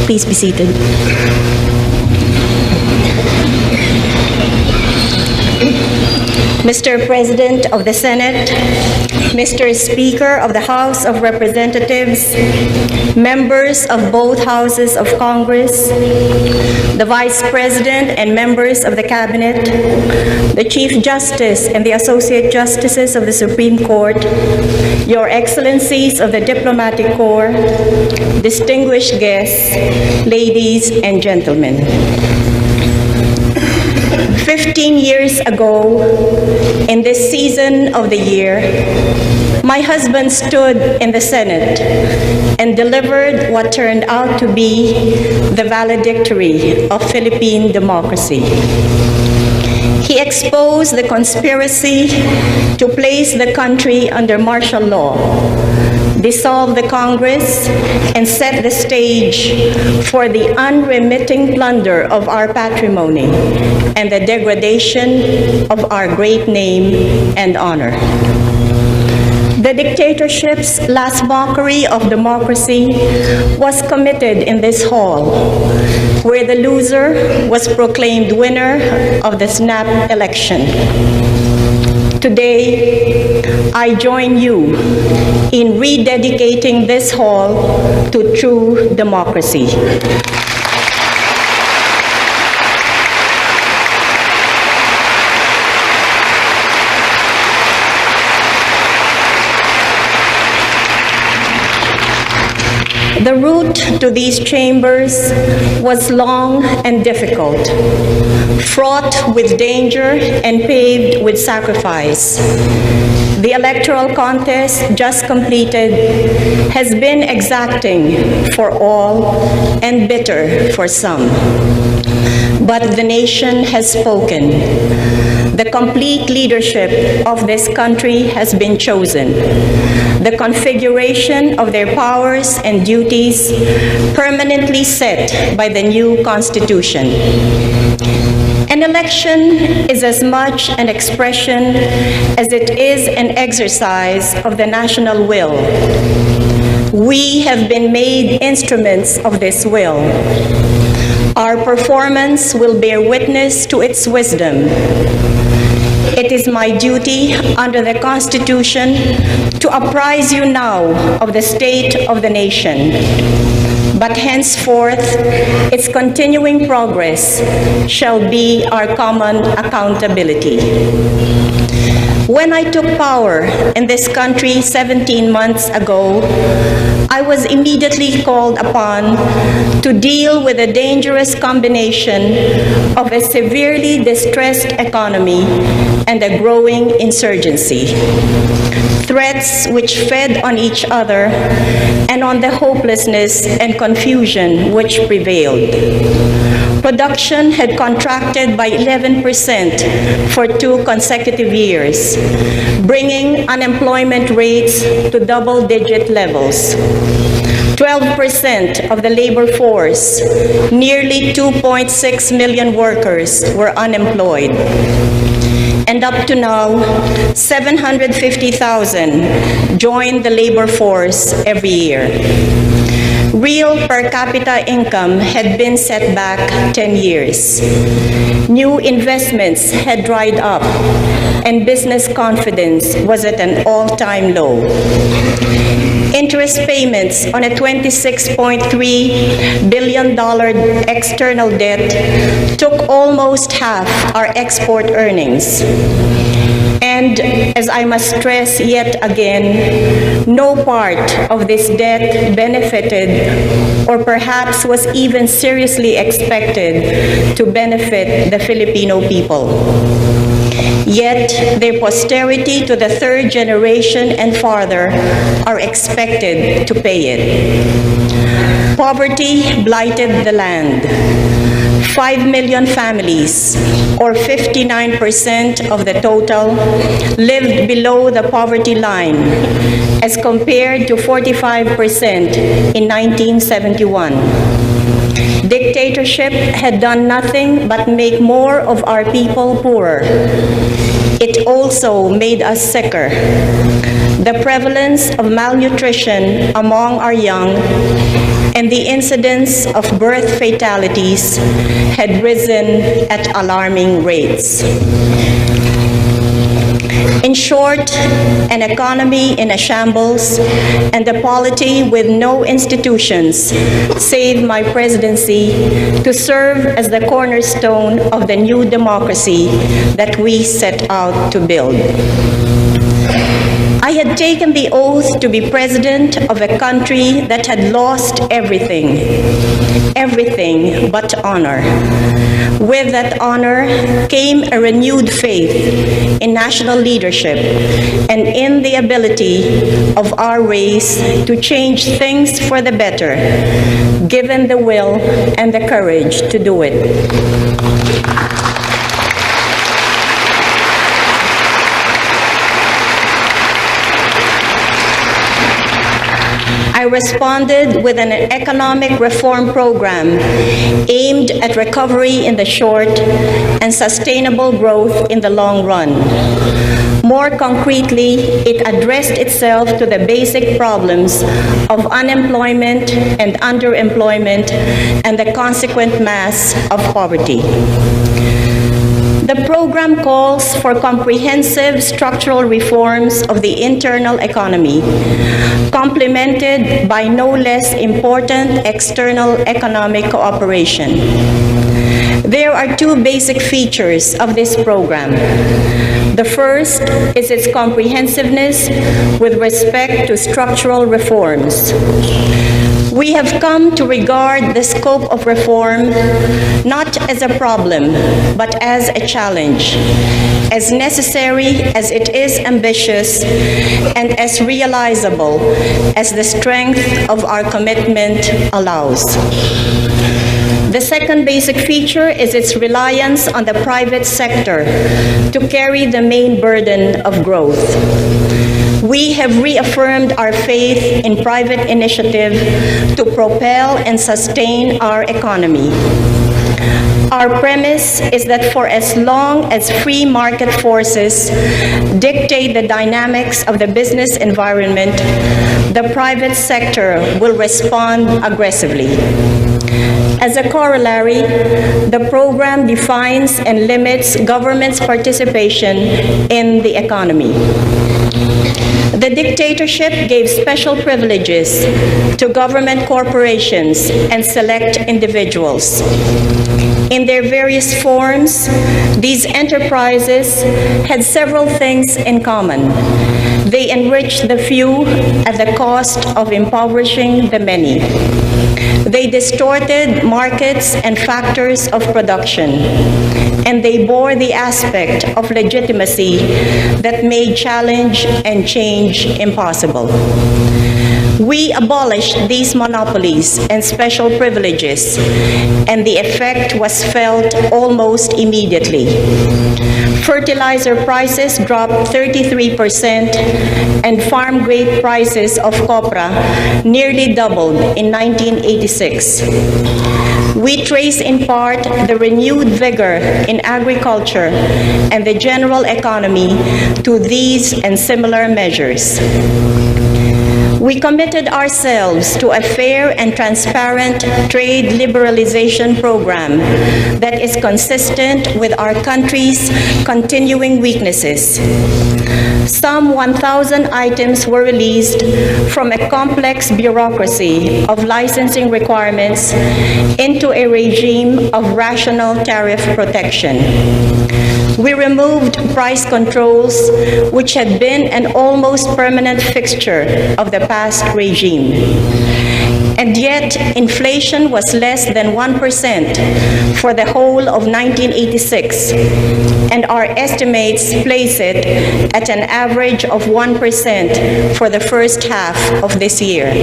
Please be seated. Mr. President of the Senate, Mr. Speaker of the House of Representatives, members of both houses of Congress, the Vice President and members of the Cabinet, the Chief Justice and the Associate Justices of the Supreme Court, Your Excellencies of the Diplomatic Corps, distinguished guests, ladies and gentlemen. 15 years ago, in this season of the year, my husband stood in the Senate and delivered what turned out to be the valedictory of Philippine democracy. He exposed the conspiracy to place the country under martial law, dissolve the Congress, and set the stage for the unremitting plunder of our patrimony and the degradation of our great name and honor. The dictatorship's last mockery of democracy was committed in this hall, where the loser was proclaimed winner of the snap election. Today, I join you in rededicating this hall to true democracy. The route to these chambers was long and difficult, fraught with danger and paved with sacrifice. The electoral contest just completed has been exacting for all and bitter for some. But the nation has spoken. The complete leadership of this country has been chosen. The configuration of their powers and duties permanently set by the new Constitution. An election is as much an expression as it is an exercise of the national will. We have been made instruments of this will. Our performance will bear witness to its wisdom. It is my duty under the Constitution to apprise you now of the state of the nation. But henceforth, its continuing progress shall be our common accountability. When I took power in this country 17 months ago, I was immediately called upon to deal with a dangerous combination of a severely distressed economy and a growing insurgency. Threats which fed on each other and on the hopelessness and confusion which prevailed. Production had contracted by 11% for 2 consecutive years, bringing unemployment rates to double-digit levels. 12% of the labor force, nearly 2.6 million workers, were unemployed. And up to now, 750,000 join the labor force every year. Real per capita income had been set back 10 years. New investments had dried up, and business confidence was at an all-time low. Interest payments on a $26.3 billion external debt took almost half our export earnings. And as I must stress yet again, no part of this debt benefited or perhaps was even seriously expected to benefit the Filipino people. Yet their posterity to the 3rd generation and farther are expected to pay it. Poverty blighted the land. 5 million families, or 59% of the total, lived below the poverty line, as compared to 45% in 1971. Dictatorship had done nothing but make more of our people poorer. It also made us sicker. The prevalence of malnutrition among our young and the incidence of birth fatalities had risen at alarming rates. In short, an economy in a shambles and a polity with no institutions saved my presidency to serve as the cornerstone of the new democracy that we set out to build. I had taken the oath to be president of a country that had lost everything but honor. With that honor came a renewed faith in national leadership and in the ability of our race to change things for the better, given the will and the courage to do it. I responded with an economic reform program aimed at recovery in the short and sustainable growth in the long run. More concretely, it addressed itself to the basic problems of unemployment and underemployment and the consequent mass of poverty. The program calls for comprehensive structural reforms of the internal economy, complemented by no less important external economic cooperation. There are two basic features of this program. The first is its comprehensiveness with respect to structural reforms. We have come to regard the scope of reform not as a problem, but as a challenge, as necessary as it is ambitious, and as realizable as the strength of our commitment allows. The second basic feature is its reliance on the private sector to carry the main burden of growth. We have reaffirmed our faith in private initiative to propel and sustain our economy. Our premise is that for as long as free market forces dictate the dynamics of the business environment, the private sector will respond aggressively. As a corollary, the program defines and limits government's participation in the economy. The dictatorship gave special privileges to government corporations and select individuals. In their various forms, these enterprises had several things in common. They enriched the few at the cost of impoverishing the many. They distorted markets and factors of production, and they bore the aspect of legitimacy that made challenge and change impossible. We abolished these monopolies and special privileges, and the effect was felt almost immediately. Fertilizer prices dropped 33%, and farm grade prices of copra nearly doubled in 1986. We trace in part the renewed vigor in agriculture and the general economy to these and similar measures. We committed ourselves to a fair and transparent trade liberalization program that is consistent with our country's continuing weaknesses. Some 1,000 items were released from a complex bureaucracy of licensing requirements into a regime of rational tariff protection. We removed price controls, which had been an almost permanent fixture of the past regime. And yet, inflation was less than 1% for the whole of 1986, and our estimates place it at an average of 1% for the first half of this year.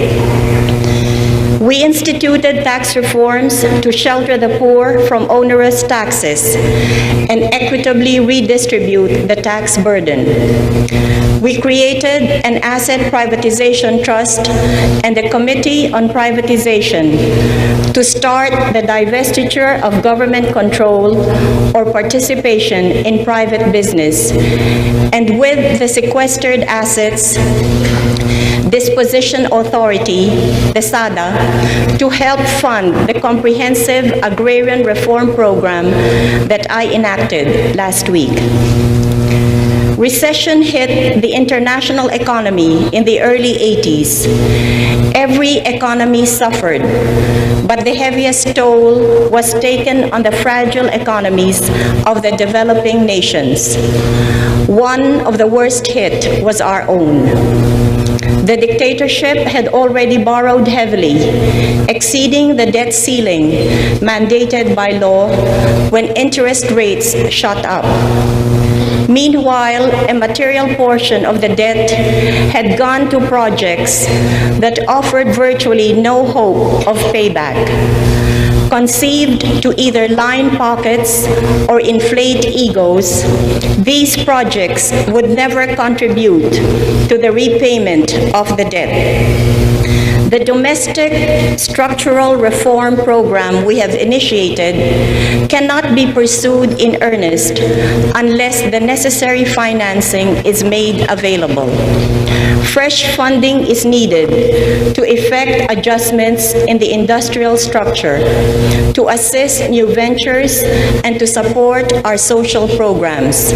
We instituted tax reforms to shelter the poor from onerous taxes and equitably redistribute the tax burden. We created an asset privatization trust and a committee on privatization to start the divestiture of government control or participation in private business, and with the sequestered assets, Disposition Authority, the SADA, to help fund the comprehensive agrarian reform program that I enacted last week. Recession hit the international economy in the early 80s. Every economy suffered, but the heaviest toll was taken on the fragile economies of the developing nations. One of the worst hit was our own. The dictatorship had already borrowed heavily, exceeding the debt ceiling mandated by law when interest rates shot up. Meanwhile, a material portion of the debt had gone to projects that offered virtually no hope of payback. Conceived to either line pockets or inflate egos, these projects would never contribute to the repayment of the debt. The domestic structural reform program we have initiated cannot be pursued in earnest unless the necessary financing is made available. Fresh funding is needed to effect adjustments in the industrial structure, to assist new ventures, and to support our social programs.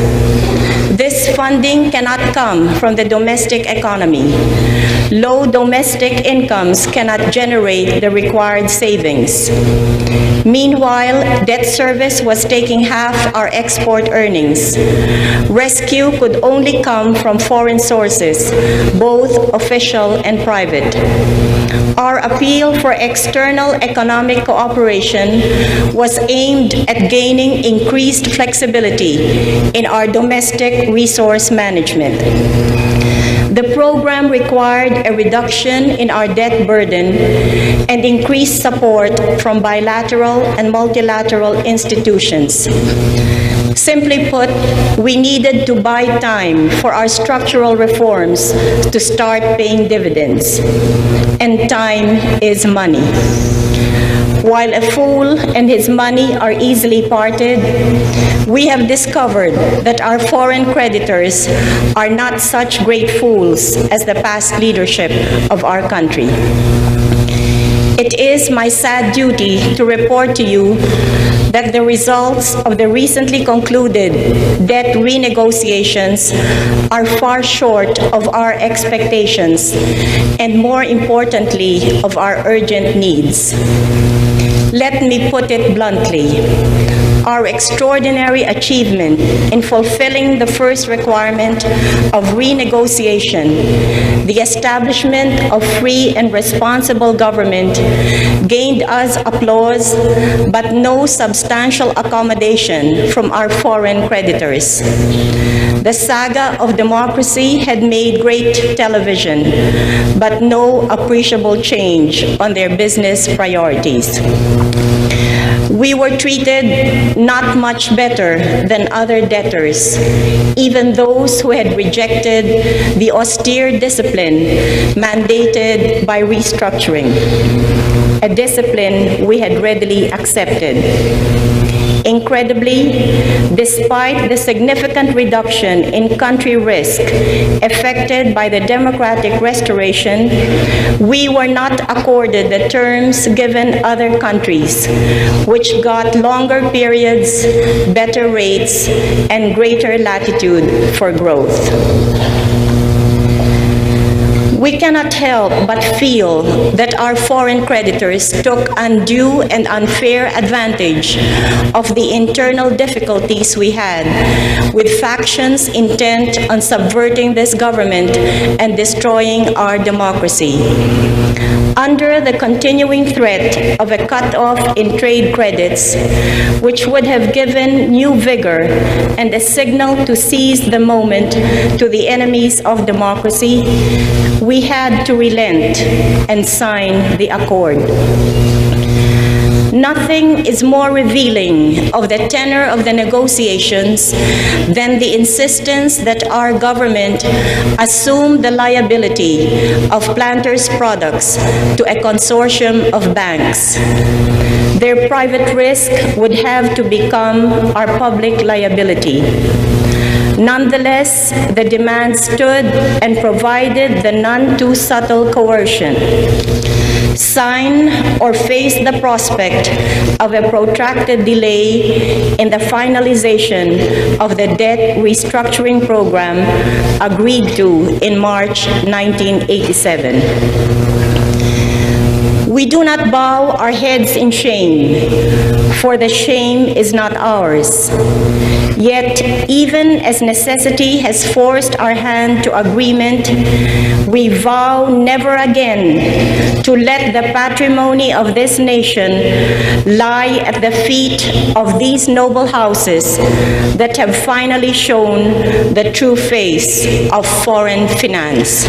This funding cannot come from the domestic economy. Low domestic incomes cannot generate the required savings. Meanwhile, debt service was taking half our export earnings. Rescue could only come from foreign sources, both official and private. Our appeal for external economic cooperation was aimed at gaining increased flexibility in our domestic resource management. The program required a reduction in our debt burden and increased support from bilateral and multilateral institutions. Simply put, we needed to buy time for our structural reforms to start paying dividends. And time is money. While a fool and his money are easily parted, we have discovered that our foreign creditors are not such great fools as the past leadership of our country. It is my sad duty to report to you that the results of the recently concluded debt renegotiations are far short of our expectations and, more importantly, of our urgent needs. Let me put it bluntly. Our extraordinary achievement in fulfilling the first requirement of renegotiation, the establishment of free and responsible government, gained us applause but no substantial accommodation from our foreign creditors. The saga of democracy had made great television, but no appreciable change on their business priorities. We were treated not much better than other debtors, even those who had rejected the austere discipline mandated by restructuring, a discipline we had readily accepted. Incredibly, despite the significant reduction in country risk affected by the democratic restoration, we were not accorded the terms given other countries, which got longer periods, better rates, and greater latitude for growth. We cannot help but feel that our foreign creditors took undue and unfair advantage of the internal difficulties we had with factions intent on subverting this government and destroying our democracy. Under the continuing threat of a cutoff in trade credits, which would have given new vigor and a signal to seize the moment to the enemies of democracy, we had to relent and sign the accord. Nothing is more revealing of the tenor of the negotiations than the insistence that our government assume the liability of planters' products to a consortium of banks. Their private risk would have to become our public liability. Nonetheless, the demand stood and provided the none too subtle coercion. Sign or face the prospect of a protracted delay in the finalization of the debt restructuring program agreed to in March 1987. We do not bow our heads in shame, for the shame is not ours. Yet, even as necessity has forced our hand to agreement, we vow never again to let the patrimony of this nation lie at the feet of these noble houses that have finally shown the true face of foreign finance.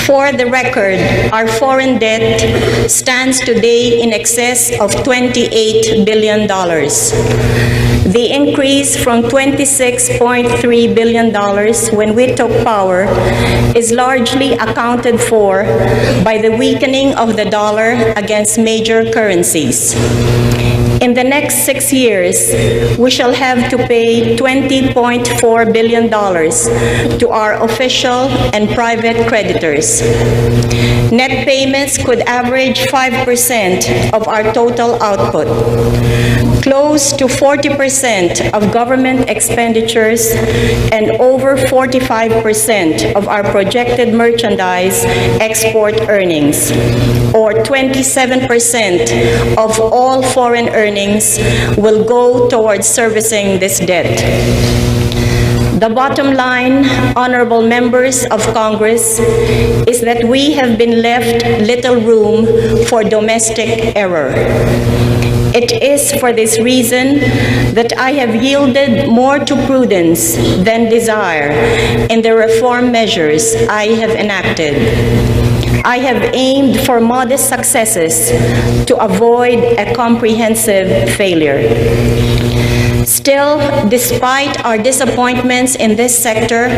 For the record, our foreign debt stands today in excess of $28 billion. The increase from $26.3 billion when we took power is largely accounted for by the weakening of the dollar against major currencies. In the next 6 years, we shall have to pay $20.4 billion to our official and private creditors. Net payments could average 5% of our total output. Close to 40% of government expenditures and over 45% of our projected merchandise export earnings, or 27% of all foreign earnings, will go towards servicing this debt. The bottom line, honorable members of Congress, is that we have been left little room for domestic error. It is for this reason that I have yielded more to prudence than desire in the reform measures I have enacted. I have aimed for modest successes to avoid a comprehensive failure. Still, despite our disappointments in this sector,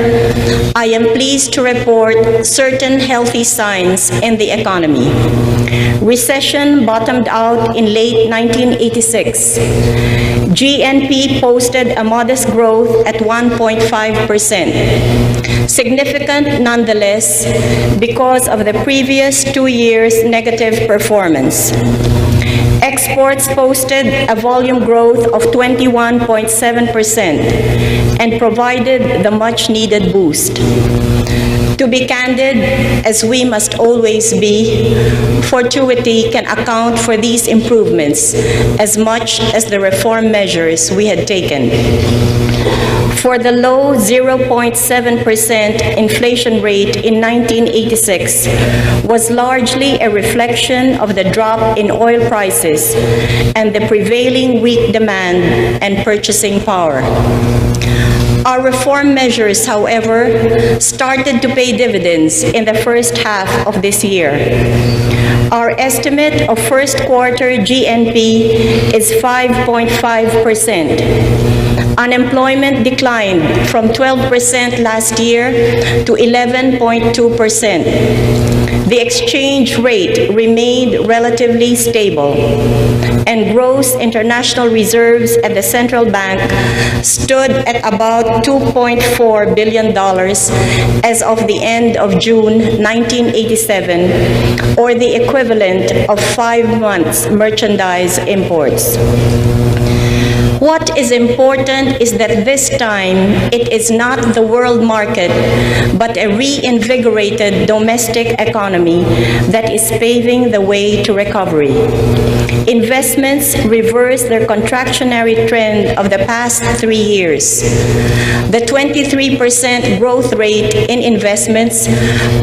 I am pleased to report certain healthy signs in the economy. Recession bottomed out in late 1986. GNP posted a modest growth at 1.5%. Significant nonetheless because of the previous 2 years' negative performance. Exports posted a volume growth of 21.7% and provided the much-needed boost. To be candid, as we must always be, fortuity can account for these improvements as much as the reform measures we had taken. For the low 0.7% inflation rate in 1986 was largely a reflection of the drop in oil prices and the prevailing weak demand and purchasing power. Our reform measures, however, started to pay dividends in the first half of this year. Our estimate of first quarter GNP is 5.5%. Unemployment declined from 12% last year to 11.2%. The exchange rate remained relatively stable, and gross international reserves at the central bank stood at about $2.4 billion as of the end of June 1987, or the equivalent of 5 months' merchandise imports. What is important is that this time it is not the world market, but a reinvigorated domestic economy that is paving the way to recovery. Investments reverse their contractionary trend of the past 3 years. The 23% growth rate in investments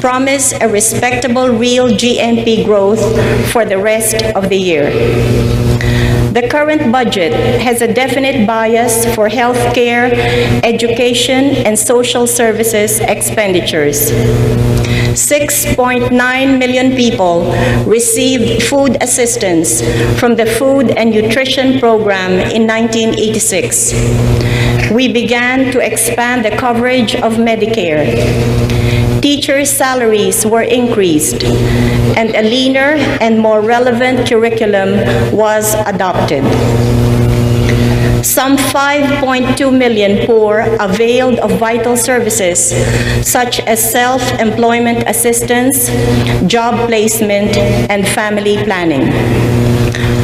promise a respectable real GNP growth for the rest of the year. The current budget has a definite bias for healthcare, education, and social services expenditures. 6.9 million people received food assistance from the Food and Nutrition Program in 1986. We began to expand the coverage of Medicare. Teachers' salaries were increased, and a leaner and more relevant curriculum was adopted. Some 5.2 million poor availed of vital services such as self-employment assistance, job placement, and family planning.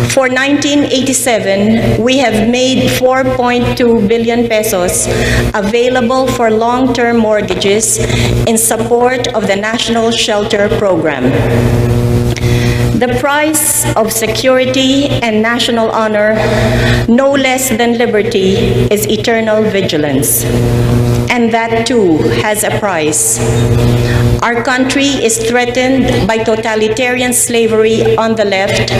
For 1987, we have made 4.2 billion pesos available for long-term mortgages in support of the National Shelter Program. The price of security and national honor, no less than liberty, is eternal vigilance. And that too has a price. Our country is threatened by totalitarian slavery on the left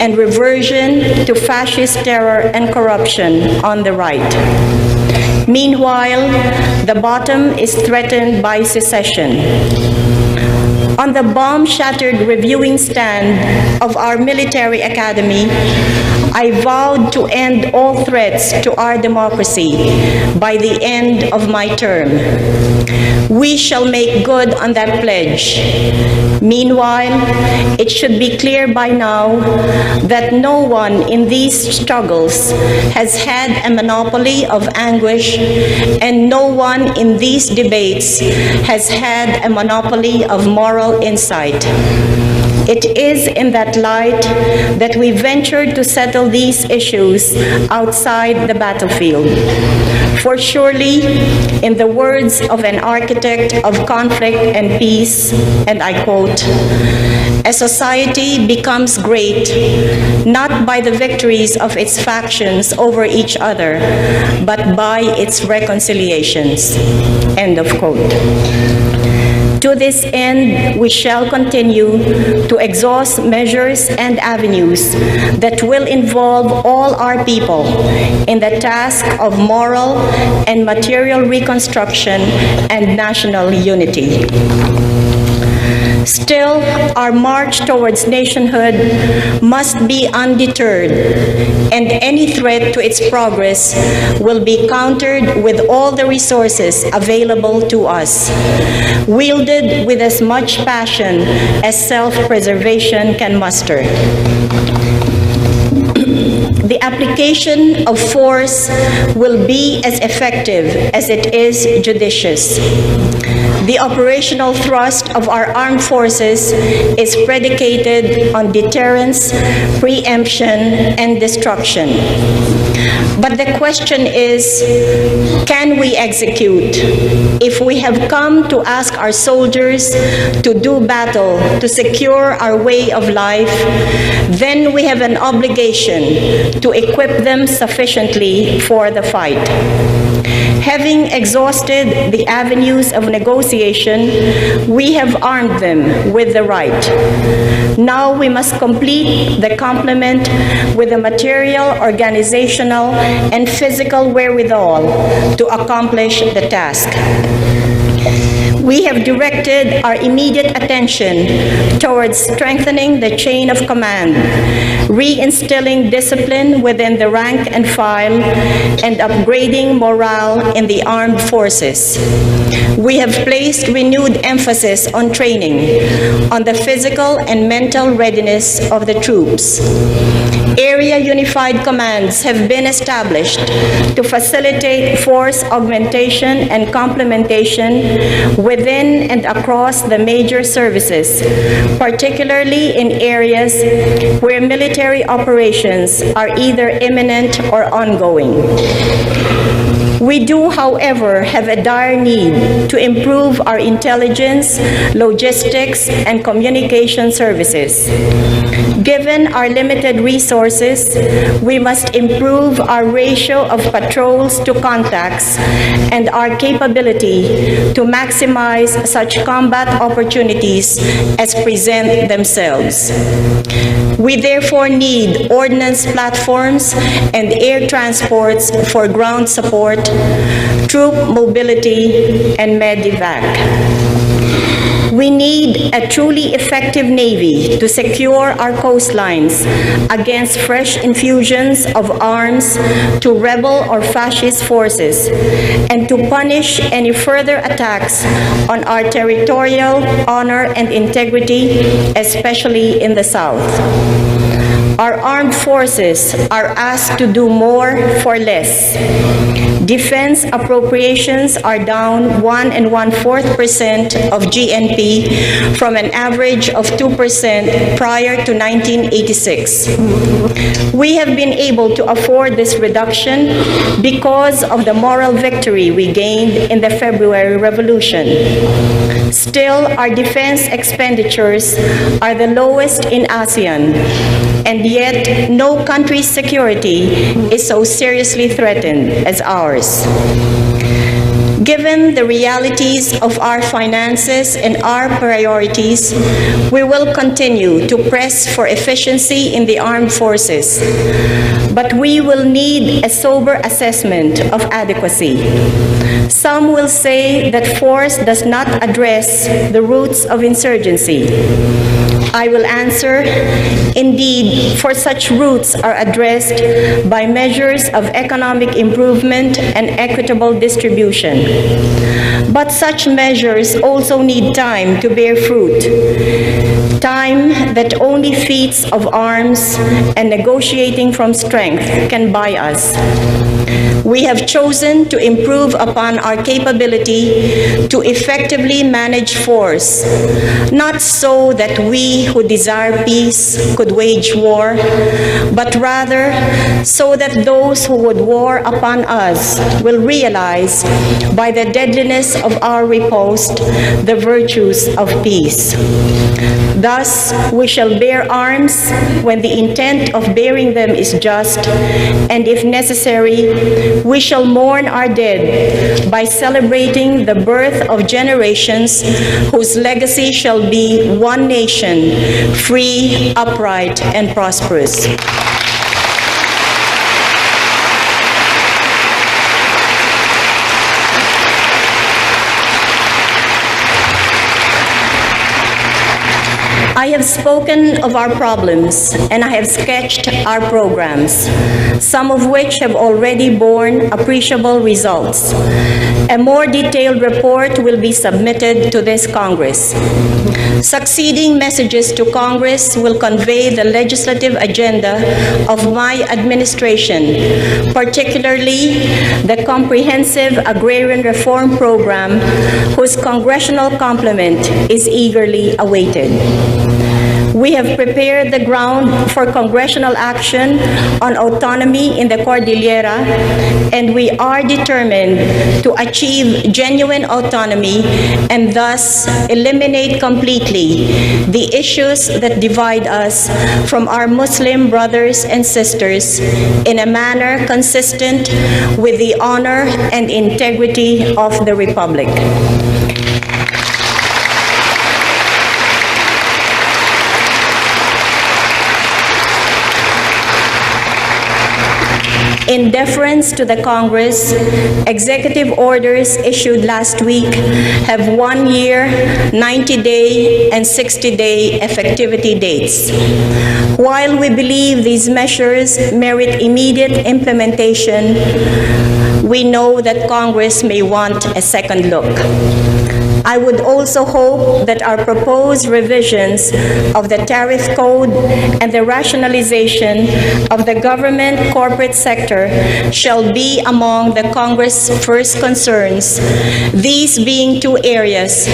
and reversion to fascist terror and corruption on the right. Meanwhile, the bottom is threatened by secession. On the bomb-shattered reviewing stand of our military academy, I vowed to end all threats to our democracy by the end of my term. We shall make good on that pledge. Meanwhile, it should be clear by now that no one in these struggles has had a monopoly of anguish, and no one in these debates has had a monopoly of moral insight. It is in that light that we ventured to settle these issues outside the battlefield. For surely, in the words of an architect of conflict and peace, and I quote, "A society becomes great not by the victories of its factions over each other, but by its reconciliations." End of quote. To this end, we shall continue to exhaust measures and avenues that will involve all our people in the task of moral and material reconstruction and national unity. Still, our march towards nationhood must be undeterred, and any threat to its progress will be countered with all the resources available to us, wielded with as much passion as self-preservation can muster. The application of force will be as effective as it is judicious. The operational thrust of our armed forces is predicated on deterrence, preemption, and destruction. But the question is, can we execute? If we have come to ask our soldiers to do battle to secure our way of life, then we have an obligation to equip them sufficiently for the fight. Having exhausted the avenues of negotiation, we have armed them with the right. Now we must complete the complement with the material, organizational, and physical wherewithal to accomplish the task. We have directed our immediate attention towards strengthening the chain of command, reinstilling discipline within the rank and file, and upgrading morale in the armed forces. We have placed renewed emphasis on training, on the physical and mental readiness of the troops. Area unified commands have been established to facilitate force augmentation and complementation within and across the major services, particularly in areas where military operations are either imminent or ongoing. We do, however, have a dire need to improve our intelligence, logistics, and communication services. Given our limited resources, we must improve our ratio of patrols to contacts and our capability to maximize such combat opportunities as present themselves. We therefore need ordnance platforms and air transports for ground support, troop mobility, and medevac. We need a truly effective Navy to secure our coastlines against fresh infusions of arms to rebel or fascist forces, and to punish any further attacks on our territorial honor and integrity, especially in the South. Our armed forces are asked to do more for less. Defense appropriations are down 1 1/4% of GNP from an average of 2% prior to 1986. We have been able to afford this reduction because of the moral victory we gained in the February Revolution. Still, our defense expenditures are the lowest in ASEAN, and yet no country's security is so seriously threatened as ours. Given the realities of our finances and our priorities, we will continue to press for efficiency in the armed forces, but we will need a sober assessment of adequacy. Some will say that force does not address the roots of insurgency. I will answer, indeed, for such roots are addressed by measures of economic improvement and equitable distribution. But such measures also need time to bear fruit, time that only feats of arms and negotiating from strength can buy us. We have chosen to improve upon our capability to effectively manage force, not so that we who desire peace could wage war, but rather so that those who would war upon us will realize by the deadliness of our riposte the virtues of peace. Thus, we shall bear arms when the intent of bearing them is just, and if necessary, we shall mourn our dead by celebrating the birth of generations whose legacy shall be one nation, free, upright, and prosperous. I have spoken of our problems, and I have sketched our programs, some of which have already borne appreciable results. A more detailed report will be submitted to this Congress. Succeeding messages to Congress will convey the legislative agenda of my administration, particularly the comprehensive agrarian reform program, whose congressional complement is eagerly awaited. We have prepared the ground for congressional action on autonomy in the Cordillera, and we are determined to achieve genuine autonomy and thus eliminate completely the issues that divide us from our Muslim brothers and sisters in a manner consistent with the honor and integrity of the Republic. In deference to the Congress, executive orders issued last week have 1 year, 90-day, and 60-day effectivity dates. While we believe these measures merit immediate implementation, we know that Congress may want a second look. I would also hope that our proposed revisions of the tariff code and the rationalization of the government corporate sector shall be among the Congress' first concerns, these being two areas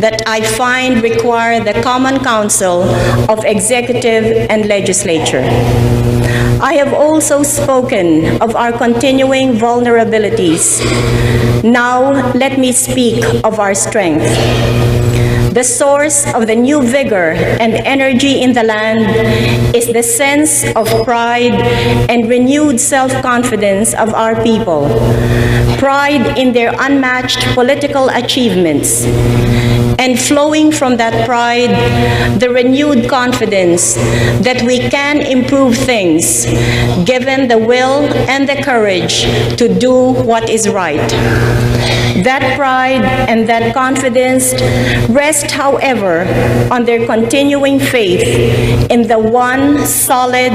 that I find require the common counsel of executive and legislature. I have also spoken of our continuing vulnerabilities. Now, let me speak of our strength. The source of the new vigor and energy in the land is the sense of pride and renewed self-confidence of our people, pride in their unmatched political achievements, and flowing from that pride, the renewed confidence that we can improve things, given the will and the courage to do what is right. That pride and that confidence rest, however, on their continuing faith in the one solid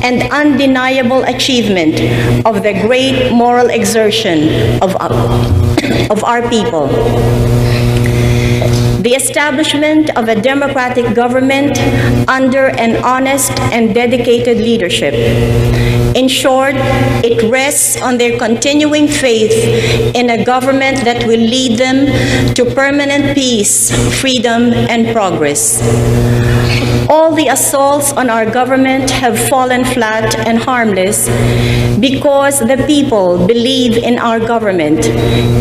and undeniable achievement of the great moral exertion of our people. The establishment of a democratic government under an honest and dedicated leadership. In short, it rests on their continuing faith in a government that will lead them to permanent peace, freedom, and progress. All the assaults on our government have fallen flat and harmless because the people believe in our government,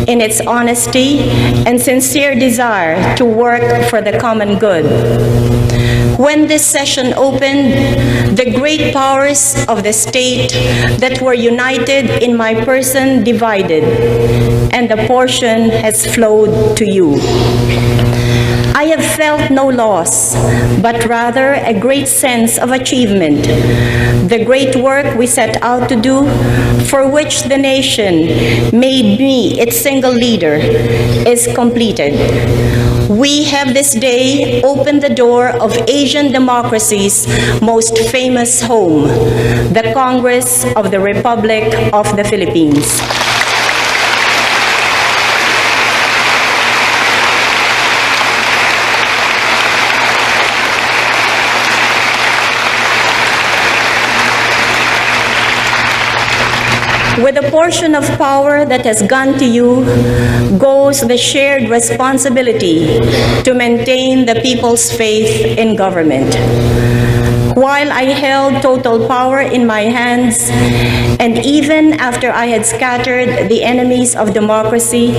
in its honesty and sincere desire to work for the common good. When this session opened, the great powers of the state that were united in my person divided, and a portion has flowed to you. I have felt no loss, but rather a great sense of achievement. The great work we set out to do, for which the nation made me its single leader, is completed. We have this day opened the door of Asian democracy's most famous home, the Congress of the Republic of the Philippines. With a portion of power that has gone to you goes the shared responsibility to maintain the people's faith in government. While I held total power in my hands, and even after I had scattered the enemies of democracy,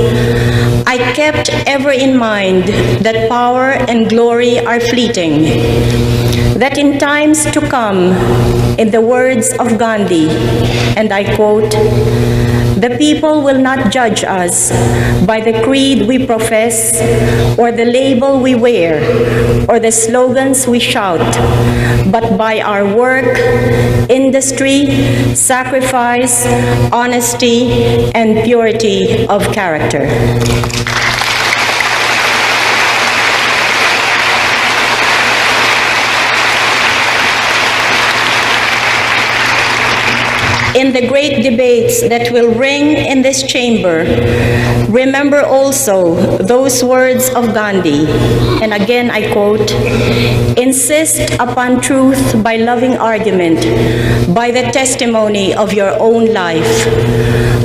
I kept ever in mind that power and glory are fleeting, that in times to come, in the words of Gandhi, and I quote, "The people will not judge us by the creed we profess, or the label we wear, or the slogans we shout, but by our work, industry, sacrifice, honesty, and purity of character." In the great debates that will ring in this chamber, remember also those words of Gandhi, and again I quote, "Insist upon truth by loving argument, by the testimony of your own life.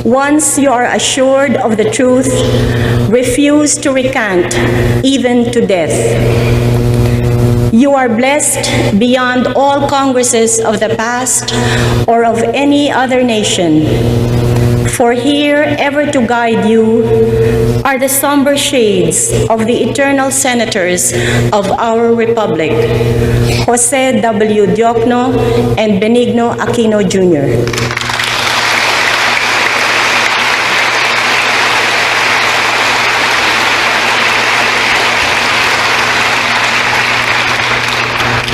Once you are assured of the truth, refuse to recant, even to death. You are blessed beyond all congresses of the past or of any other nation. For here, ever to guide you, are the somber shades of the eternal senators of our republic, Jose W. Diokno and Benigno Aquino Jr.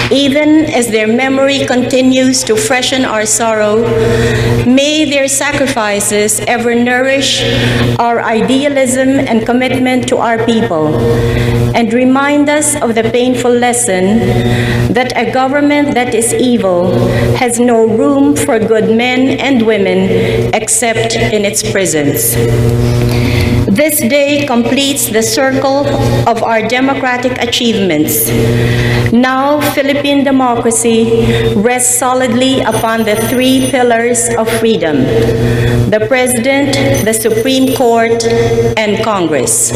Even as their memory continues to freshen our sorrow, may their sacrifices ever nourish our idealism and commitment to our people, and remind us of the painful lesson that a government that is evil has no room for good men and women except in its prisons. This day completes the circle of our democratic achievements. Now, Philippine democracy rests solidly upon the three pillars of freedom: the President, the Supreme Court, and Congress.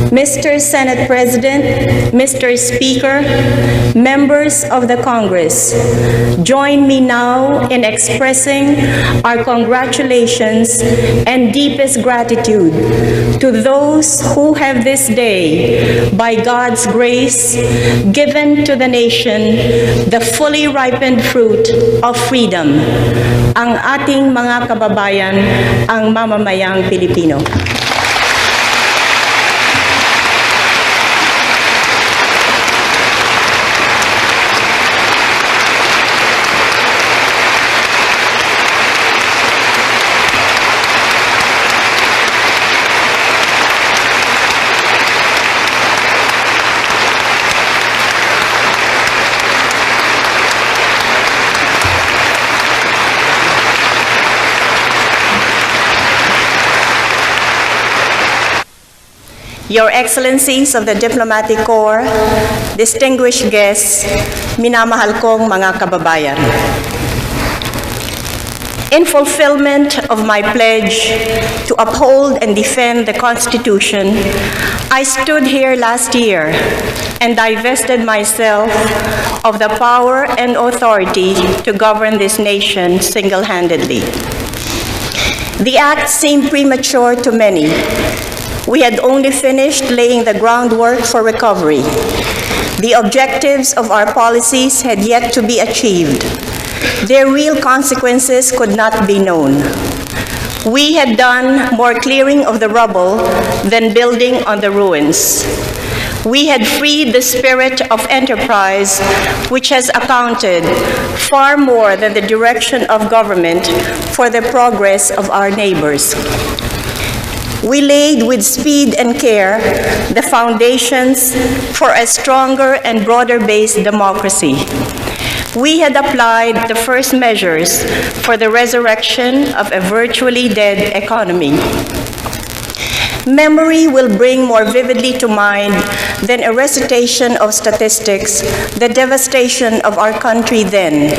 Mr. Senate President, Mr. Speaker, members of the Congress, join me now in expressing our congratulations and deepest gratitude to those who have this day, by God's grace, given to the nation the fully ripened fruit of freedom, ang ating mga kababayan, ang mamamayang Pilipino. Your Excellencies of the Diplomatic Corps, distinguished guests, minamahal kong mga kababayan. In fulfillment of my pledge to uphold and defend the Constitution, I stood here last year and divested myself of the power and authority to govern this nation single-handedly. The act seemed premature to many. We had only finished laying the groundwork for recovery. The objectives of our policies had yet to be achieved. Their real consequences could not be known. We had done more clearing of the rubble than building on the ruins. We had freed the spirit of enterprise, which has accounted far more than the direction of government for the progress of our neighbors. We laid with speed and care the foundations for a stronger and broader-based democracy. We had applied the first measures for the resurrection of a virtually dead economy. Memory will bring more vividly to mind than a recitation of statistics the devastation of our country then,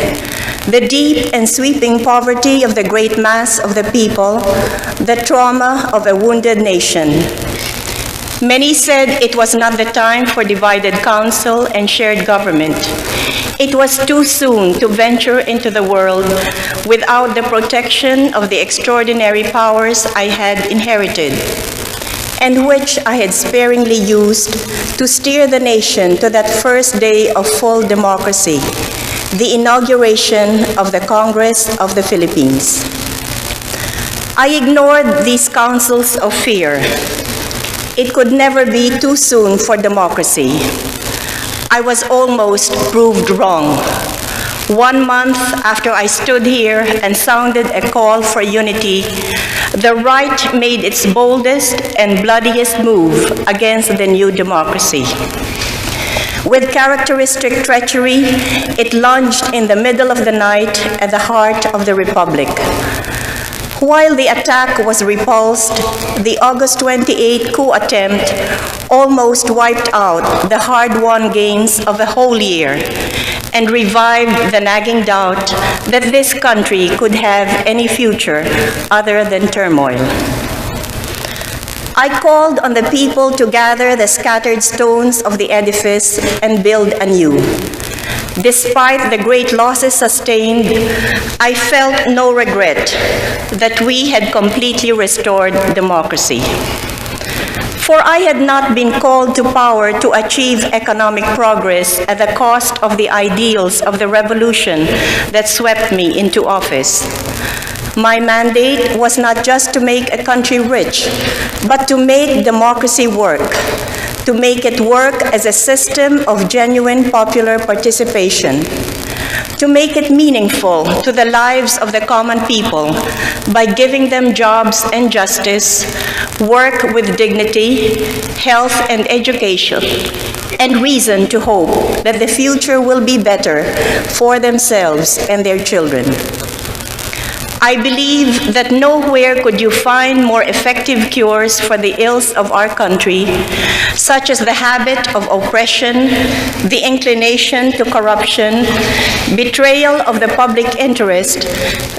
the deep and sweeping poverty of the great mass of the people, the trauma of a wounded nation. Many said it was not the time for divided counsel and shared government. It was too soon to venture into the world without the protection of the extraordinary powers I had inherited, and which I had sparingly used to steer the nation to that first day of full democracy, the inauguration of the Congress of the Philippines. I ignored these counsels of fear. It could never be too soon for democracy. I was almost proved wrong. 1 month after I stood here and sounded a call for unity, the right made its boldest and bloodiest move against the new democracy. With characteristic treachery, it lunged in the middle of the night at the heart of the Republic. While the attack was repulsed, the August 28 coup attempt almost wiped out the hard-won gains of a whole year and revived the nagging doubt that this country could have any future other than turmoil. I called on the people to gather the scattered stones of the edifice and build anew. Despite the great losses sustained, I felt no regret that we had completely restored democracy. For I had not been called to power to achieve economic progress at the cost of the ideals of the revolution that swept me into office. My mandate was not just to make a country rich, but to make democracy work, to make it work as a system of genuine popular participation, to make it meaningful to the lives of the common people by giving them jobs and justice, work with dignity, health and education, and reason to hope that the future will be better for themselves and their children. I believe that nowhere could you find more effective cures for the ills of our country, such as the habit of oppression, the inclination to corruption, betrayal of the public interest,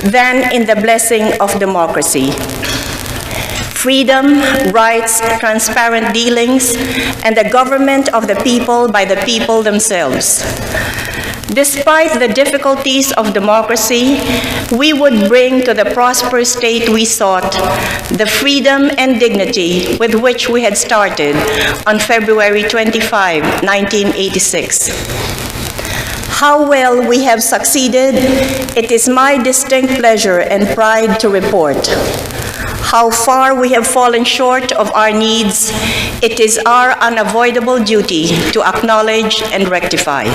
than in the blessing of democracy. Freedom, rights, transparent dealings, and the government of the people by the people themselves. Despite the difficulties of democracy, we would bring to the prosperous state we sought the freedom and dignity with which we had started on February 25, 1986. How well we have succeeded, it is my distinct pleasure and pride to report. How far we have fallen short of our needs, it is our unavoidable duty to acknowledge and rectify.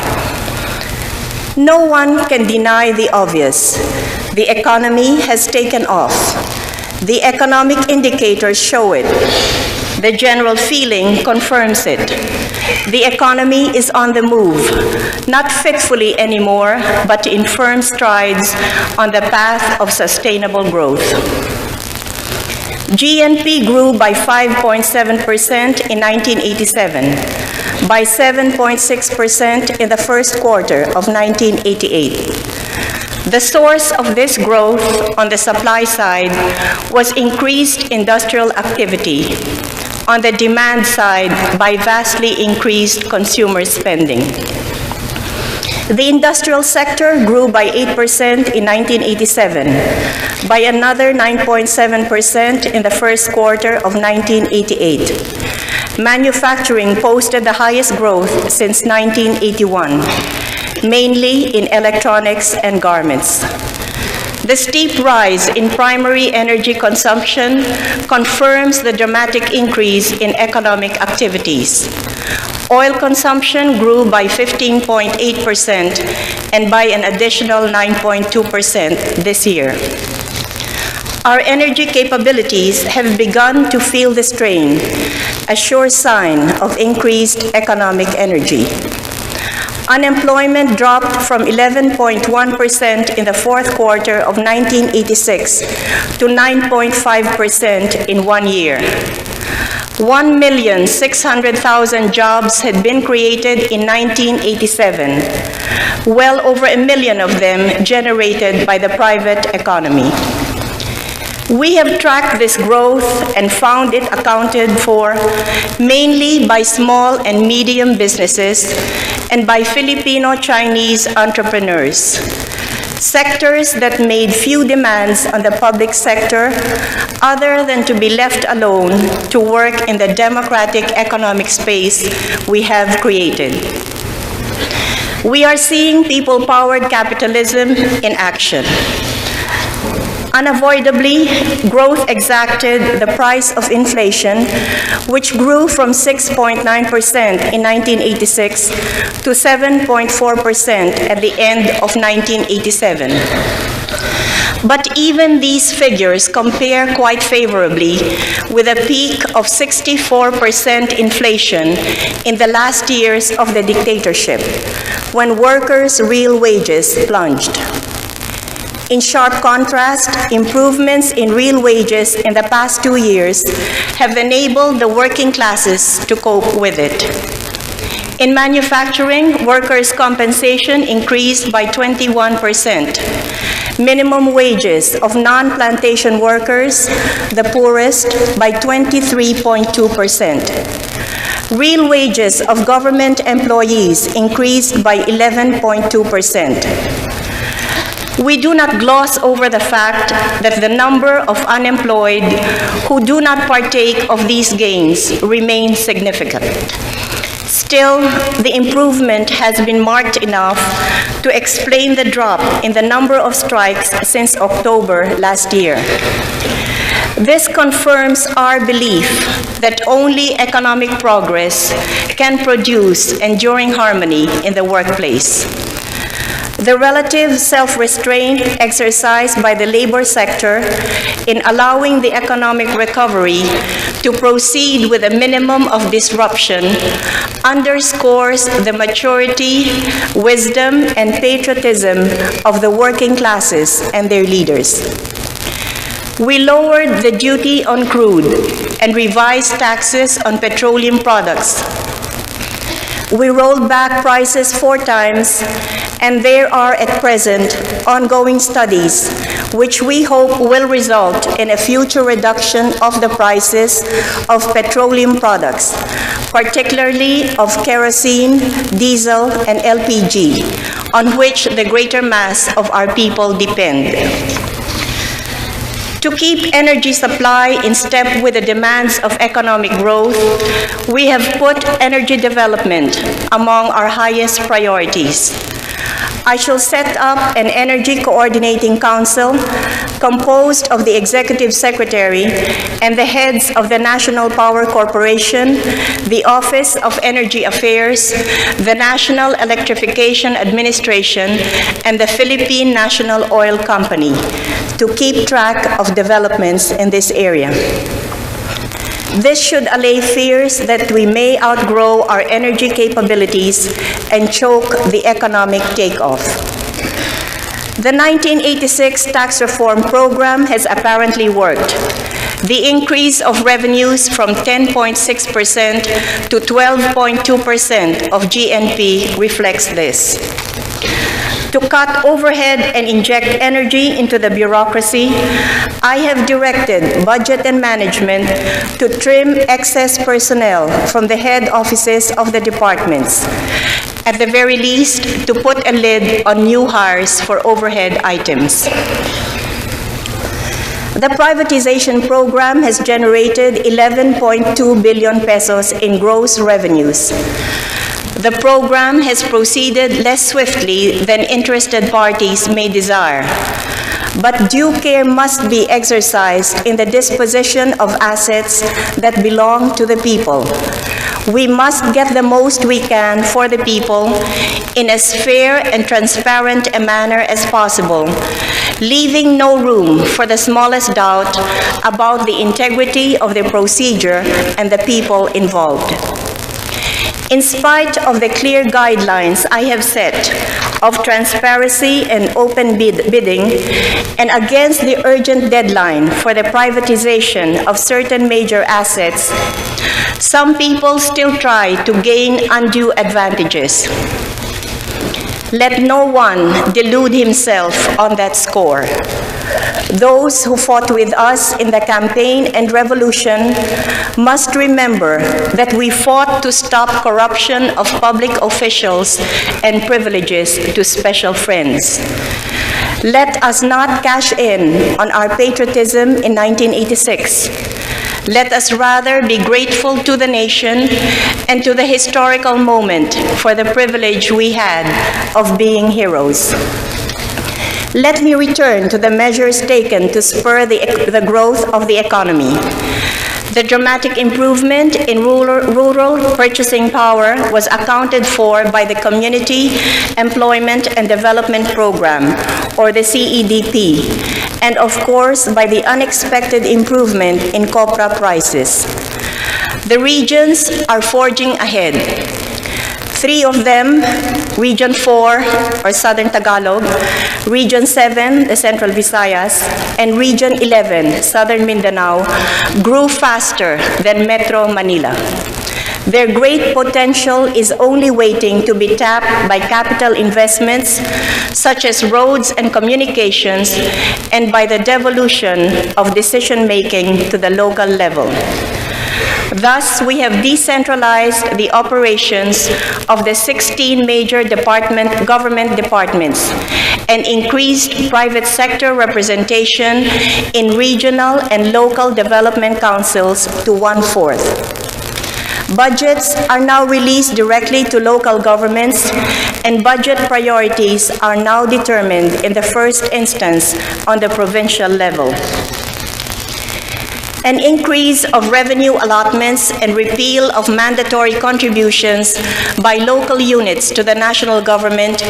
No one can deny the obvious. The economy has taken off. The economic indicators show it. The general feeling confirms it. The economy is on the move, not fitfully anymore, but in firm strides on the path of sustainable growth. GNP grew by 5.7% in 1987, by 7.6% in the first quarter of 1988. The source of this growth on the supply side was increased industrial activity, on the demand side by vastly increased consumer spending. The industrial sector grew by 8% in 1987, by another 9.7% in the first quarter of 1988. Manufacturing posted the highest growth since 1981, mainly in electronics and garments. The steep rise in primary energy consumption confirms the dramatic increase in economic activities. Oil consumption grew by 15.8% and by an additional 9.2% this year. Our energy capabilities have begun to feel the strain, a sure sign of increased economic energy. Unemployment dropped from 11.1% in the fourth quarter of 1986 to 9.5% in 1 year. 1,600,000 jobs had been created in 1987, well over 1 million of them generated by the private economy. We have tracked this growth and found it accounted for mainly by small and medium businesses and by Filipino-Chinese entrepreneurs, sectors that made few demands on the public sector other than to be left alone to work in the democratic economic space we have created. We are seeing people-powered capitalism in action. Unavoidably, growth exacted the price of inflation, which grew from 6.9% in 1986 to 7.4% at the end of 1987. But even these figures compare quite favorably with a peak of 64% inflation in the last years of the dictatorship, when workers' real wages plunged. In sharp contrast, improvements in real wages in the past 2 years have enabled the working classes to cope with it. In manufacturing, workers' compensation increased by 21%. Minimum wages of non-plantation workers, the poorest, by 23.2%. Real wages of government employees increased by 11.2%. We do not gloss over the fact that the number of unemployed who do not partake of these gains remains significant. Still, the improvement has been marked enough to explain the drop in the number of strikes since October last year. This confirms our belief that only economic progress can produce enduring harmony in the workplace. The relative self-restraint exercised by the labor sector in allowing the economic recovery to proceed with a minimum of disruption underscores the maturity, wisdom, and patriotism of the working classes and their leaders. We lowered the duty on crude and revised taxes on petroleum products. We rolled back prices 4 times, and there are at present ongoing studies which we hope will result in a future reduction of the prices of petroleum products, particularly of kerosene, diesel, and LPG, on which the greater mass of our people depend. To keep energy supply in step with the demands of economic growth, we have put energy development among our highest priorities. I shall set up an Energy Coordinating Council composed of the Executive Secretary and the heads of the National Power Corporation, the Office of Energy Affairs, the National Electrification Administration, and the Philippine National Oil Company to keep track of developments in this area. This should allay fears that we may outgrow our energy capabilities and choke the economic takeoff. The 1986 tax reform program has apparently worked. The increase of revenues from 10.6% to 12.2% of GNP reflects this. To cut overhead and inject energy into the bureaucracy, I have directed budget and management to trim excess personnel from the head offices of the departments. At the very least, to put a lid on new hires for overhead items. The privatization program has generated 11.2 billion pesos in gross revenues. The program has proceeded less swiftly than interested parties may desire, but due care must be exercised in the disposition of assets that belong to the people. We must get the most we can for the people in as fair and transparent a manner as possible, leaving no room for the smallest doubt about the integrity of the procedure and the people involved. In spite of the clear guidelines I have set of transparency and open bidding, and against the urgent deadline for the privatization of certain major assets, some people still try to gain undue advantages. Let no one delude himself on that score. Those who fought with us in the campaign and revolution must remember that we fought to stop corruption of public officials and privileges to special friends. Let us not cash in on our patriotism in 1986. Let us rather be grateful to the nation and to the historical moment for the privilege we had of being heroes. Let me return to the measures taken to spur the growth of the economy. The dramatic improvement in rural purchasing power was accounted for by the Community Employment and Development Program, or the CEDP, and of course by the unexpected improvement in copra prices. The regions are forging ahead. 3 of them, Region 4, or Southern Tagalog, Region 7, the Central Visayas, and Region 11, Southern Mindanao, grew faster than Metro Manila. Their great potential is only waiting to be tapped by capital investments such as roads and communications, and by the devolution of decision-making to the local level. Thus, we have decentralized the operations of the 16 major government departments and increased private sector representation in regional and local development councils to 1/4. Budgets are now released directly to local governments, and budget priorities are now determined in the first instance on the provincial level. An increase of revenue allotments and repeal of mandatory contributions by local units to the national government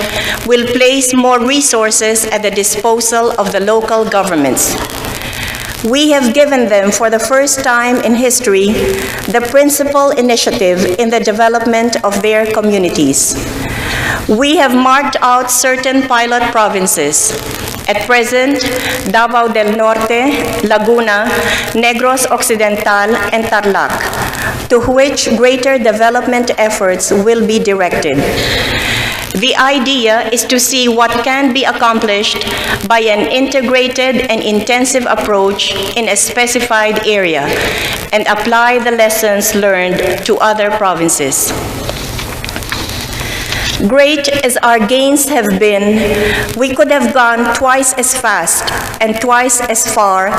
will place more resources at the disposal of the local governments. We have given them, for the first time in history, the principal initiative in the development of their communities. We have marked out certain pilot provinces. At present, Davao del Norte, Laguna, Negros Occidental, and Tarlac, to which greater development efforts will be directed. The idea is to see what can be accomplished by an integrated and intensive approach in a specified area and apply the lessons learned to other provinces. Great as our gains have been, we could have gone twice as fast and twice as far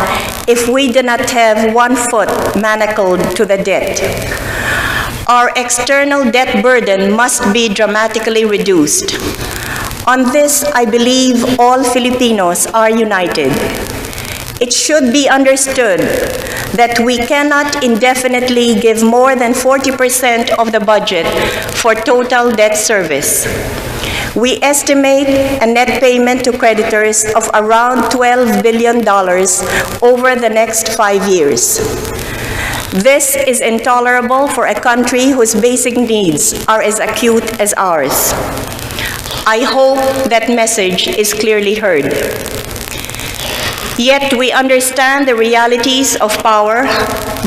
if we did not have one foot manacled to the debt. Our external debt burden must be dramatically reduced. On this, I believe all Filipinos are united. It should be understood that we cannot indefinitely give more than 40% of the budget for total debt service. We estimate a net payment to creditors of around $12 billion over the next 5 years. This is intolerable for a country whose basic needs are as acute as ours. I hope that message is clearly heard. Yet we understand the realities of power,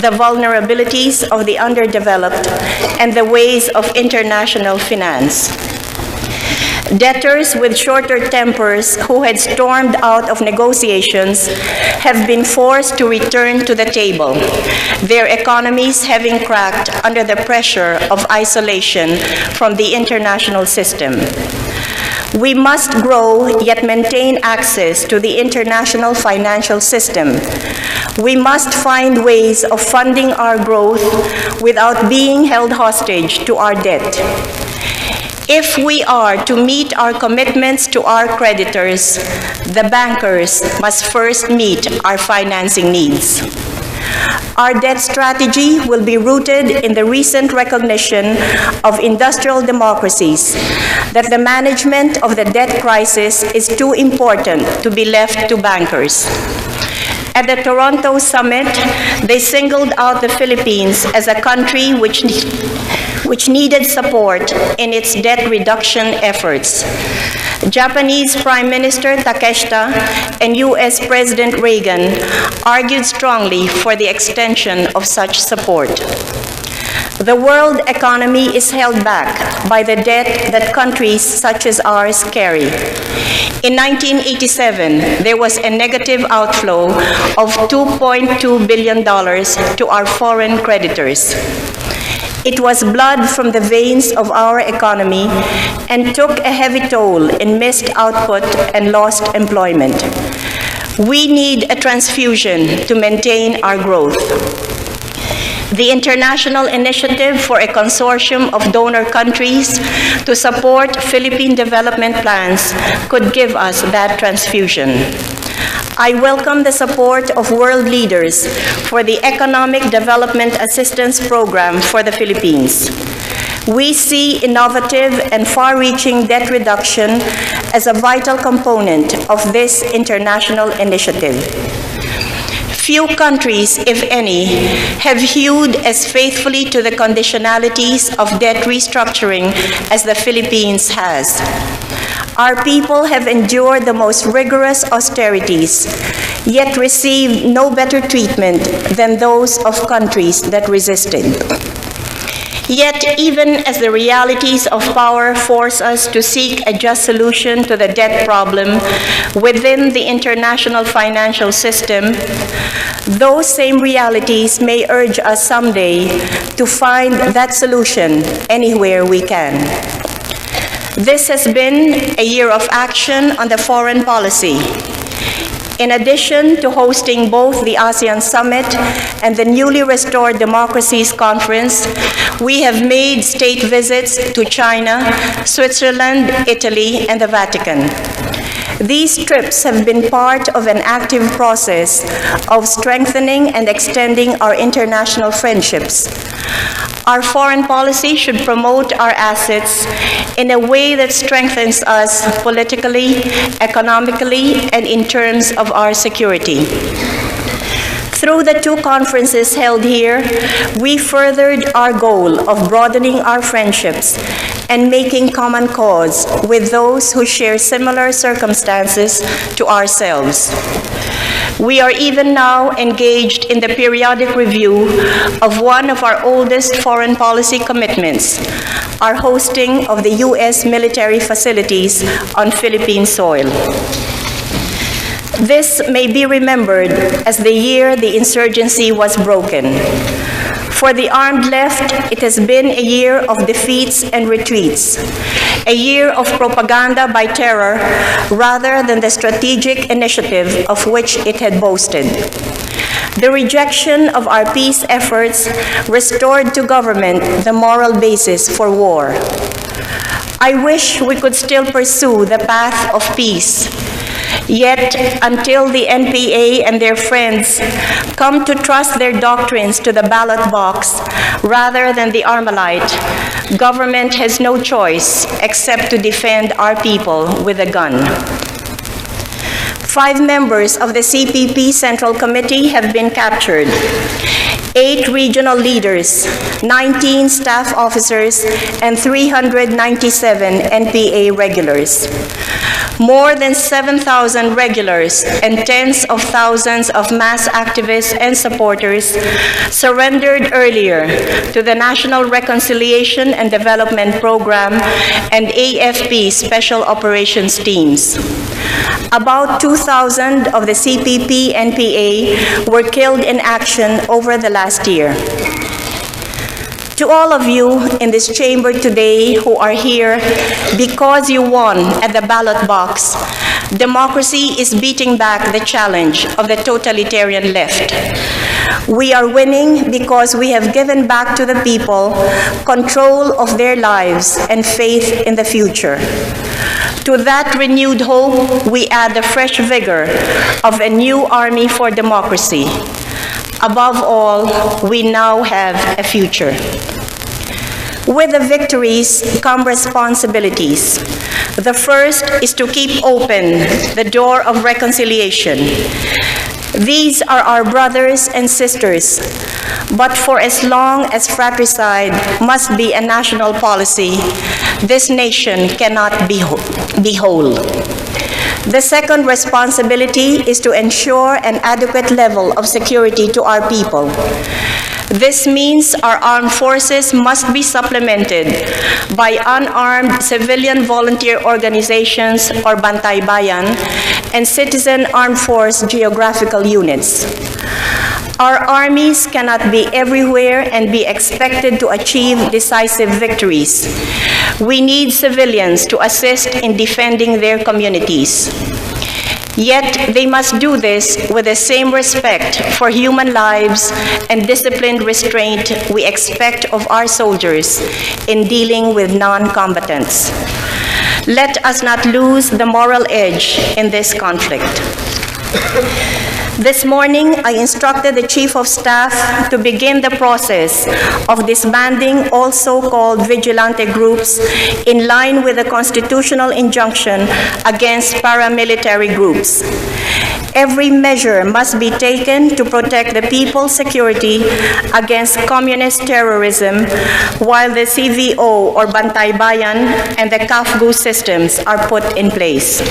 the vulnerabilities of the underdeveloped, and the ways of international finance. Debtors with shorter tempers who had stormed out of negotiations have been forced to return to the table, their economies having cracked under the pressure of isolation from the international system. We must grow yet maintain access to the international financial system. We must find ways of funding our growth without being held hostage to our debt. If we are to meet our commitments to our creditors, the bankers must first meet our financing needs. Our debt strategy will be rooted in the recent recognition of industrial democracies that the management of the debt crisis is too important to be left to bankers. At the Toronto summit, they singled out the Philippines as a country which needed support in its debt reduction efforts. Japanese Prime Minister Takeshita and U.S. President Reagan argued strongly for the extension of such support. The world economy is held back by the debt that countries such as ours carry. In 1987, there was a negative outflow of $2.2 billion to our foreign creditors. It was blood from the veins of our economy and took a heavy toll in missed output and lost employment. We need a transfusion to maintain our growth. The international initiative for a consortium of donor countries to support Philippine development plans could give us that transfusion. I welcome the support of world leaders for the Economic Development Assistance Program for the Philippines. We see innovative and far-reaching debt reduction as a vital component of this international initiative. Few countries, if any, have hewed as faithfully to the conditionalities of debt restructuring as the Philippines has. Our people have endured the most rigorous austerities, yet received no better treatment than those of countries that resisted. Yet, even as the realities of power force us to seek a just solution to the debt problem within the international financial system, those same realities may urge us someday to find that solution anywhere we can. This has been a year of action on the foreign policy. In addition to hosting both the ASEAN Summit and the newly restored Democracies Conference, we have made state visits to China, Switzerland, Italy, and the Vatican. These trips have been part of an active process of strengthening and extending our international friendships. Our foreign policy should promote our assets in a way that strengthens us politically, economically, and in terms of our security. Through the two conferences held here, we furthered our goal of broadening our friendships and making common cause with those who share similar circumstances to ourselves. We are even now engaged in the periodic review of one of our oldest foreign policy commitments, our hosting of the U.S. military facilities on Philippine soil. This may be remembered as the year the insurgency was broken. For the armed left, it has been a year of defeats and retreats, a year of propaganda by terror rather than the strategic initiative of which it had boasted. The rejection of our peace efforts restored to government the moral basis for war. I wish we could still pursue the path of peace. Yet, until the NPA and their friends come to trust their doctrines to the ballot box rather than the Armalite, government has no choice except to defend our people with a gun. 5 members of the CPP Central Committee have been captured. 8 regional leaders, 19 staff officers, and 397 NPA regulars. More than 7,000 regulars and tens of thousands of mass activists and supporters surrendered earlier to the National Reconciliation and Development Program and AFP Special Operations Teams. About 2,000 of the CPP NPA were killed in action over the last year. To all of you in this chamber today who are here because you won at the ballot box, democracy is beating back the challenge of the totalitarian left. We are winning because we have given back to the people control of their lives and faith in the future. To that renewed hope, we add the fresh vigor of a new army for democracy. Above all, we now have a future. With the victories come responsibilities. The first is to keep open the door of reconciliation. These are our brothers and sisters, but for as long as fratricide must be a national policy, this nation cannot be whole. The second responsibility is to ensure an adequate level of security to our people. This means our armed forces must be supplemented by unarmed civilian volunteer organizations or Bantay Bayan and citizen armed force geographical units. Our armies cannot be everywhere and be expected to achieve decisive victories. We need civilians to assist in defending their communities. Yet they must do this with the same respect for human lives and disciplined restraint we expect of our soldiers in dealing with non-combatants. Let us not lose the moral edge in this conflict. This morning, I instructed the Chief of Staff to begin the process of disbanding all so-called vigilante groups in line with the constitutional injunction against paramilitary groups. Every measure must be taken to protect the people's security against communist terrorism while the CVO or Bantay Bayan and the CAFGU systems are put in place.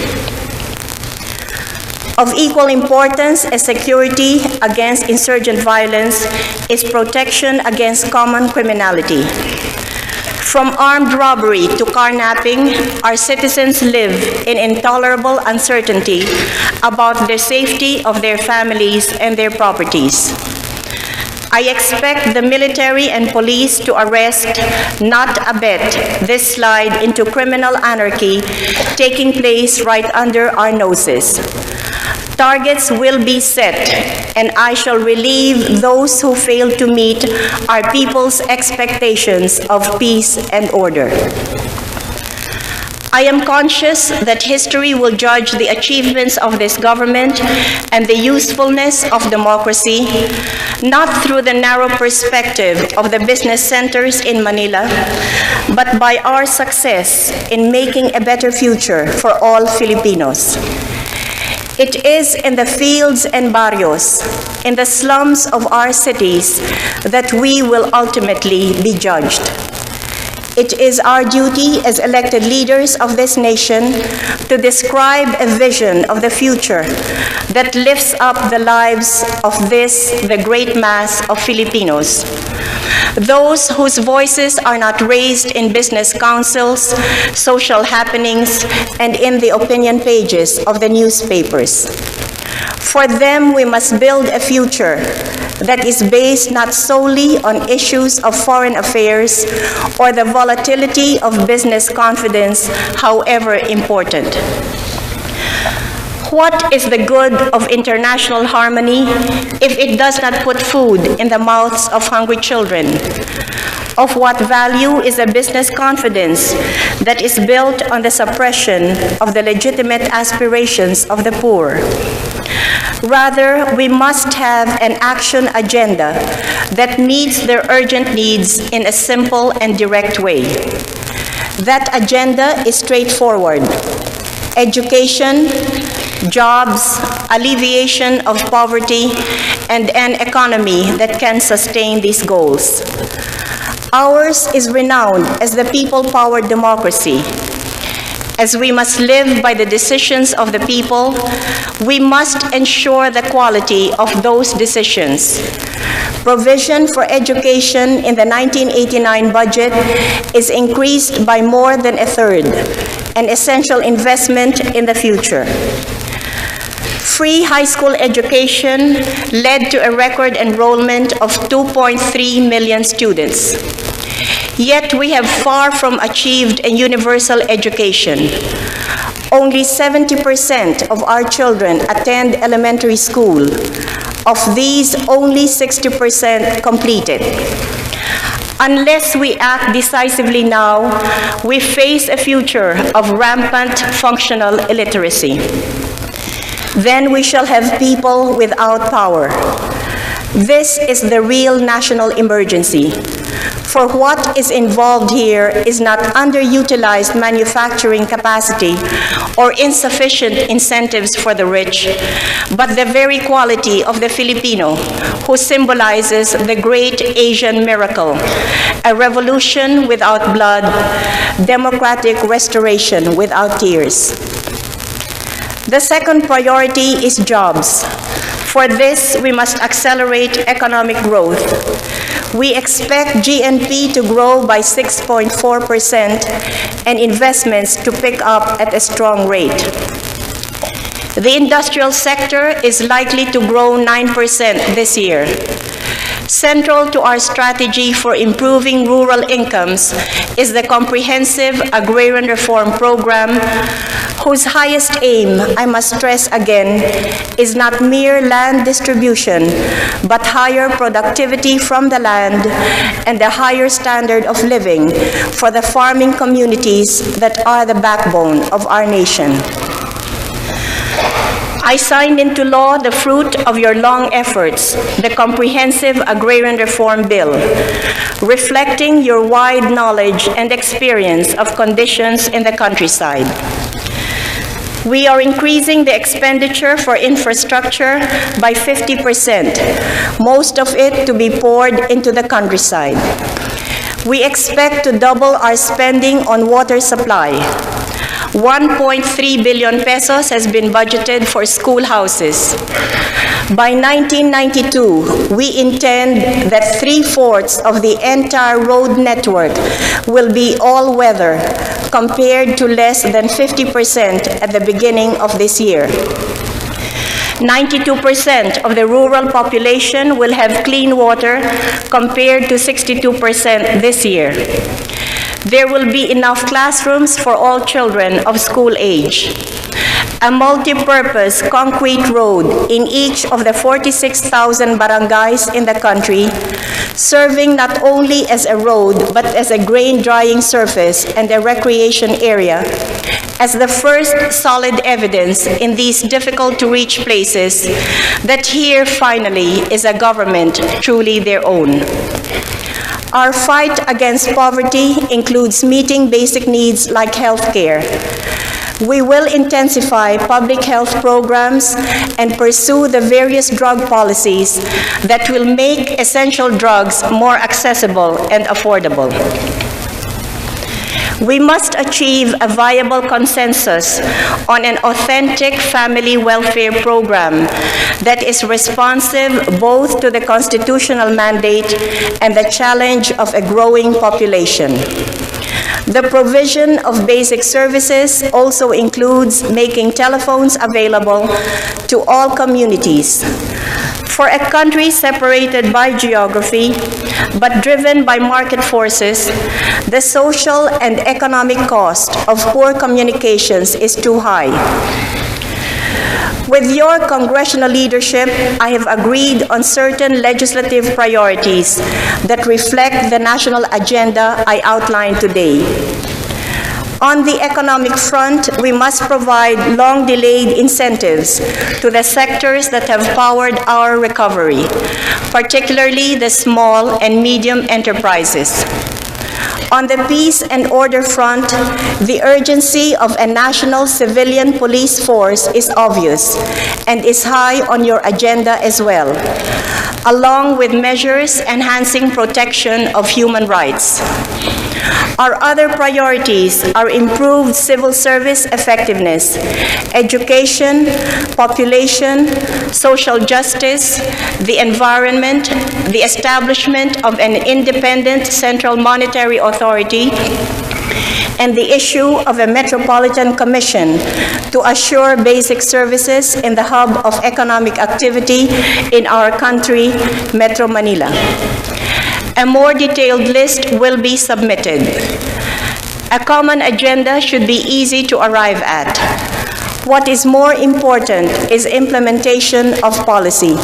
Of equal importance as security against insurgent violence is protection against common criminality. From armed robbery to carnapping, our citizens live in intolerable uncertainty about the safety of their families and their properties. I expect the military and police to arrest, not abet, this slide into criminal anarchy taking place right under our noses. Targets will be set, and I shall relieve those who fail to meet our people's expectations of peace and order. I am conscious that history will judge the achievements of this government and the usefulness of democracy, not through the narrow perspective of the business centers in Manila, but by our success in making a better future for all Filipinos. It is in the fields and barrios, in the slums of our cities, that we will ultimately be judged. It is our duty as elected leaders of this nation to describe a vision of the future that lifts up the lives of the great mass of Filipinos. Those whose voices are not raised in business councils, social happenings, and in the opinion pages of the newspapers. For them, we must build a future that is based not solely on issues of foreign affairs or the volatility of business confidence, however important. What is the good of international harmony if it does not put food in the mouths of hungry children? Of what value is a business confidence that is built on the suppression of the legitimate aspirations of the poor? Rather, we must have an action agenda that meets their urgent needs in a simple and direct way. That agenda is straightforward: education, jobs, alleviation of poverty, and an economy that can sustain these goals. Ours is renowned as the people-powered democracy. As we must live by the decisions of the people, we must ensure the quality of those decisions. Provision for education in the 1989 budget is increased by more than a third, an essential investment in the future. Free high school education led to a record enrollment of 2.3 million students. Yet we have far from achieved a universal education. Only 70% of our children attend elementary school. Of these, only 60% completed. Unless we act decisively now, we face a future of rampant functional illiteracy. Then we shall have people without power. This is the real national emergency. For what is involved here is not underutilized manufacturing capacity or insufficient incentives for the rich, but the very quality of the Filipino, who symbolizes the great Asian miracle, a revolution without blood, democratic restoration without tears. The second priority is jobs. For this, we must accelerate economic growth. We expect GNP to grow by 6.4% and investments to pick up at a strong rate. The industrial sector is likely to grow 9% this year. Central to our strategy for improving rural incomes is the comprehensive agrarian reform program, whose highest aim, I must stress again, is not mere land distribution, but higher productivity from the land and a higher standard of living for the farming communities that are the backbone of our nation. I signed into law the fruit of your long efforts, the Comprehensive Agrarian Reform Bill, reflecting your wide knowledge and experience of conditions in the countryside. We are increasing the expenditure for infrastructure by 50%, most of it to be poured into the countryside. We expect to double our spending on water supply. 1.3 billion pesos has been budgeted for schoolhouses. By 1992, we intend that 3/4 of the entire road network will be all-weather, compared to less than 50% at the beginning of this year. 92% of the rural population will have clean water, compared to 62% this year. There will be enough classrooms for all children of school age. A multi-purpose concrete road in each of the 46,000 barangays in the country, serving not only as a road but as a grain drying surface and a recreation area, as the first solid evidence in these difficult-to-reach places that here finally is a government truly their own. Our fight against poverty includes meeting basic needs like health care. We will intensify public health programs and pursue the various drug policies that will make essential drugs more accessible and affordable. We must achieve a viable consensus on an authentic family welfare program that is responsive both to the constitutional mandate and the challenge of a growing population. The provision of basic services also includes making telephones available to all communities. For a country separated by geography, but driven by market forces, the social and economic cost of poor communications is too high. With your congressional leadership, I have agreed on certain legislative priorities that reflect the national agenda I outlined today. On the economic front, we must provide long-delayed incentives to the sectors that have powered our recovery, particularly the small and medium enterprises. On the peace and order front, the urgency of a national civilian police force is obvious and is high on your agenda as well, along with measures enhancing protection of human rights. Our other priorities are improved civil service effectiveness, education, population, social justice, the environment, the establishment of an independent central monetary authority, and the issue of a Metropolitan Commission to assure basic services in the hub of economic activity in our country, Metro Manila. A more detailed list will be submitted. A common agenda should be easy to arrive at. What is more important is implementation of policy.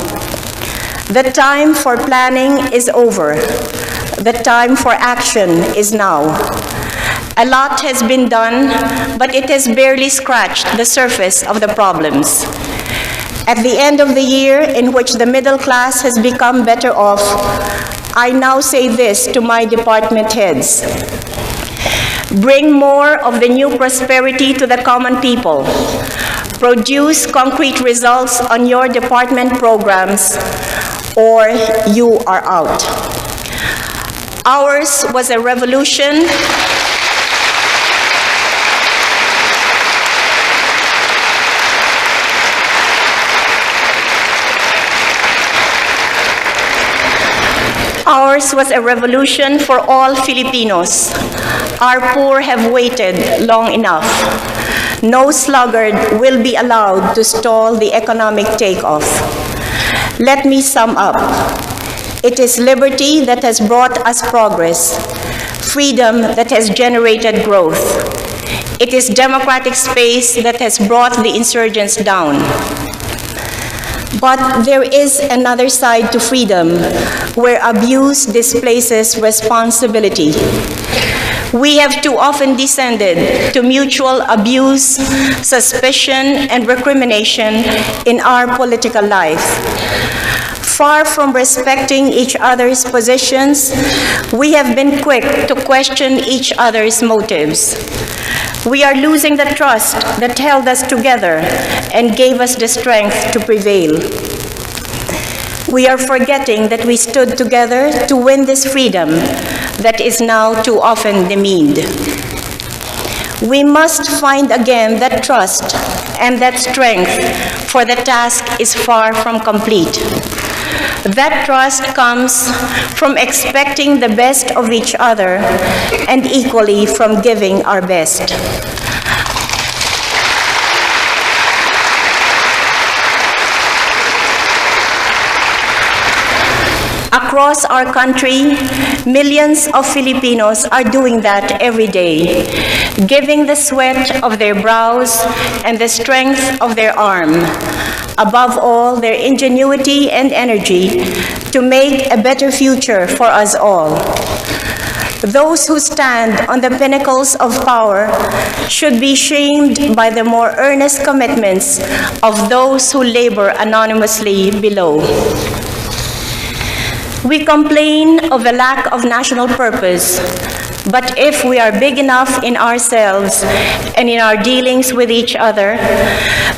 The time for planning is over. The time for action is now. A lot has been done, but it has barely scratched the surface of the problems. At the end of the year in which the middle class has become better off, I now say this to my department heads. Bring more of the new prosperity to the common people. Produce concrete results on your department programs, or you are out. Ours was a revolution. Ours was a revolution for all Filipinos. Our poor have waited long enough. No sluggard will be allowed to stall the economic takeoff. Let me sum up. It is liberty that has brought us progress, freedom that has generated growth. It is democratic space that has brought the insurgents down. But there is another side to freedom, where abuse displaces responsibility. We have too often descended to mutual abuse, suspicion, and recrimination in our political life. Far from respecting each other's positions, we have been quick to question each other's motives. We are losing the trust that held us together and gave us the strength to prevail. We are forgetting that we stood together to win this freedom that is now too often demeaned. We must find again that trust and that strength, for the task is far from complete. That trust comes from expecting the best of each other and equally from giving our best. Across our country, millions of Filipinos are doing that every day, giving the sweat of their brows and the strength of their arm, above all, their ingenuity and energy to make a better future for us all. Those who stand on the pinnacles of power should be shamed by the more earnest commitments of those who labor anonymously below. We complain of a lack of national purpose, but if we are big enough in ourselves and in our dealings with each other,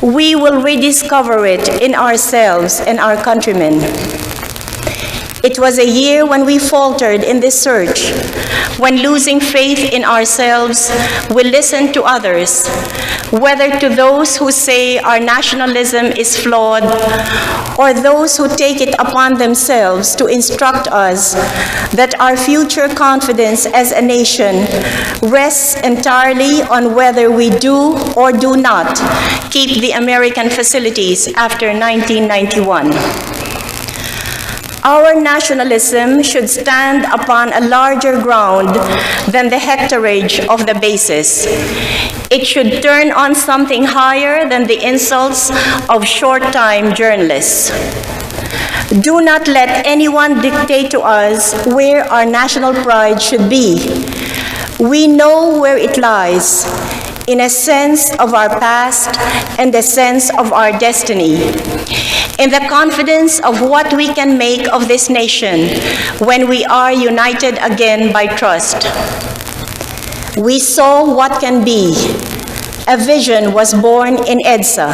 we will rediscover it in ourselves and our countrymen. It was a year when we faltered in this search, when losing faith in ourselves, we listened to others, whether to those who say our nationalism is flawed, or those who take it upon themselves to instruct us that our future confidence as a nation rests entirely on whether we do or do not keep the American facilities after 1991. Our nationalism should stand upon a larger ground than the hectarage of the bases. It should turn on something higher than the insults of short-time journalists. Do not let anyone dictate to us where our national pride should be. We know where it lies, in a sense of our past and a sense of our destiny, in the confidence of what we can make of this nation when we are united again by trust. We saw what can be. A vision was born in EDSA,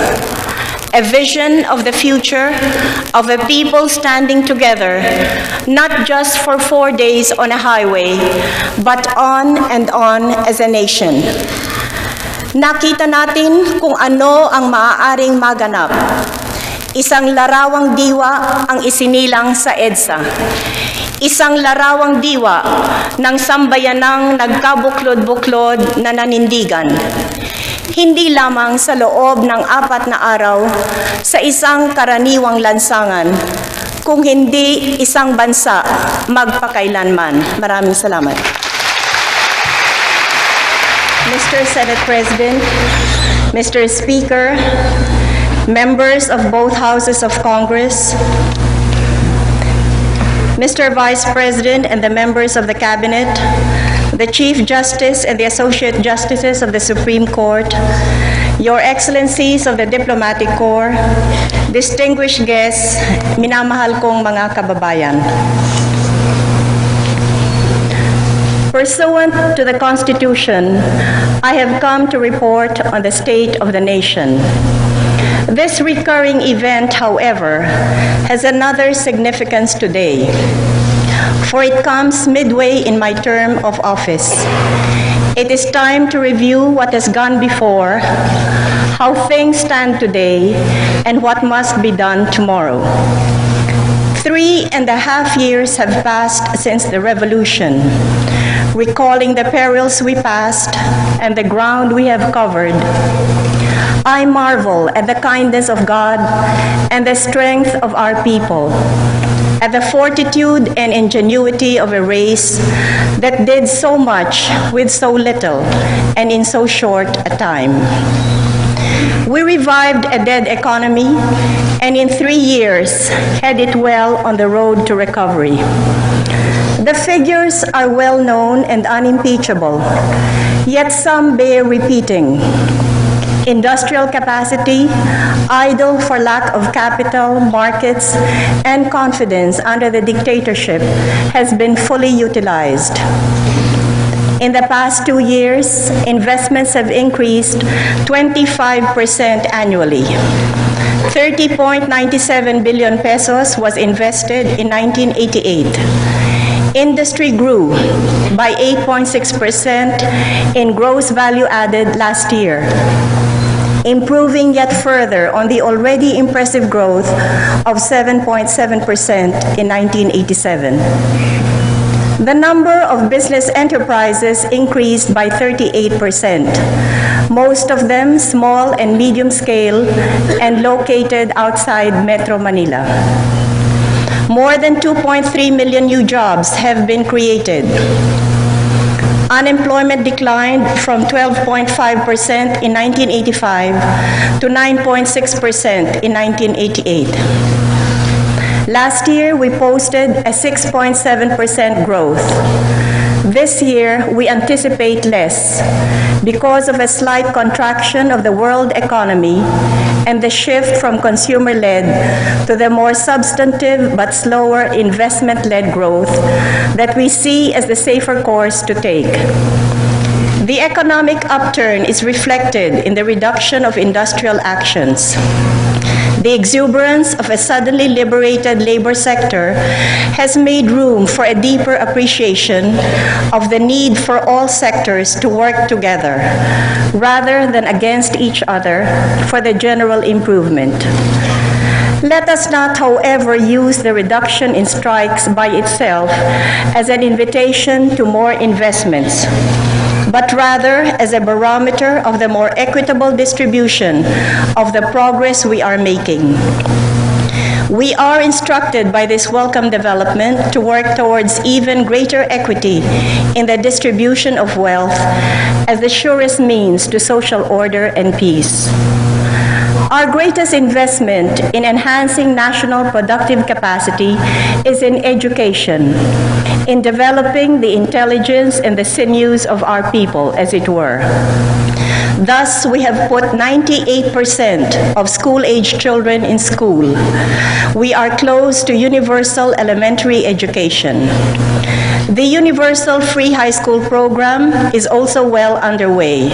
a vision of the future of a people standing together, not just for 4 days on a highway, but on and on as a nation. Nakita natin kung ano ang maaaring maganap. Isang larawang diwa ang isinilang sa EDSA. Isang larawang diwa ng sambayanang nagkabuklod-buklod na nanindigan. Hindi lamang sa loob ng 4 na araw sa isang karaniwang lansangan, kung hindi isang bansa magpakailanman. Maraming salamat. Mr. Senate President, Mr. Speaker, members of both houses of Congress, Mr. Vice President and the members of the Cabinet, the Chief Justice and the Associate Justices of the Supreme Court, Your Excellencies of the Diplomatic Corps, distinguished guests, minamahal kong mga kababayan. Pursuant to the Constitution, I have come to report on the state of the nation. This recurring event, however, has another significance today, for it comes midway in my term of office. It is time to review what has gone before, how things stand today, and what must be done tomorrow. 3.5 years have passed since the revolution. Recalling the perils we passed and the ground we have covered, I marvel at the kindness of God and the strength of our people, at the fortitude and ingenuity of a race that did so much with so little and in so short a time. We revived a dead economy and in 3 years had it well on the road to recovery. The figures are well known and unimpeachable, yet some bear repeating. Industrial capacity, idle for lack of capital, markets, and confidence under the dictatorship, has been fully utilized. In the past 2 years, investments have increased 25% annually. 30.97 billion pesos was invested in 1988. Industry grew by 8.6% in gross value added last year, improving yet further on the already impressive growth of 7.7% in 1987. The number of business enterprises increased by 38%, most of them small and medium scale and located outside Metro Manila. More than 2.3 million new jobs have been created. Unemployment declined from 12.5% in 1985 to 9.6% in 1988. Last year, we posted a 6.7% growth. This year, we anticipate less because of a slight contraction of the world economy and the shift from consumer-led to the more substantive but slower investment-led growth that we see as the safer course to take. The economic upturn is reflected in the reduction of industrial actions. The exuberance of a suddenly liberated labor sector has made room for a deeper appreciation of the need for all sectors to work together, rather than against each other, for the general improvement. Let us not, however, use the reduction in strikes by itself as an invitation to more investments, but rather as a barometer of the more equitable distribution of the progress we are making. We are instructed by this welcome development to work towards even greater equity in the distribution of wealth as the surest means to social order and peace. Our greatest investment in enhancing national productive capacity is in education, in developing the intelligence and the sinews of our people, as it were. Thus, we have put 98% of school-age children in school. We are close to universal elementary education. The Universal Free High School program is also well underway.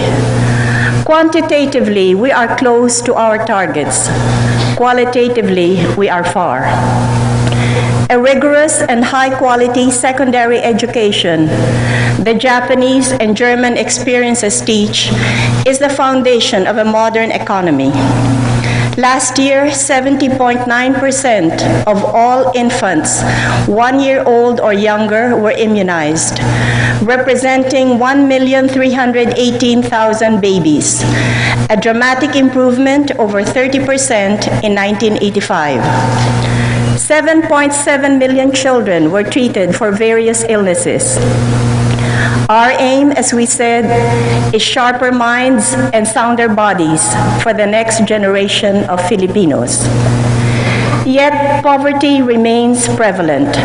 Quantitatively, we are close to our targets. Qualitatively, we are far. A rigorous and high-quality secondary education, the Japanese and German experiences teach, is the foundation of a modern economy. Last year, 70.9% of all infants 1 year old or younger were immunized, representing 1,318,000 babies, a dramatic improvement over 30% in 1985. 7.7 million children were treated for various illnesses. Our aim, as we said, is sharper minds and sounder bodies for the next generation of Filipinos. Yet, poverty remains prevalent.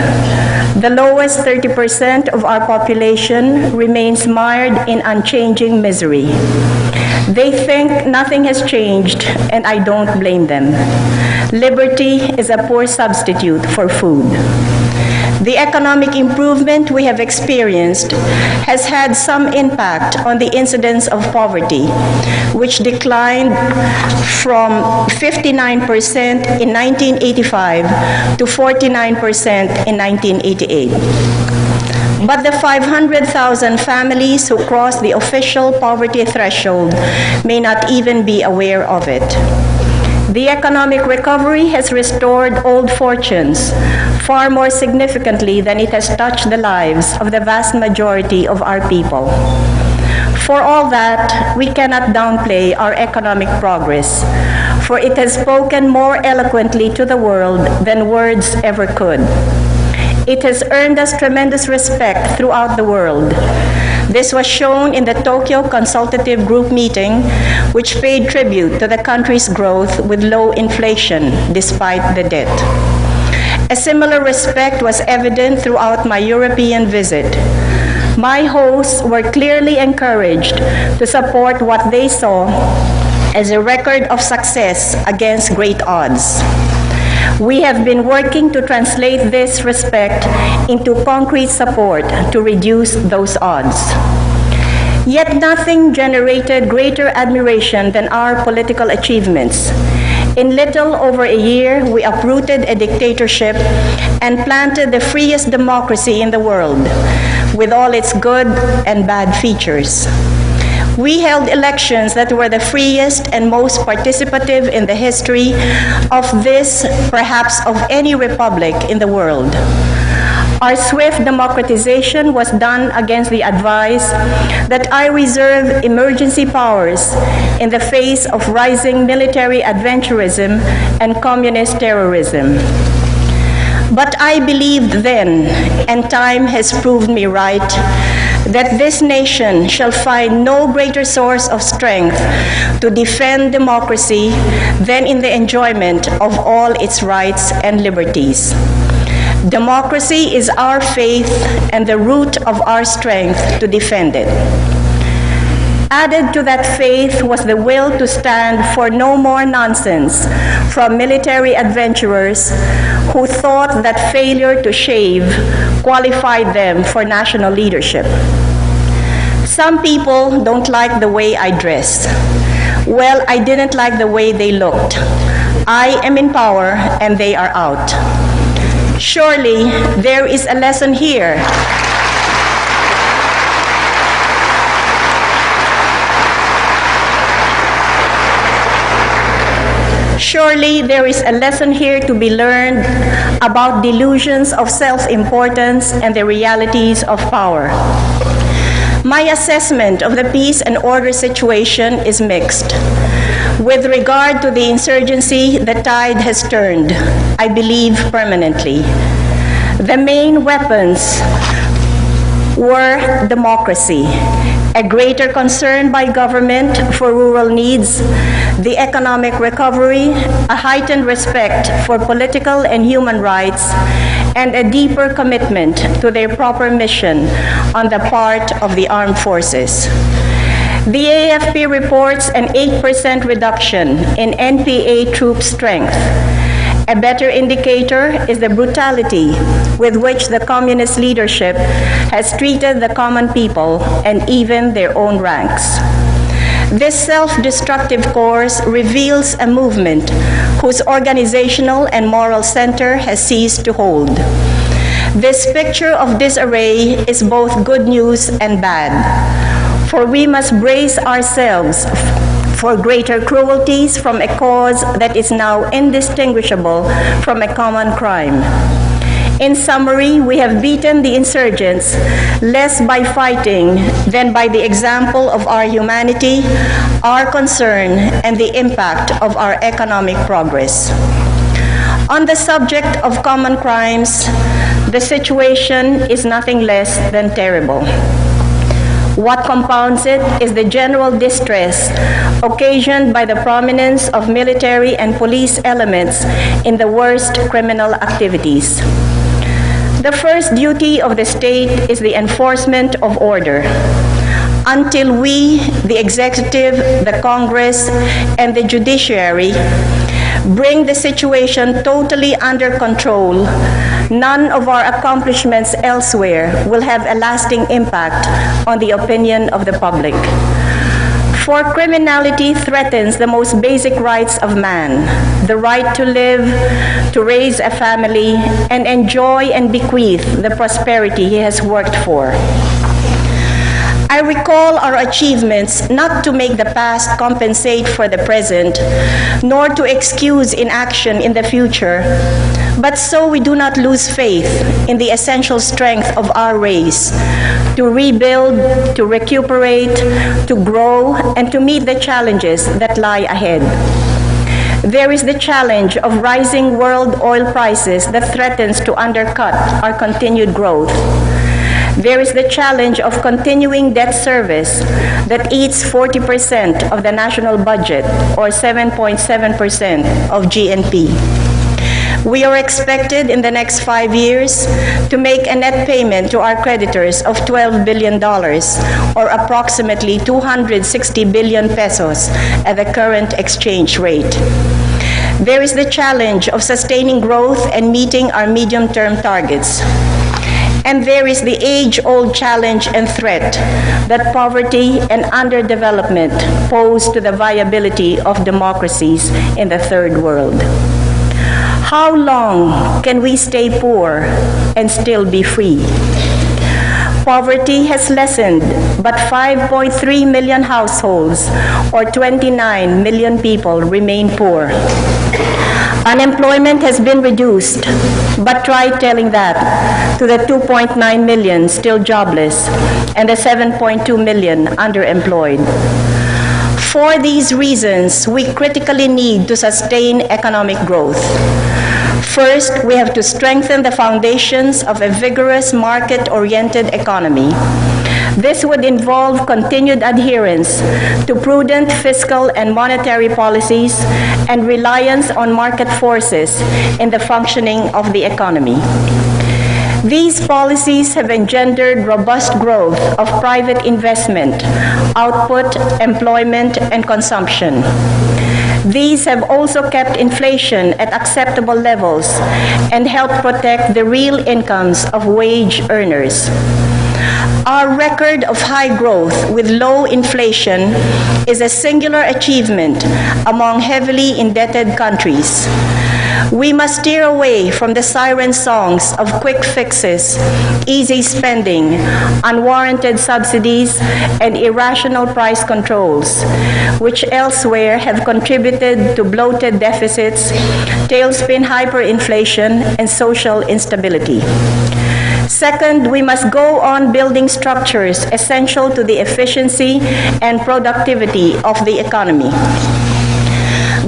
The lowest 30% of our population remains mired in unchanging misery. They think nothing has changed, and I don't blame them. Liberty is a poor substitute for food. The economic improvement we have experienced has had some impact on the incidence of poverty, which declined from 59% in 1985 to 49% in 1988. But the 500,000 families who cross the official poverty threshold may not even be aware of it. The economic recovery has restored old fortunes far more significantly than it has touched the lives of the vast majority of our people. For all that, we cannot downplay our economic progress, for it has spoken more eloquently to the world than words ever could. It has earned us tremendous respect throughout the world. This was shown in the Tokyo Consultative Group meeting, which paid tribute to the country's growth with low inflation despite the debt. A similar respect was evident throughout my European visit. My hosts were clearly encouraged to support what they saw as a record of success against great odds. We have been working to translate this respect into concrete support to reduce those odds. Yet nothing generated greater admiration than our political achievements. In little over a year, we uprooted a dictatorship and planted the freest democracy in the world, with all its good and bad features. We held elections that were the freest and most participative in the history of this, perhaps of any republic in the world. Our swift democratization was done against the advice that I reserve emergency powers in the face of rising military adventurism and communist terrorism. But I believed then, and time has proved me right, that this nation shall find no greater source of strength to defend democracy than in the enjoyment of all its rights and liberties. Democracy is our faith and the root of our strength to defend it. Added to that faith was the will to stand for no more nonsense from military adventurers who thought that failure to shave qualified them for national leadership. Some people don't like the way I dress. Well, I didn't like the way they looked. I am in power and they are out. Surely there is a lesson here. Surely there is a lesson here to be learned about delusions of self-importance and the realities of power. My assessment of the peace and order situation is mixed. With regard to the insurgency, the tide has turned, I believe, permanently. The main weapons were democracy, a greater concern by government for rural needs, the economic recovery, a heightened respect for political and human rights, and a deeper commitment to their proper mission on the part of the armed forces. The AFP reports an 8% reduction in NPA troop strength. A better indicator is the brutality with which the communist leadership has treated the common people and even their own ranks. This self-destructive course reveals a movement whose organizational and moral center has ceased to hold. This picture of disarray is both good news and bad, for we must brace ourselves for greater cruelties from a cause that is now indistinguishable from a common crime. In summary, we have beaten the insurgents less by fighting than by the example of our humanity, our concern, and the impact of our economic progress. On the subject of common crimes, the situation is nothing less than terrible. What compounds it is the general distress occasioned by the prominence of military and police elements in the worst criminal activities. The first duty of the state is the enforcement of order. Until we, the executive, the Congress, and the judiciary, bring the situation totally under control, none of our accomplishments elsewhere will have a lasting impact on the opinion of the public. For criminality threatens the most basic rights of man, the right to live, to raise a family, and enjoy and bequeath the prosperity he has worked for. I recall our achievements not to make the past compensate for the present, nor to excuse inaction in the future, but so we do not lose faith in the essential strength of our race to rebuild, to recuperate, to grow, and to meet the challenges that lie ahead. There is the challenge of rising world oil prices that threatens to undercut our continued growth. There is the challenge of continuing debt service that eats 40% of the national budget, or 7.7% of GNP. We are expected in the next 5 years to make a net payment to our creditors of $12 billion, or approximately 260 billion pesos at the current exchange rate. There is the challenge of sustaining growth and meeting our medium-term targets. And there is the age-old challenge and threat that poverty and underdevelopment pose to the viability of democracies in the third world. How long can we stay poor and still be free? Poverty has lessened, but 5.3 million households, or 29 million people, remain poor. Unemployment has been reduced, but try telling that to the 2.9 million still jobless and the 7.2 million underemployed. For these reasons, we critically need to sustain economic growth. First, we have to strengthen the foundations of a vigorous market-oriented economy. This would involve continued adherence to prudent fiscal and monetary policies and reliance on market forces in the functioning of the economy. These policies have engendered robust growth of private investment, output, employment, and consumption. These have also kept inflation at acceptable levels and helped protect the real incomes of wage earners. Our record of high growth with low inflation is a singular achievement among heavily indebted countries. We must steer away from the siren songs of quick fixes, easy spending, unwarranted subsidies, and irrational price controls, which elsewhere have contributed to bloated deficits, tailspin hyperinflation, and social instability. Second, we must go on building structures essential to the efficiency and productivity of the economy.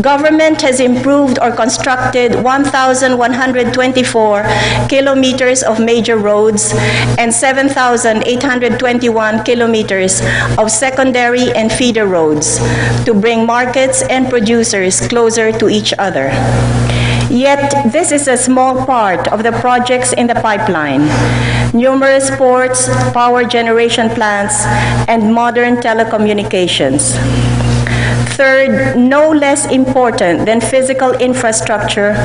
Government has improved or constructed 1,124 kilometers of major roads and 7,821 kilometers of secondary and feeder roads to bring markets and producers closer to each other. Yet, this is a small part of the projects in the pipeline. Numerous ports, power generation plants, and modern telecommunications. Third, no less important than physical infrastructure,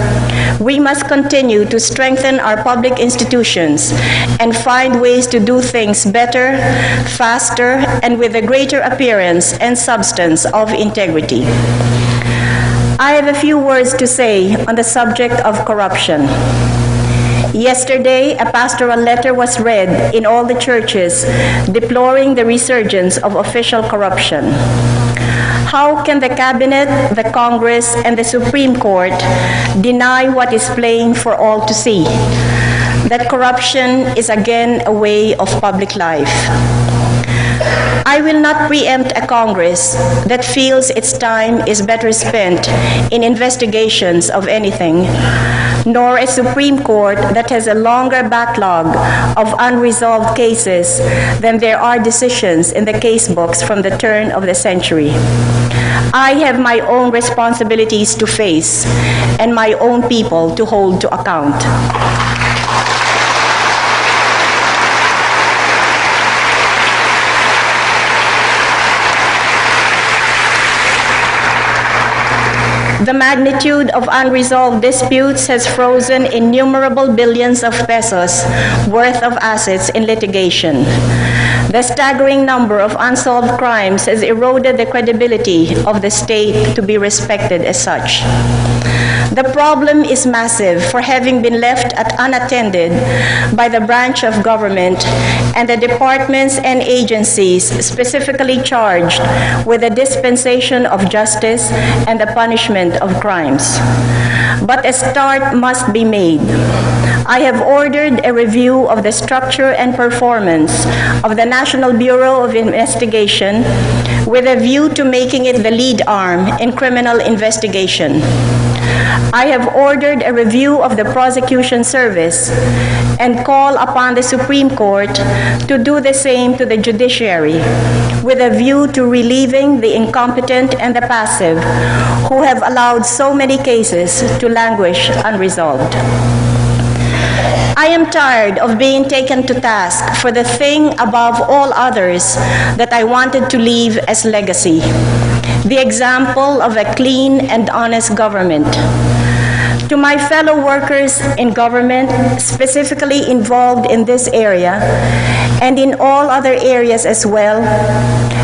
we must continue to strengthen our public institutions and find ways to do things better, faster, and with a greater appearance and substance of integrity. I have a few words to say on the subject of corruption. Yesterday, a pastoral letter was read in all the churches deploring the resurgence of official corruption. How can the Cabinet, the Congress, and the Supreme Court deny what is plain for all to see? That corruption is again a way of public life. I will not preempt a Congress that feels its time is better spent in investigations of anything, nor a Supreme Court that has a longer backlog of unresolved cases than there are decisions in the casebooks from the turn of the century. I have my own responsibilities to face and my own people to hold to account. The magnitude of unresolved disputes has frozen innumerable billions of pesos worth of assets in litigation. The staggering number of unsolved crimes has eroded the credibility of the state to be respected as such. The problem is massive for having been left unattended by the branch of government and the departments and agencies specifically charged with the dispensation of justice and the punishment of crimes. But a start must be made. I have ordered a review of the structure and performance of the National Bureau of Investigation with a view to making it the lead arm in criminal investigation. I have ordered a review of the prosecution service and call upon the Supreme Court to do the same to the judiciary with a view to relieving the incompetent and the passive who have allowed so many cases to languish unresolved. I am tired of being taken to task for the thing above all others that I wanted to leave as legacy, the example of a clean and honest government. To my fellow workers in government, specifically involved in this area, and in all other areas as well,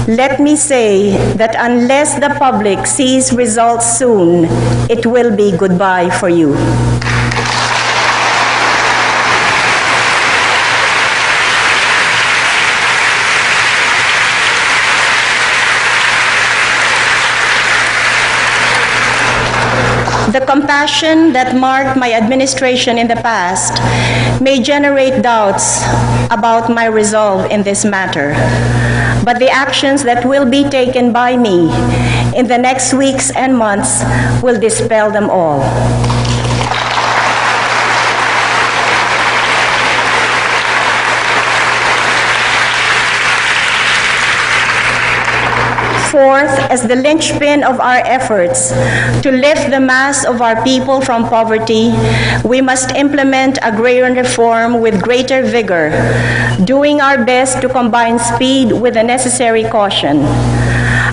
let me say that unless the public sees results soon, it will be goodbye for you. The compassion that marked my administration in the past may generate doubts about my resolve in this matter, but the actions that will be taken by me in the next weeks and months will dispel them all. Fourth, as the linchpin of our efforts to lift the mass of our people from poverty, we must implement agrarian reform with greater vigor, doing our best to combine speed with the necessary caution.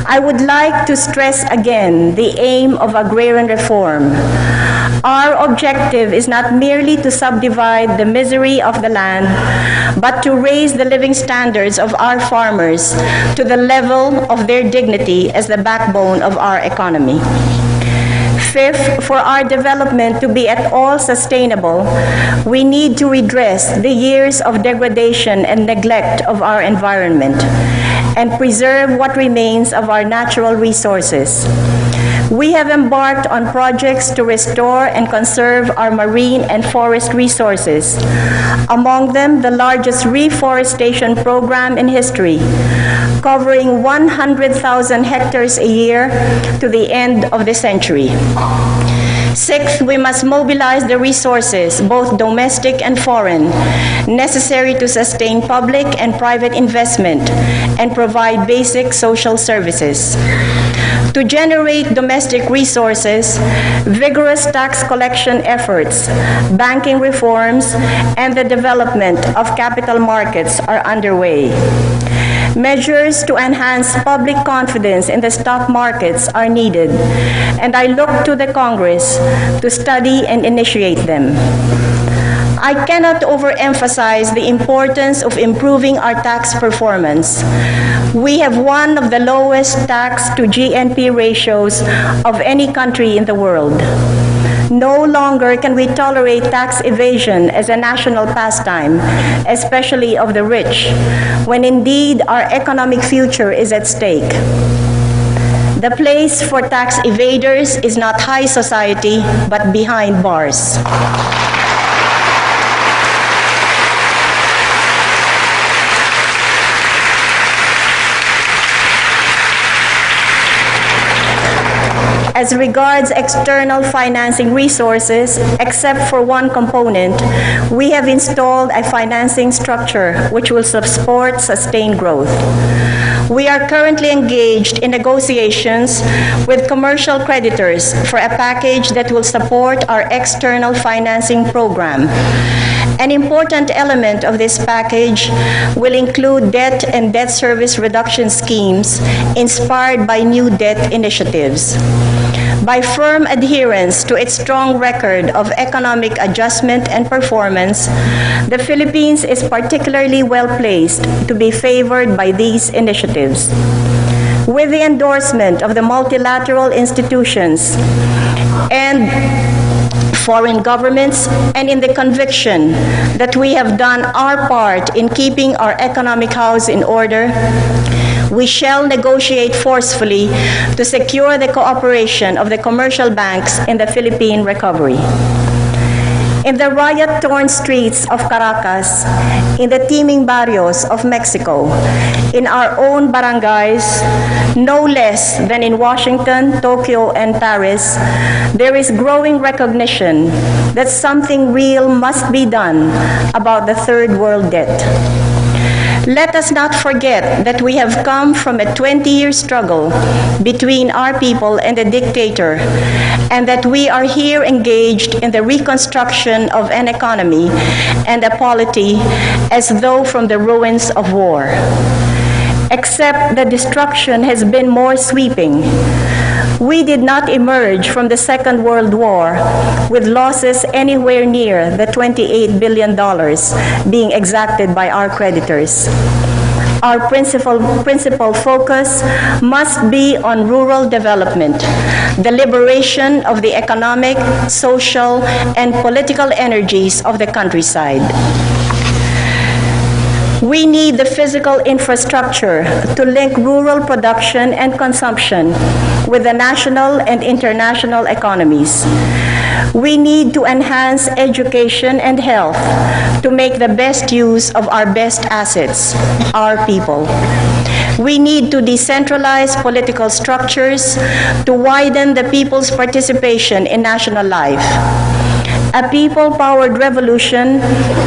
I would like to stress again the aim of agrarian reform. Our objective is not merely to subdivide the misery of the land, but to raise the living standards of our farmers to the level of their dignity as the backbone of our economy. Fifth, for our development to be at all sustainable, we need to redress the years of degradation and neglect of our environment and preserve what remains of our natural resources. We have embarked on projects to restore and conserve our marine and forest resources, among them the largest reforestation program in history, covering 100,000 hectares a year to the end of the century. Sixth, we must mobilize the resources, both domestic and foreign, necessary to sustain public and private investment and provide basic social services. to generate domestic resources, vigorous tax collection efforts, banking reforms, and the development of capital markets are underway. Measures to enhance public confidence in the stock markets are needed, and I look to the Congress to study and initiate them. I cannot overemphasize the importance of improving our tax performance. We have one of the lowest tax to GNP ratios of any country in the world. No longer can we tolerate tax evasion as a national pastime, especially of the rich, when indeed our economic future is at stake. The place for tax evaders is not high society, but behind bars. As regards external financing resources, except for one component, we have installed a financing structure which will support sustained growth. We are currently engaged in negotiations with commercial creditors for a package that will support our external financing program. An important element of this package will include debt and debt service reduction schemes inspired by new debt initiatives. By firm adherence to its strong record of economic adjustment and performance, the Philippines is particularly well placed to be favored by these initiatives. With the endorsement of the multilateral institutions and foreign governments, and in the conviction that we have done our part in keeping our economic house in order, we shall negotiate forcefully to secure the cooperation of the commercial banks in the Philippine recovery. In the riot-torn streets of Caracas, in the teeming barrios of Mexico, in our own barangays, no less than in Washington, Tokyo, and Paris, there is growing recognition that something real must be done about the third world debt. Let us not forget that we have come from a 20-year struggle between our people and the dictator, and that we are here engaged in the reconstruction of an economy and a polity as though from the ruins of war. Except the destruction has been more sweeping. We did not emerge from the Second World War with losses anywhere near the $28 billion being exacted by our creditors. Our principal focus must be on rural development, the liberation of the economic, social, and political energies of the countryside. We need the physical infrastructure to link rural production and consumption with the national and international economies. We need to enhance education and health to make the best use of our best assets, our people. We need to decentralize political structures to widen the people's participation in national life. A people-powered revolution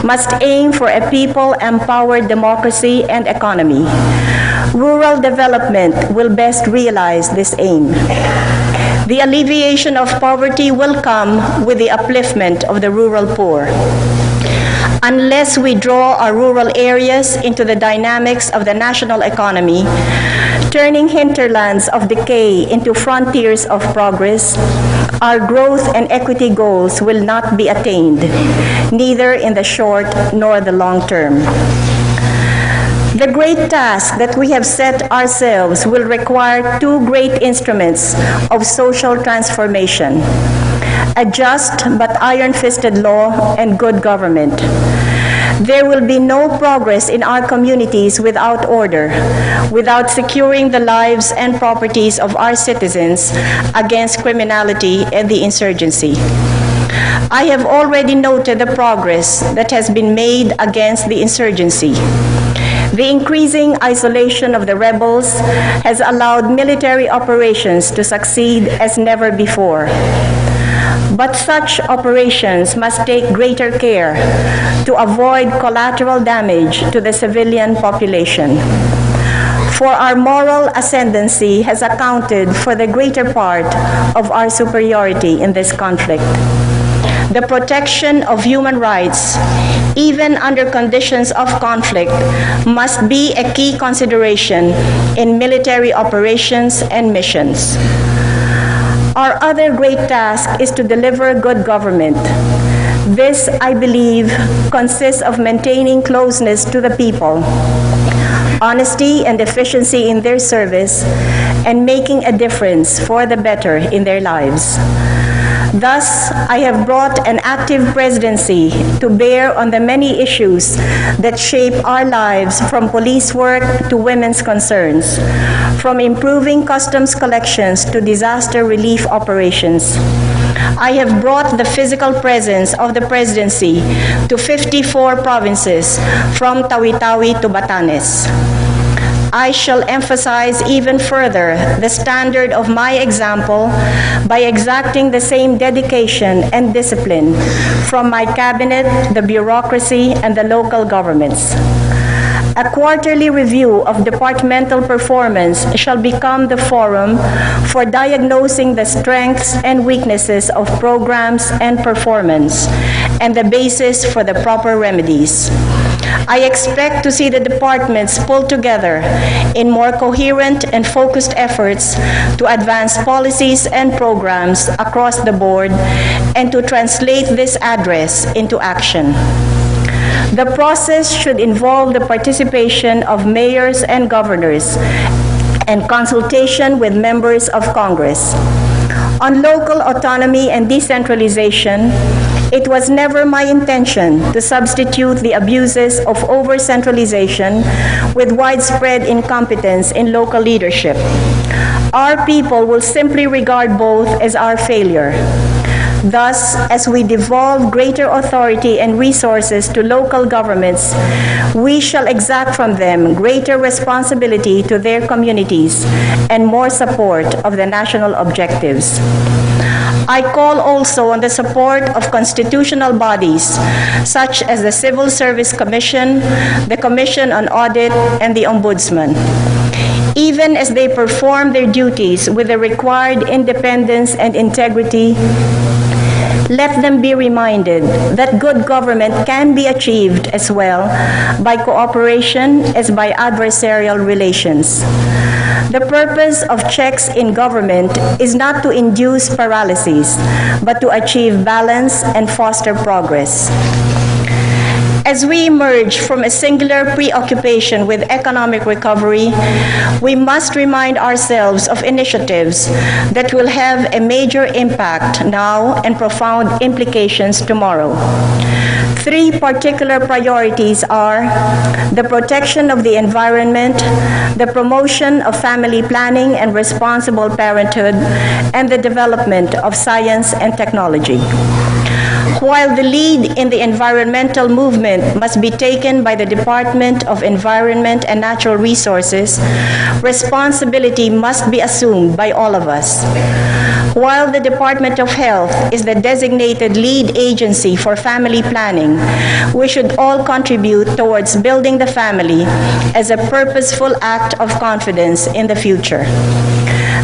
must aim for a people-empowered democracy and economy. Rural development will best realize this aim. The alleviation of poverty will come with the upliftment of the rural poor. Unless we draw our rural areas into the dynamics of the national economy, turning hinterlands of decay into frontiers of progress, our growth and equity goals will not be attained, neither in the short nor the long term. The great task that we have set ourselves will require two great instruments of social transformation: a just but iron-fisted law and good government. There will be no progress in our communities without order, without securing the lives and properties of our citizens against criminality and the insurgency. I have already noted the progress that has been made against the insurgency. The increasing isolation of the rebels has allowed military operations to succeed as never before. But such operations must take greater care to avoid collateral damage to the civilian population. for our moral ascendancy has accounted for the greater part of our superiority in this conflict. The protection of human rights, even under conditions of conflict, must be a key consideration in military operations and missions. Our other great task is to deliver good government. This, I believe, consists of maintaining closeness to the people, honesty and efficiency in their service, and making a difference for the better in their lives. Thus, I have brought an active presidency to bear on the many issues that shape our lives, from police work to women's concerns, from improving customs collections to disaster relief operations. I have brought the physical presence of the presidency to 54 provinces, from Tawi-Tawi to Batanes. I shall emphasize even further the standard of my example by exacting the same dedication and discipline from my cabinet, the bureaucracy, and the local governments. A quarterly review of departmental performance shall become the forum for diagnosing the strengths and weaknesses of programs and performance, and the basis for the proper remedies. I expect to see the departments pull together in more coherent and focused efforts to advance policies and programs across the board and to translate this address into action. The process should involve the participation of mayors and governors and consultation with members of Congress. On local autonomy and decentralization, it was never my intention to substitute the abuses of over-centralization with widespread incompetence in local leadership. Our people will simply regard both as our failure. Thus, as we devolve greater authority and resources to local governments, we shall exact from them greater responsibility to their communities and more support of the national objectives. I call also on the support of constitutional bodies such as the Civil Service Commission, the Commission on Audit, and the Ombudsman. Even as they perform their duties with the required independence and integrity, let them be reminded that good government can be achieved as well by cooperation as by adversarial relations. The purpose of checks in government is not to induce paralysis, but to achieve balance and foster progress. As we emerge from a singular preoccupation with economic recovery, we must remind ourselves of initiatives that will have a major impact now and profound implications tomorrow. Three particular priorities are the protection of the environment, the promotion of family planning and responsible parenthood, and the development of science and technology. While the lead in the environmental movement must be taken by the Department of Environment and Natural Resources, responsibility must be assumed by all of us. While the Department of Health is the designated lead agency for family planning, we should all contribute towards building the family as a purposeful act of confidence in the future.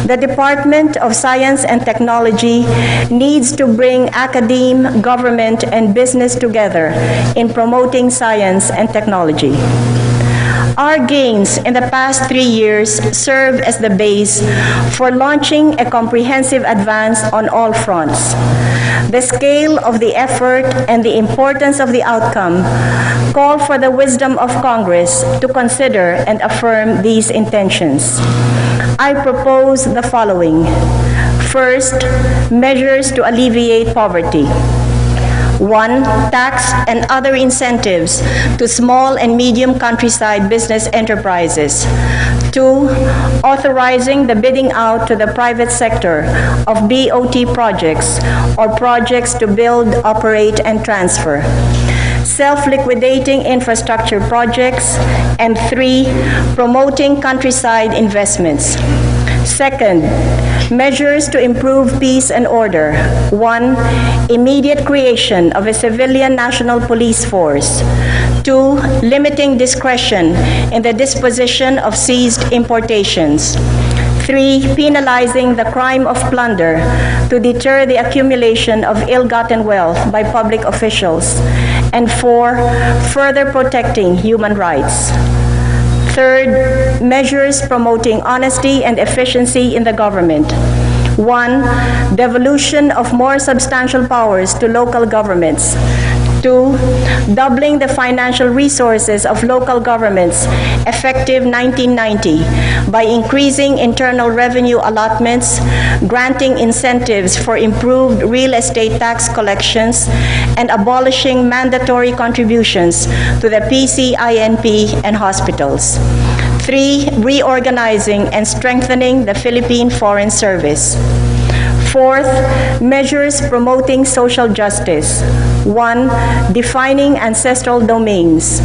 The Department of Science and Technology needs to bring academe, government, and business together in promoting science and technology. Our gains in the past 3 years serve as the base for launching a comprehensive advance on all fronts. The scale of the effort and the importance of the outcome call for the wisdom of Congress to consider and affirm these intentions. I propose the following. First, measures to alleviate poverty. 1. Tax and other incentives to small and medium countryside business enterprises. 2. Authorizing the bidding out to the private sector of BOT projects or projects to build, operate, and transfer. Self-liquidating infrastructure projects. And 3. Promoting countryside investments. Second, measures to improve peace and order. 1. Immediate creation of a civilian national police force. 2, limiting discretion in the disposition of seized importations. 3, penalizing the crime of plunder to deter the accumulation of ill-gotten wealth by public officials. And 4, further protecting human rights. Third, measures promoting honesty and efficiency in the government. 1, devolution of more substantial powers to local governments. 2, doubling the financial resources of local governments effective 1990 by increasing internal revenue allotments, granting incentives for improved real estate tax collections, and abolishing mandatory contributions to the PCINP and hospitals. 3, reorganizing and strengthening the Philippine Foreign Service. 4th, measures promoting social justice. 1, defining ancestral domains.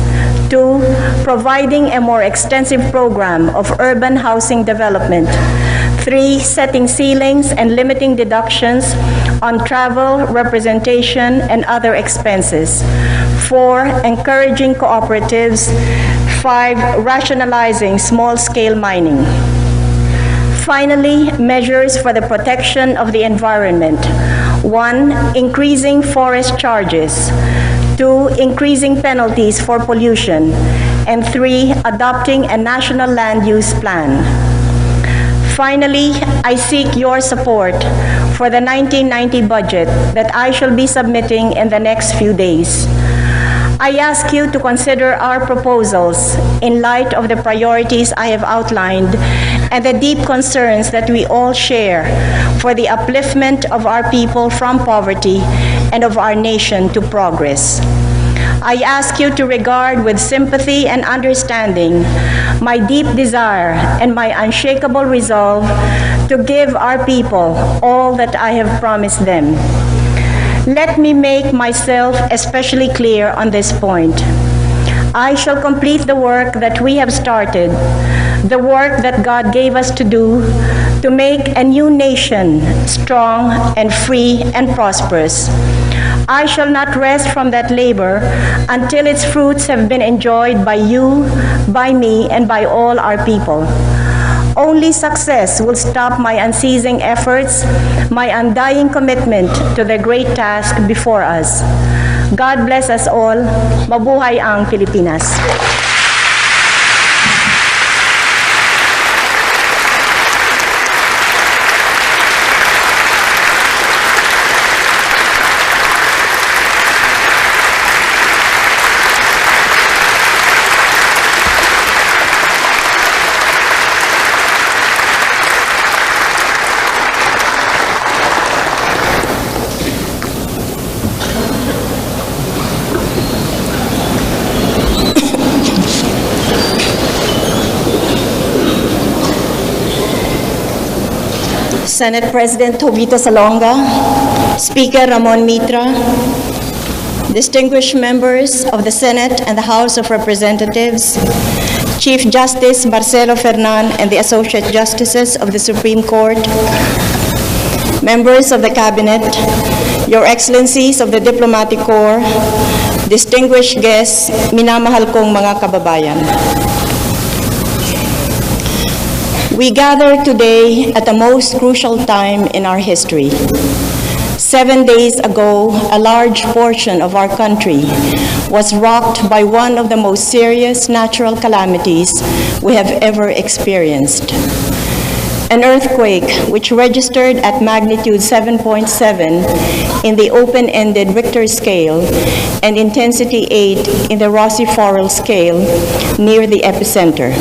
2, providing a more extensive program of urban housing development. 3, setting ceilings and limiting deductions on travel, representation, and other expenses. 4, encouraging cooperatives. 5, rationalizing small-scale mining. Finally, measures for the protection of the environment. 1, increasing forest charges. 2, increasing penalties for pollution. And 3, adopting a national land use plan. Finally, I seek your support for the 1990 budget that I shall be submitting in the next few days. I ask you to consider our proposals in light of the priorities I have outlined and the deep concerns that we all share for the upliftment of our people from poverty and of our nation to progress. I ask you to regard with sympathy and understanding my deep desire and my unshakable resolve to give our people all that I have promised them. Let me make myself especially clear on this point. I shall complete the work that we have started, the work that God gave us to do, to make a new nation strong and free and prosperous. I shall not rest from that labor until its fruits have been enjoyed by you, by me, and by all our people. Only success will stop my unceasing efforts, my undying commitment to the great task before us. God bless us all. Mabuhay ang Pilipinas. Senate President Jovito Salonga, Speaker Ramon Mitra, distinguished members of the Senate and the House of Representatives, Chief Justice Marcelo Fernan and the Associate Justices of the Supreme Court, members of the Cabinet, Your Excellencies of the Diplomatic Corps, distinguished guests, minamahal kong mga kababayan. We gather today at the most crucial time in our history. 7 days ago, a large portion of our country was rocked by one of the most serious natural calamities we have ever experienced. An earthquake which registered at magnitude 7.7 in the open-ended Richter scale and intensity 8 in the Rossi-Forel scale near the epicenter.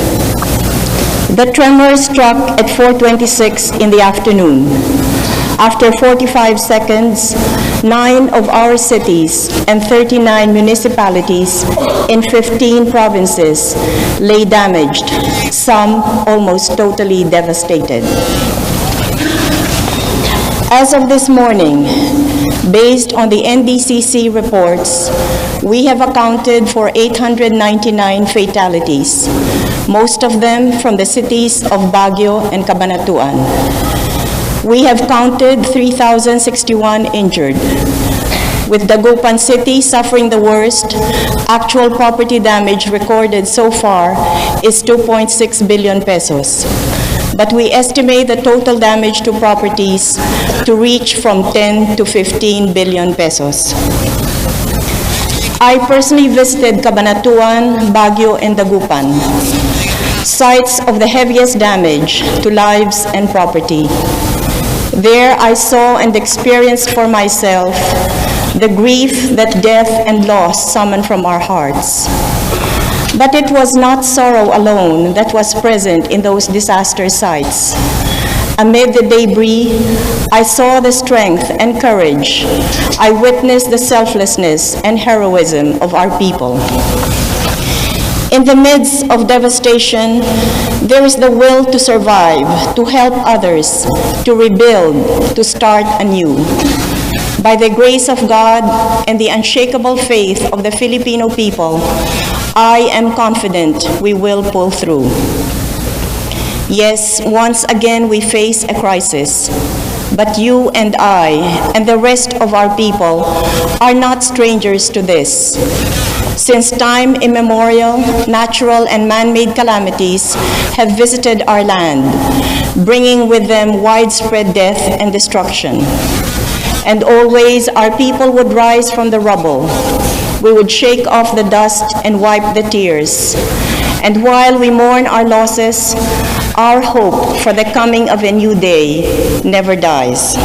The tremor struck at 4:26 in the afternoon. After 45 seconds, 9 of our cities and 39 municipalities in 15 provinces lay damaged, some almost totally devastated. As of this morning, based on the NDCC reports, we have accounted for 899 fatalities, most of them from the cities of Baguio and Cabanatuan. We have counted 3,061 injured. with Dagupan City suffering the worst. Actual property damage recorded so far is 2.6 billion pesos. But we estimate the total damage to properties to reach from 10 to 15 billion pesos. I personally visited Cabanatuan, Baguio, and Dagupan, sites of the heaviest damage to lives and property. There I saw and experienced for myself the grief that death and loss summon from our hearts. But it was not sorrow alone that was present in those disaster sites. Amid the debris, I saw the strength and courage. I witnessed the selflessness and heroism of our people. In the midst of devastation, there is the will to survive, to help others, to rebuild, to start anew. By the grace of God and the unshakable faith of the Filipino people, I am confident we will pull through. Yes, once again we face a crisis, but you and I and the rest of our people are not strangers to this. Since time immemorial, natural and man-made calamities have visited our land, bringing with them widespread death and destruction. And always our people would rise from the rubble. We would shake off the dust and wipe the tears. And while we mourn our losses, our hope for the coming of a new day never dies.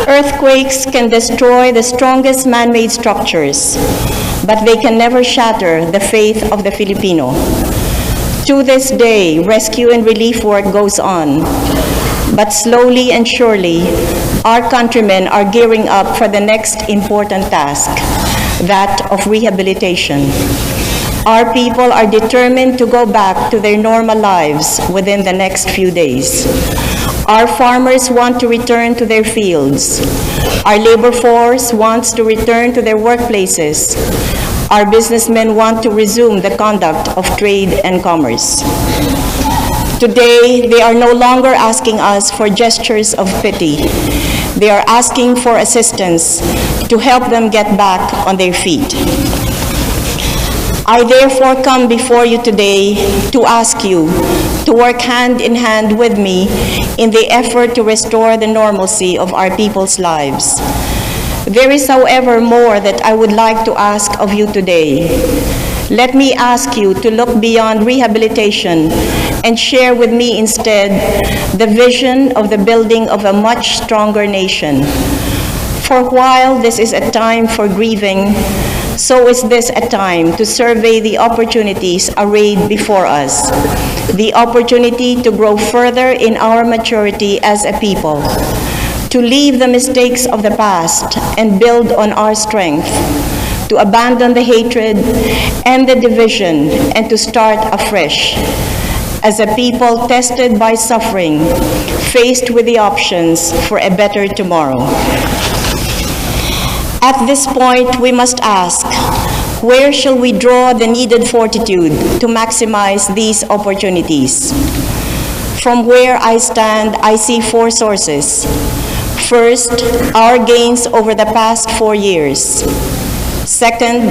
Earthquakes can destroy the strongest man-made structures, but they can never shatter the faith of the Filipino. To this day, rescue and relief work goes on, but slowly and surely, our countrymen are gearing up for the next important task, that of rehabilitation. Our people are determined to go back to their normal lives within the next few days. Our farmers want to return to their fields. Our labor force wants to return to their workplaces. Our businessmen want to resume the conduct of trade and commerce. Today, they are no longer asking us for gestures of pity. They are asking for assistance to help them get back on their feet. I therefore come before you today to ask you to work hand in hand with me in the effort to restore the normalcy of our people's lives. There is, however, more that I would like to ask of you today. Let me ask you to look beyond rehabilitation and share with me instead the vision of the building of a much stronger nation. For while this is a time for grieving, so is this a time to survey the opportunities arrayed before us, the opportunity to grow further in our maturity as a people, to leave the mistakes of the past and build on our strength, to abandon the hatred and the division and to start afresh. As a people tested by suffering, faced with the options for a better tomorrow. At this point, we must ask, where shall we draw the needed fortitude to maximize these opportunities? From where I stand, I see four sources. First, our gains over the past 4 years. Second,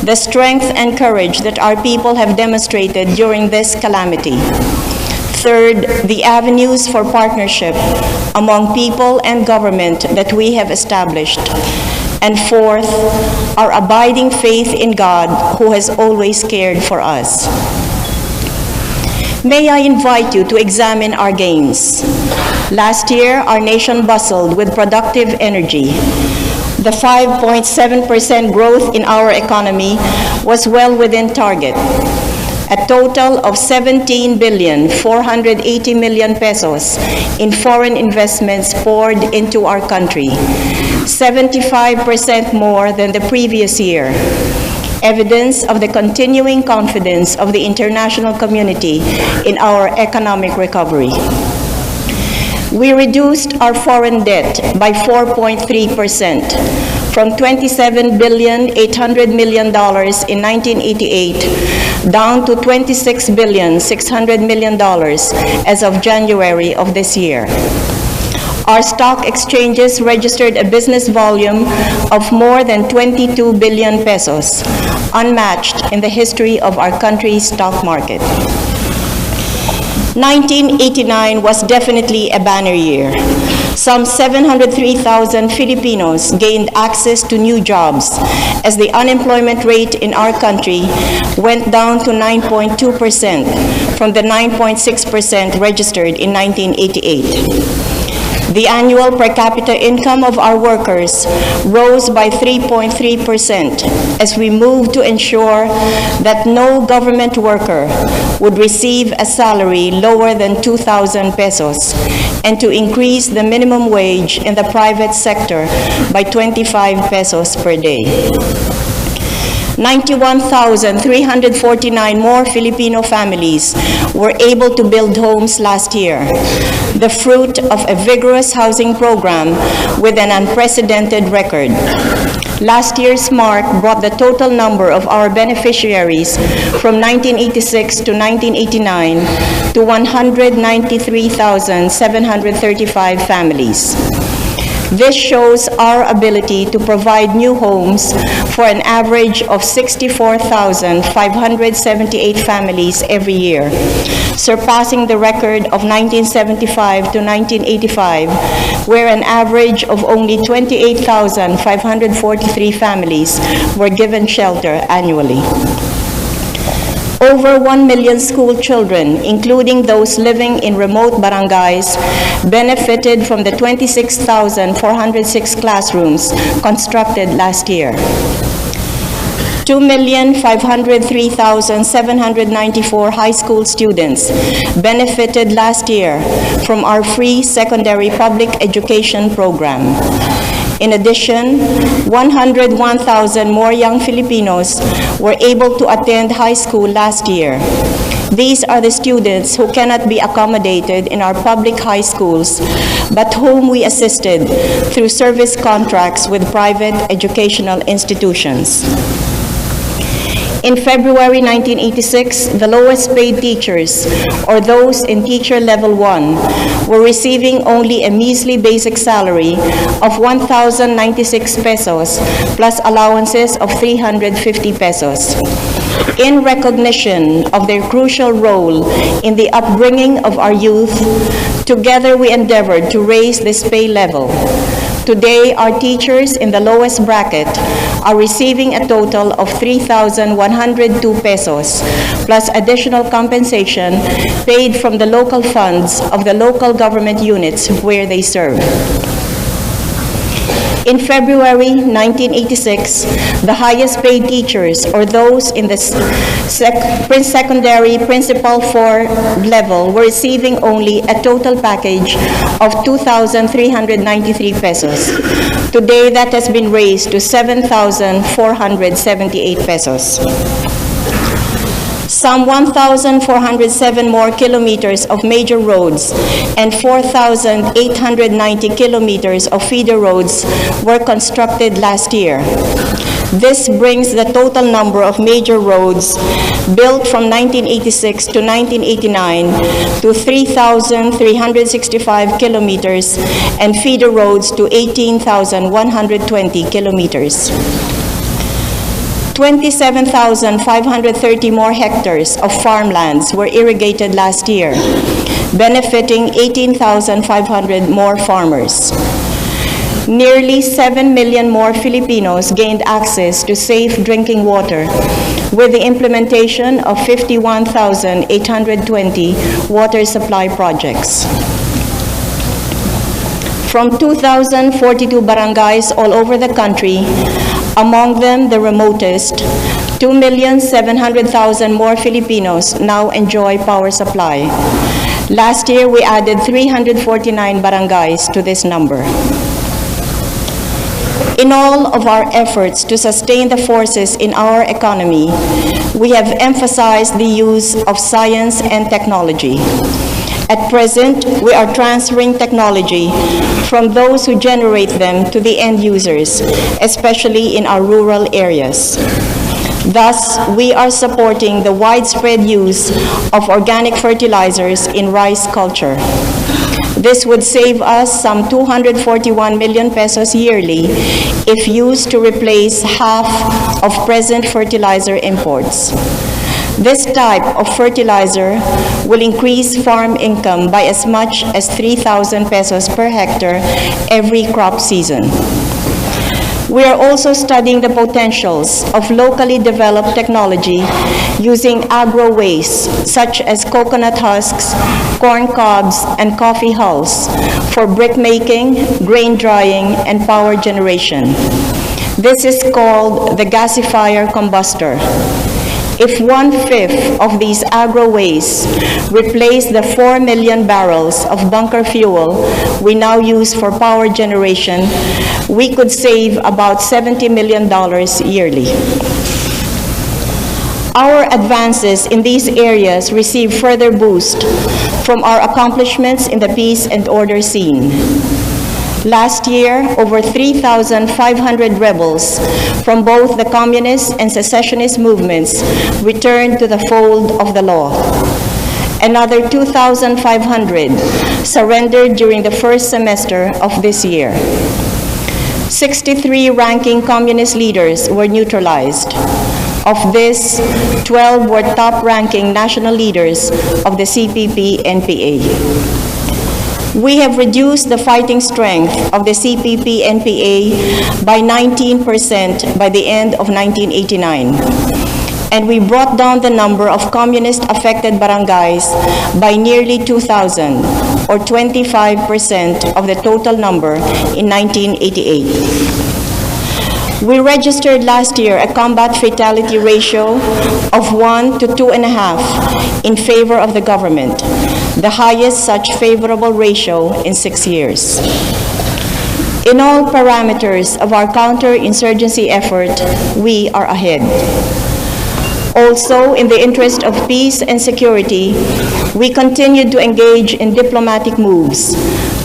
the strength and courage that our people have demonstrated during this calamity. Third, the avenues for partnership among people and government that we have established. And fourth, our abiding faith in God, who has always cared for us. May I invite you to examine our gains. Last year, our nation bustled with productive energy. The 5.7% growth in our economy was well within target. A total of 17,480 million pesos in foreign investments poured into our country, 75% more than the previous year. Evidence of the continuing confidence of the international community in our economic recovery. We reduced our foreign debt by 4.3%, from $27,800 million in 1988 down to $26,600 million as of January of this year. Our stock exchanges registered a business volume of more than 22 billion pesos, unmatched in the history of our country's stock market. 1989 was definitely a banner year. Some 703,000 Filipinos gained access to new jobs as the unemployment rate in our country went down to 9.2% from the 9.6% registered in 1988. The annual per capita income of our workers rose by 3.3% as we moved to ensure that no government worker would receive a salary lower than 2,000 pesos and to increase the minimum wage in the private sector by 25 pesos per day. 91,349 more Filipino families were able to build homes last year, the fruit of a vigorous housing program with an unprecedented record. Last year's mark brought the total number of our beneficiaries from 1986 to 1989 to 193,735 families. This shows our ability to provide new homes for an average of 64,578 families every year, surpassing the record of 1975 to 1985, where an average of only 28,543 families were given shelter annually. Over 1 million school children, including those living in remote barangays, benefited from the 26,406 classrooms constructed last year. 2,503,794 high school students benefited last year from our free secondary public education program. In addition, 101,000 more young Filipinos were able to attend high school last year. These are the students who cannot be accommodated in our public high schools, but whom we assisted through service contracts with private educational institutions. In February 1986, the lowest paid teachers, or those in teacher level 1, were receiving only a measly basic salary of 1,096 pesos plus allowances of 350 pesos. In recognition of their crucial role in the upbringing of our youth, together we endeavored to raise this pay level. Today, our teachers in the lowest bracket are receiving a total of 3,102 pesos, plus additional compensation paid from the local funds of the local government units where they serve. In February 1986, the highest paid teachers, or those in the secondary principal 4 level, were receiving only a total package of 2,393 pesos. Today, that has been raised to 7,478 pesos. Some 1,407 more kilometers of major roads and 4,890 kilometers of feeder roads were constructed last year. This brings the total number of major roads built from 1986 to 1989 to 3,365 kilometers and feeder roads to 18,120 kilometers. 27,530 more hectares of farmlands were irrigated last year, benefiting 18,500 more farmers. Nearly 7 million more Filipinos gained access to safe drinking water with the implementation of 51,820 water supply projects. From 2,042 barangays all over the country, among them the remotest, 2,700,000 more Filipinos now enjoy power supply. Last year, we added 349 barangays to this number. In all of our efforts to sustain the forces in our economy, we have emphasized the use of science and technology. At present, we are transferring technology from those who generate them to the end users, especially in our rural areas. Thus, we are supporting the widespread use of organic fertilizers in rice culture. This would save us some 241 million pesos yearly if used to replace half of present fertilizer imports. This type of fertilizer will increase farm income by as much as 3,000 pesos per hectare every crop season. We are also studying the potentials of locally developed technology using agro-waste, such as coconut husks, corn cobs, and coffee hulls, for brick making, grain drying, and power generation. This is called the gasifier combustor. If 1/5 of these agro-wastes replace the 4 million barrels of bunker fuel we now use for power generation, we could save about $70 million yearly. Our advances in these areas receive further boost from our accomplishments in the peace and order scene. Last year, over 3,500 rebels from both the communist and secessionist movements returned to the fold of the law. Another 2,500 surrendered during the first semester of this year. 63 ranking communist leaders were neutralized. Of this, 12 were top-ranking national leaders of the CPP-NPA. We have reduced the fighting strength of the CPP-NPA by 19% by the end of 1989, and we brought down the number of communist-affected barangays by nearly 2,000, or 25% of the total number in 1988. We registered last year a combat fatality ratio of 1 to 2.5 in favor of the government, the highest such favorable ratio in 6 years. In all parameters of our counter-insurgency effort, we are ahead. Also, in the interest of peace and security, we continued to engage in diplomatic moves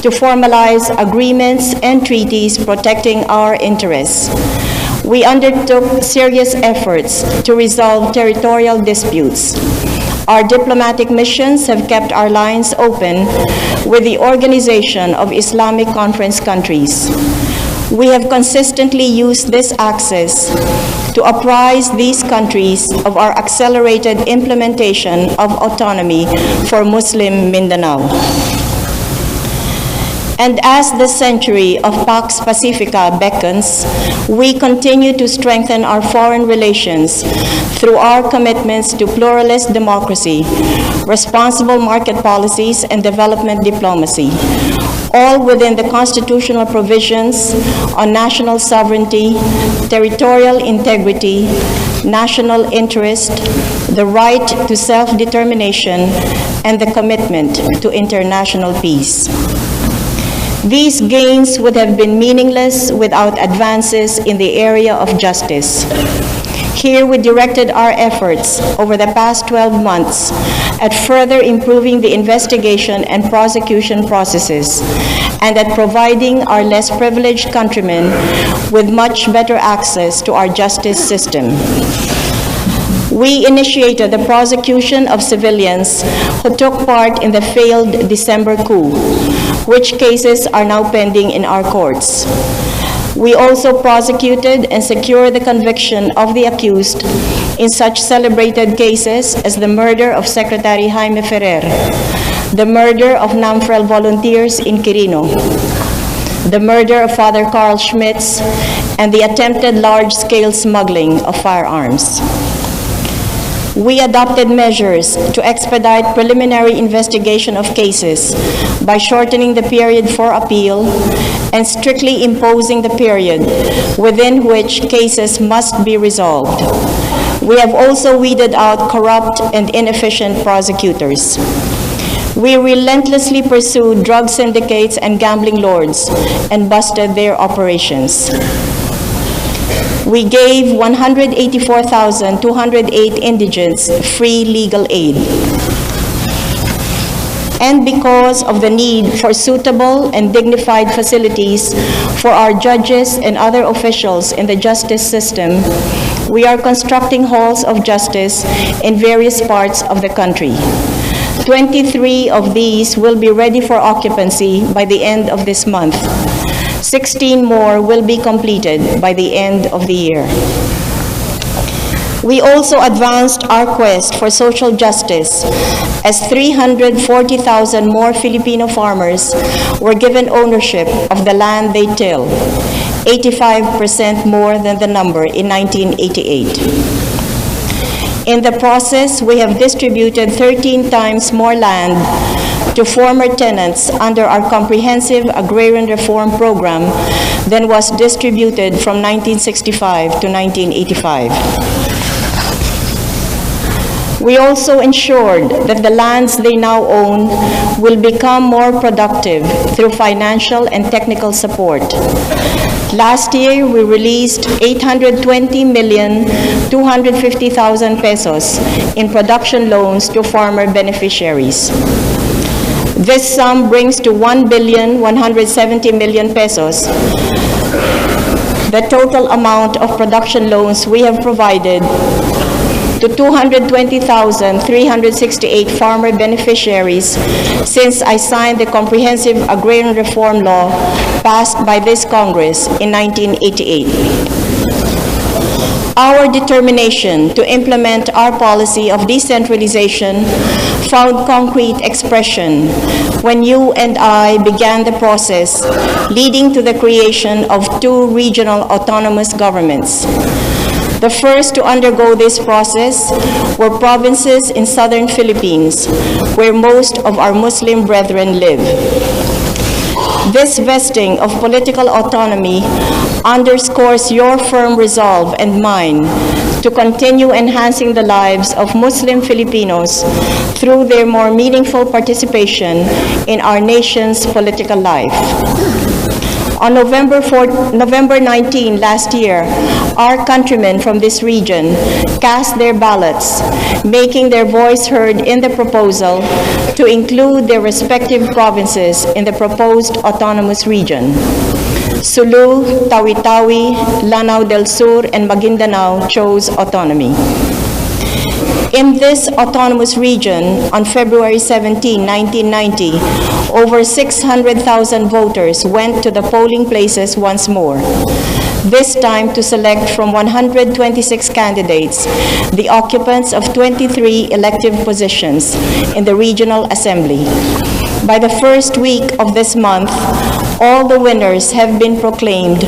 to formalize agreements and treaties protecting our interests. We undertook serious efforts to resolve territorial disputes. Our diplomatic missions have kept our lines open with the Organization of Islamic Conference countries. We have consistently used this access to apprise these countries of our accelerated implementation of autonomy for Muslim Mindanao. And as the century of Pax Pacifica beckons, we continue to strengthen our foreign relations through our commitments to pluralist democracy, responsible market policies, and development diplomacy, all within the constitutional provisions on national sovereignty, territorial integrity, national interest, the right to self-determination, and the commitment to international peace. These gains would have been meaningless without advances in the area of justice. Here we directed our efforts over the past 12 months at further improving the investigation and prosecution processes and at providing our less privileged countrymen with much better access to our justice system. We initiated the prosecution of civilians who took part in the failed December coup, which cases are now pending in our courts. We also prosecuted and secured the conviction of the accused in such celebrated cases as the murder of Secretary Jaime Ferrer, the murder of NAMFREL volunteers in Quirino, the murder of Father Carl Schmitz, and the attempted large-scale smuggling of firearms. We adopted measures to expedite preliminary investigation of cases by shortening the period for appeal and strictly imposing the period within which cases must be resolved. We have also weeded out corrupt and inefficient prosecutors. We relentlessly pursued drug syndicates and gambling lords and busted their operations. We gave 184,208 indigents free legal aid. And because of the need for suitable and dignified facilities for our judges and other officials in the justice system, we are constructing halls of justice in various parts of the country. 23 of these will be ready for occupancy by the end of this month. 16 more will be completed by the end of the year. We also advanced our quest for social justice as 340,000 more Filipino farmers were given ownership of the land they till, 85% more than the number in 1988. In the process, we have distributed 13 times more land to former tenants under our comprehensive agrarian reform program than was distributed from 1965 to 1985. We also ensured that the lands they now own will become more productive through financial and technical support. Last year, we released 820,250,000 pesos in production loans to farmer beneficiaries. This sum brings to 1,170,000,000 pesos the total amount of production loans we have provided to 220,368 farmer beneficiaries since I signed the Comprehensive Agrarian Reform Law passed by this Congress in 1988. Our determination to implement our policy of decentralization found concrete expression when you and I began the process leading to the creation of 2 regional autonomous governments. The first to undergo this process were provinces in southern Philippines, where most of our Muslim brethren live. This vesting of political autonomy underscores your firm resolve and mine to continue enhancing the lives of Muslim Filipinos through their more meaningful participation in our nation's political life. On November 19 last year, our countrymen from this region cast their ballots, making their voice heard in the proposal to include their respective provinces in the proposed autonomous region. Sulu, Tawi-Tawi, Lanao del Sur, and Maguindanao chose autonomy. In this autonomous region, on February 17, 1990, over 600,000 voters went to the polling places once more, this time to select from 126 candidates the occupants of 23 elective positions in the Regional Assembly. By the first week of this month, all the winners have been proclaimed,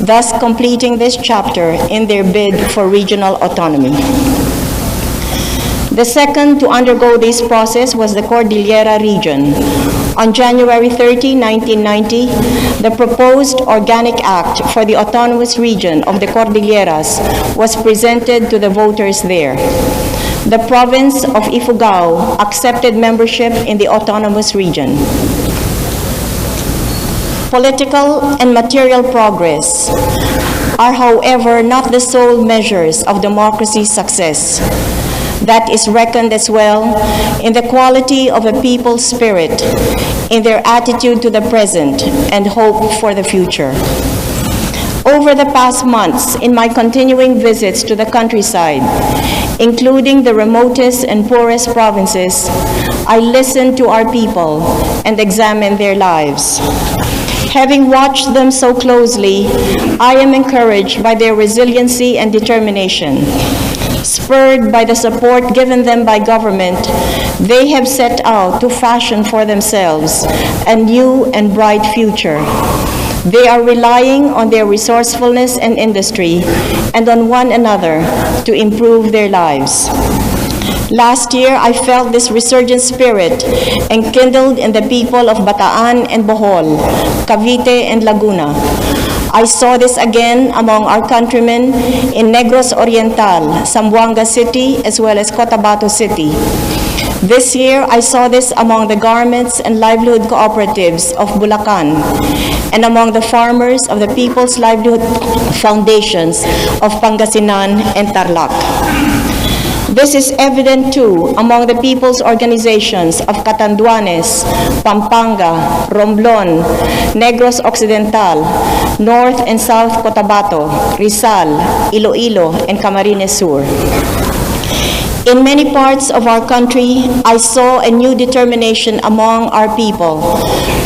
thus completing this chapter in their bid for regional autonomy. The second to undergo this process was the Cordillera region. On January 30, 1990, the proposed Organic Act for the autonomous region of the Cordilleras was presented to the voters there. The province of Ifugao accepted membership in the autonomous region. Political and material progress are, however, not the sole measures of democracy's success. That is reckoned as well in the quality of a people's spirit, in their attitude to the present and hope for the future. Over the past months, in my continuing visits to the countryside, including the remotest and poorest provinces, I listened to our people and examined their lives. Having watched them so closely, I am encouraged by their resiliency and determination. Spurred by the support given them by government, they have set out to fashion for themselves a new and bright future. They are relying on their resourcefulness and industry and on one another to improve their lives. Last year, I felt this resurgent spirit enkindled in the people of Bataan and Bohol, Cavite and Laguna. I saw this again among our countrymen in Negros Oriental, Zamboanga City, as well as Cotabato City. This year, I saw this among the garments and livelihood cooperatives of Bulacan and among the farmers of the People's Livelihood Foundations of Pangasinan and Tarlac. This is evident too among the people's organizations of Catanduanes, Pampanga, Romblon, Negros Occidental, North and South Cotabato, Rizal, Iloilo, and Camarines Sur. In many parts of our country, I saw a new determination among our people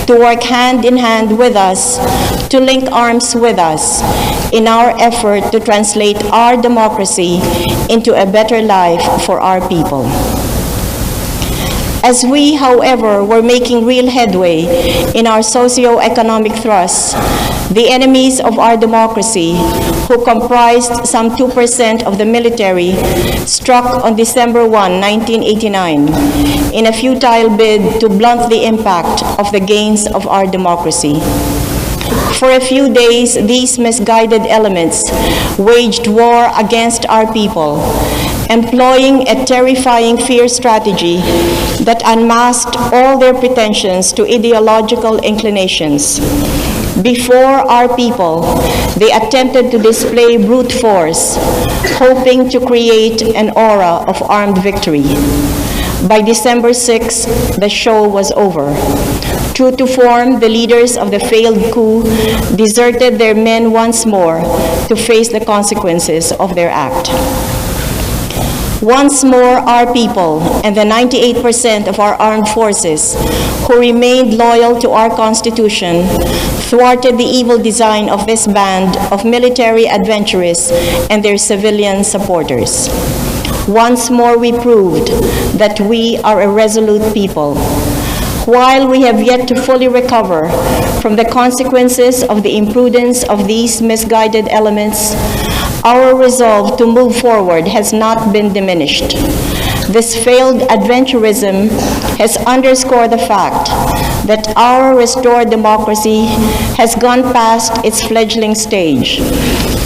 to work hand in hand with us, to link arms with us in our effort to translate our democracy into a better life for our people. As we, however, were making real headway in our socio-economic thrusts, the enemies of our democracy, who comprised some 2% of the military, struck on December 1, 1989, in a futile bid to blunt the impact of the gains of our democracy. For a few days, these misguided elements waged war against our people, employing a terrifying fear strategy that unmasked all their pretensions to ideological inclinations. Before our people, they attempted to display brute force, hoping to create an aura of armed victory. By December 6, the show was over. True to form, the leaders of the failed coup deserted their men once more to face the consequences of their act. Once more, our people and the 98% of our armed forces who remained loyal to our Constitution thwarted the evil design of this band of military adventurers and their civilian supporters. Once more, we proved that we are a resolute people. While we have yet to fully recover from the consequences of the imprudence of these misguided elements, our resolve to move forward has not been diminished. This failed adventurism has underscored the fact that our restored democracy has gone past its fledgling stage.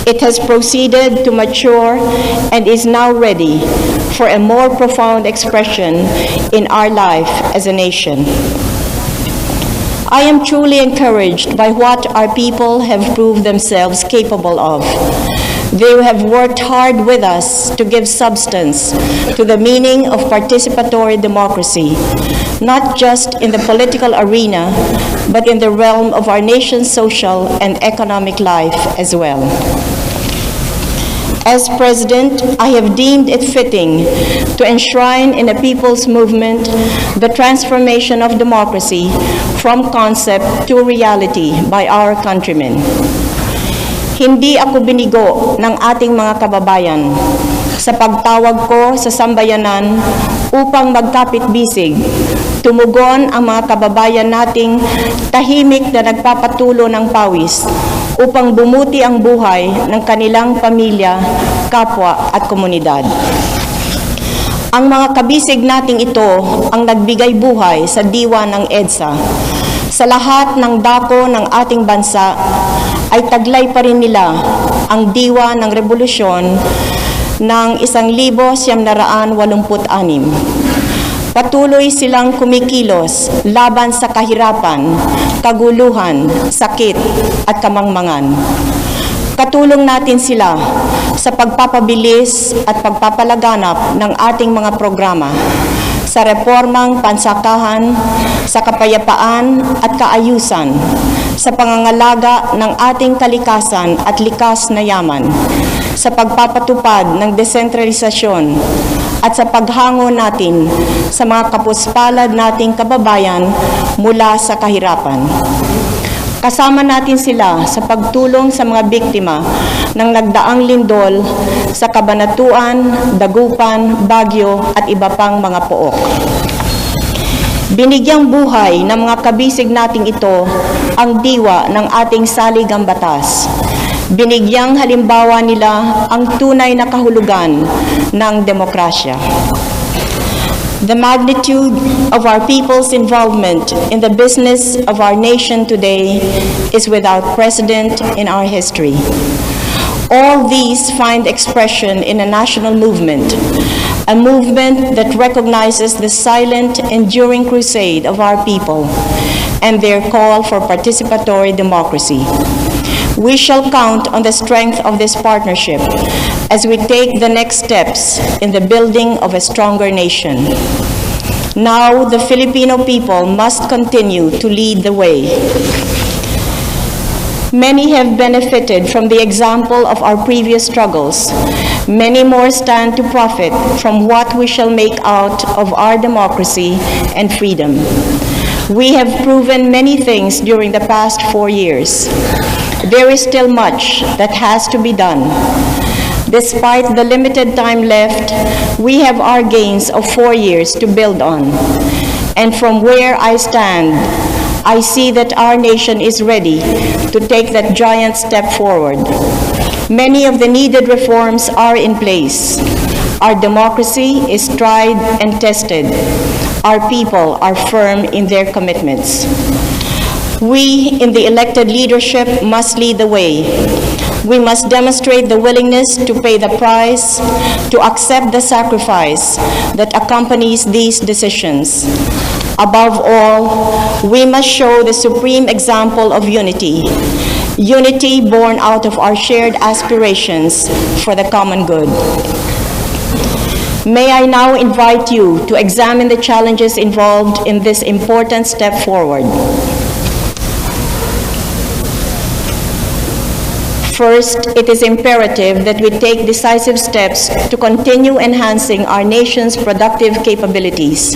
It has proceeded to mature and is now ready for a more profound expression in our life as a nation. I am truly encouraged by what our people have proved themselves capable of. They have worked hard with us to give substance to the meaning of participatory democracy, not just in the political arena, but in the realm of our nation's social and economic life as well. As President, I have deemed it fitting to enshrine in a people's movement the transformation of democracy from concept to reality by our countrymen. Hindi ako binigo ng ating mga kababayan sa pagtawag ko sa sambayanan upang magkapit-bisig. Tumugon ang mga kababayan nating tahimik na nagpapatulo ng pawis upang bumuti ang buhay ng kanilang pamilya, kapwa at komunidad. Ang mga kabisig nating ito ang nagbigay buhay sa diwa ng EDSA. Sa lahat ng dako ng ating bansa ay taglay pa rin nila ang diwa ng revolusyon ng 1986. Patuloy silang kumikilos laban sa kahirapan, kaguluhan, sakit at kamangmangan. Katulong natin sila sa pagpapabilis at pagpapalaganap ng ating mga programa sa reformang pansakahan, sa kapayapaan at kaayusan, sa pangangalaga ng ating kalikasan at likas na yaman, sa pagpapatupad ng desentralisasyon at sa paghango natin sa mga kapuspalad nating kababayan mula sa kahirapan. Kasama natin sila sa pagtulong sa mga biktima ng nagdaang lindol sa Cabanatuan, Dagupan, Baguio at iba pang mga pook. Binigyang buhay ng mga kabisig nating ito ang diwa ng ating saligang batas. Binigyang halimbawa nila ang tunay na kahulugan ng demokrasya. The magnitude of our people's involvement in the business of our nation today is without precedent in our history. All these find expression in a national movement, a movement that recognizes the silent, enduring crusade of our people and their call for participatory democracy. We shall count on the strength of this partnership as we take the next steps in the building of a stronger nation. Now, the Filipino people must continue to lead the way. Many have benefited from the example of our previous struggles, Many more stand to profit from what we shall make out of our democracy and freedom. We have proven many things during the past 4 years. There is still much that has to be done. Despite the limited time left, we have our gains of 4 years to build on. And from where I stand, I see that our nation is ready to take that giant step forward. Many of the needed reforms are in place. Our democracy is tried and tested. Our people are firm in their commitments. We in the elected leadership must lead the way. We must demonstrate the willingness to pay the price, to accept the sacrifice that accompanies these decisions. Above all, we must show the supreme example of unity. Unity born out of our shared aspirations for the common good. May I now invite you to examine the challenges involved in this important step forward. First, it is imperative that we take decisive steps to continue enhancing our nation's productive capabilities.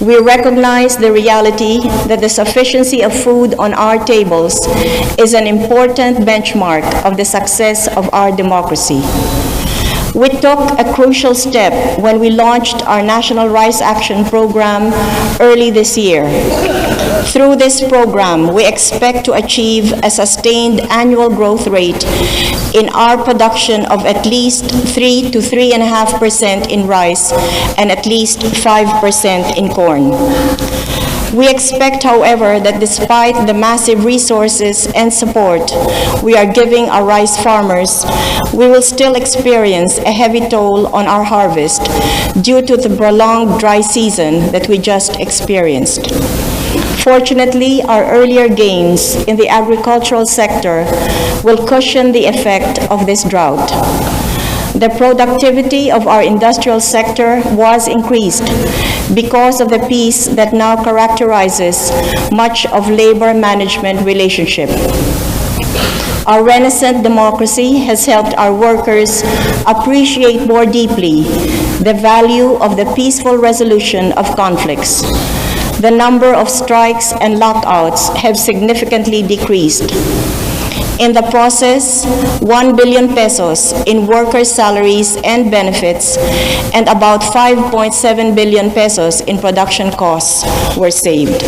We recognize the reality that the sufficiency of food on our tables is an important benchmark of the success of our democracy. We took a crucial step when we launched our National Rice Action Program early this year. Through this program, we expect to achieve a sustained annual growth rate in our production of at least 3 to 3.5% in rice and at least 5% in corn. We expect, however, that despite the massive resources and support we are giving our rice farmers, we will still experience a heavy toll on our harvest due to the prolonged dry season that we just experienced. Fortunately, our earlier gains in the agricultural sector will cushion the effect of this drought. The productivity of our industrial sector was increased because of the peace that now characterizes much of labor management relationship. Our renaissance democracy has helped our workers appreciate more deeply the value of the peaceful resolution of conflicts. The number of strikes and lockouts have significantly decreased. In the process, 1 billion pesos in workers' salaries and benefits and about 5.7 billion pesos in production costs were saved.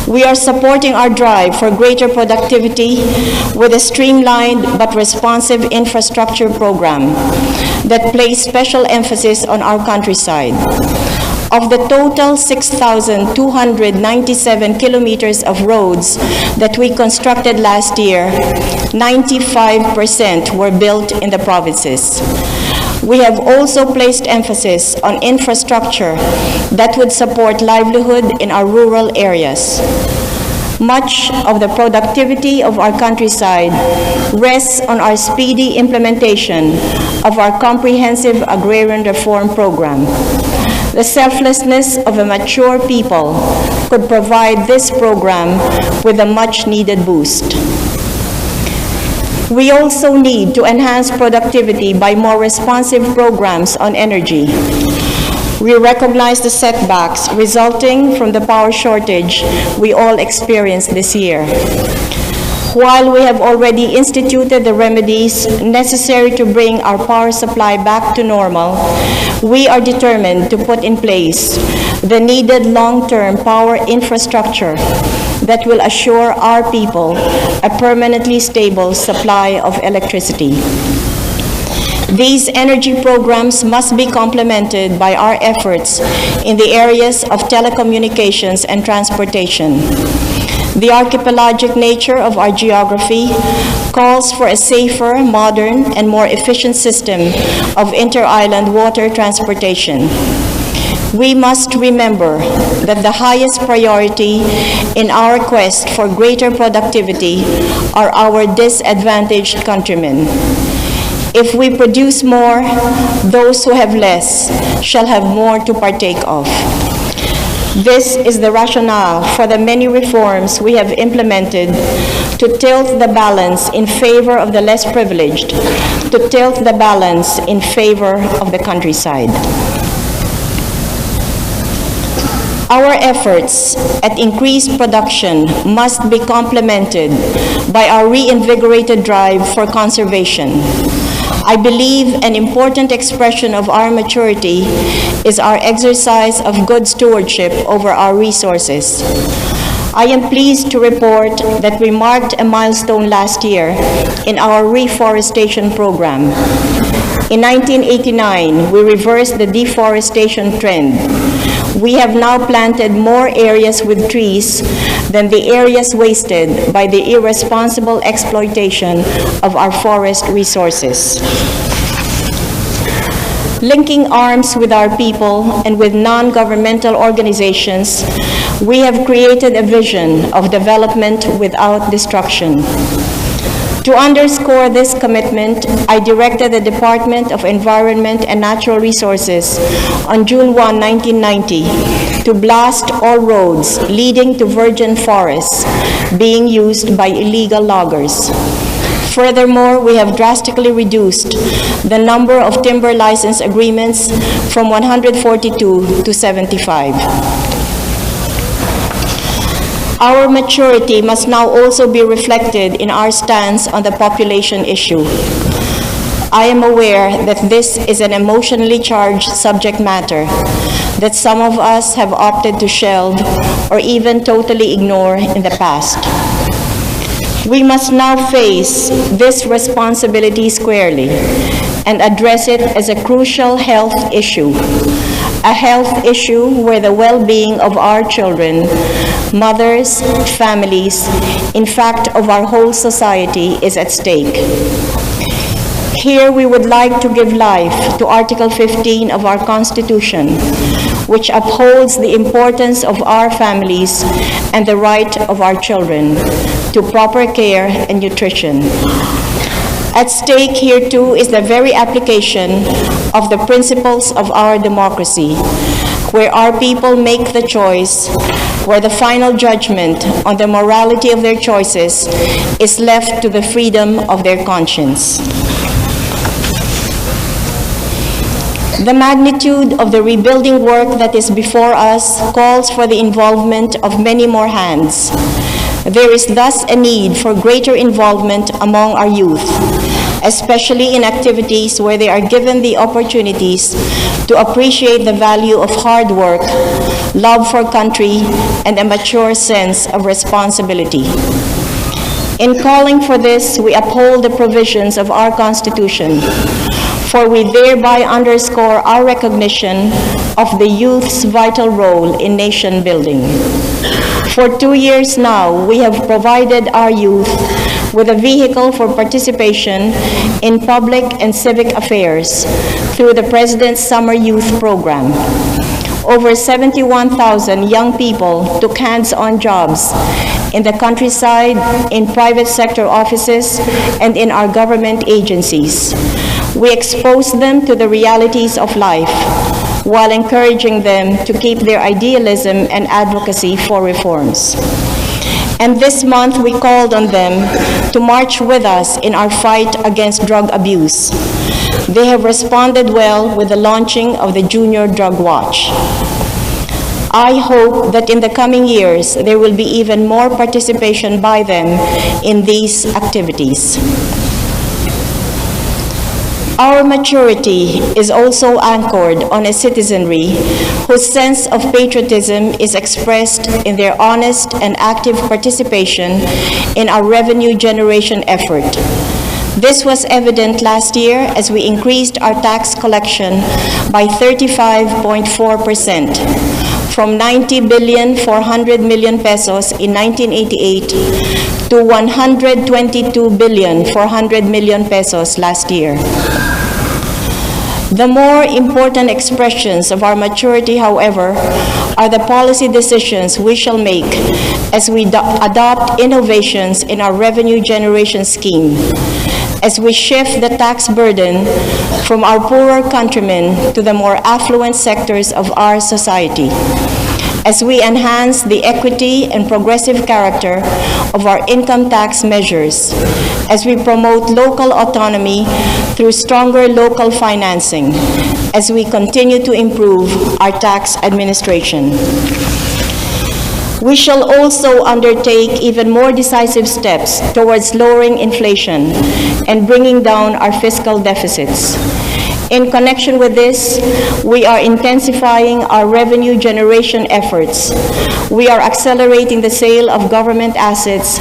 We are supporting our drive for greater productivity with a streamlined but responsive infrastructure program that places special emphasis on our countryside. Of the total 6,297 kilometers of roads that we constructed last year, 95% were built in the provinces. We have also placed emphasis on infrastructure that would support livelihood in our rural areas. Much of the productivity of our countryside rests on our speedy implementation of our comprehensive agrarian reform program. The selflessness of a mature people could provide this program with a much-needed boost. We also need to enhance productivity by more responsive programs on energy. We recognize the setbacks resulting from the power shortage we all experienced this year. While we have already instituted the remedies necessary to bring our power supply back to normal, we are determined to put in place the needed long-term power infrastructure that will assure our people a permanently stable supply of electricity. These energy programs must be complemented by our efforts in the areas of telecommunications and transportation. The archipelagic nature of our geography calls for a safer, modern, and more efficient system of inter-island water transportation. We must remember that the highest priority in our quest for greater productivity are our disadvantaged countrymen. If we produce more, those who have less shall have more to partake of. This is the rationale for the many reforms we have implemented to tilt the balance in favor of the less privileged to tilt the balance in favor of the countryside. Our efforts at increased production must be complemented by our reinvigorated drive for conservation. I believe an important expression of our maturity is our exercise of good stewardship over our resources. I am pleased to report that we marked a milestone last year in our reforestation program. In 1989, we reversed the deforestation trend. We have now planted more areas with trees than the areas wasted by the irresponsible exploitation of our forest resources. Linking arms with our people and with non-governmental organizations, we have created a vision of development without destruction. To underscore this commitment, I directed the Department of Environment and Natural Resources on June 1, 1990, to blast all roads leading to virgin forests being used by illegal loggers. Furthermore, we have drastically reduced the number of timber license agreements from 142 to 75. Our maturity must now also be reflected in our stance on the population issue. I am aware that this is an emotionally charged subject matter that some of us have opted to shelve or even totally ignore in the past. We must now face this responsibility squarely and address it as a crucial health issue. A health issue where the well-being of our children, mothers, families, in fact of our whole society is at stake. Here we would like to give life to Article 15 of our Constitution, which upholds the importance of our families and the right of our children to proper care and nutrition. At stake here too is the very application of the principles of our democracy, where our people make the choice, where the final judgment on the morality of their choices is left to the freedom of their conscience. The magnitude of the rebuilding work that is before us calls for the involvement of many more hands. There is thus a need for greater involvement among our youth, especially in activities where they are given the opportunities to appreciate the value of hard work, love for country, and a mature sense of responsibility. In calling for this, we uphold the provisions of our Constitution, for we thereby underscore our recognition of the youth's vital role in nation building. For 2 years now, we have provided our youth with a vehicle for participation in public and civic affairs through the President's Summer Youth Program. Over 71,000 young people took hands-on jobs in the countryside, in private sector offices, and in our government agencies. We exposed them to the realities of life while encouraging them to keep their idealism and advocacy for reforms. And this month, we called on them to march with us in our fight against drug abuse. They have responded well with the launching of the Junior Drug Watch. I hope that in the coming years, there will be even more participation by them in these activities. Our maturity is also anchored on a citizenry whose sense of patriotism is expressed in their honest and active participation in our revenue generation effort. This was evident last year as we increased our tax collection by 35.4%, from 90,400 billion pesos in 1988 to 122,400 billion pesos last year. The more important expressions of our maturity, however, are the policy decisions we shall make as we adopt innovations in our revenue generation scheme, as we shift the tax burden from our poorer countrymen to the more affluent sectors of our society, as we enhance the equity and progressive character of our income tax measures, as we promote local autonomy through stronger local financing, as we continue to improve our tax administration. We shall also undertake even more decisive steps towards lowering inflation and bringing down our fiscal deficits. In connection with this, we are intensifying our revenue generation efforts. We are accelerating the sale of government assets,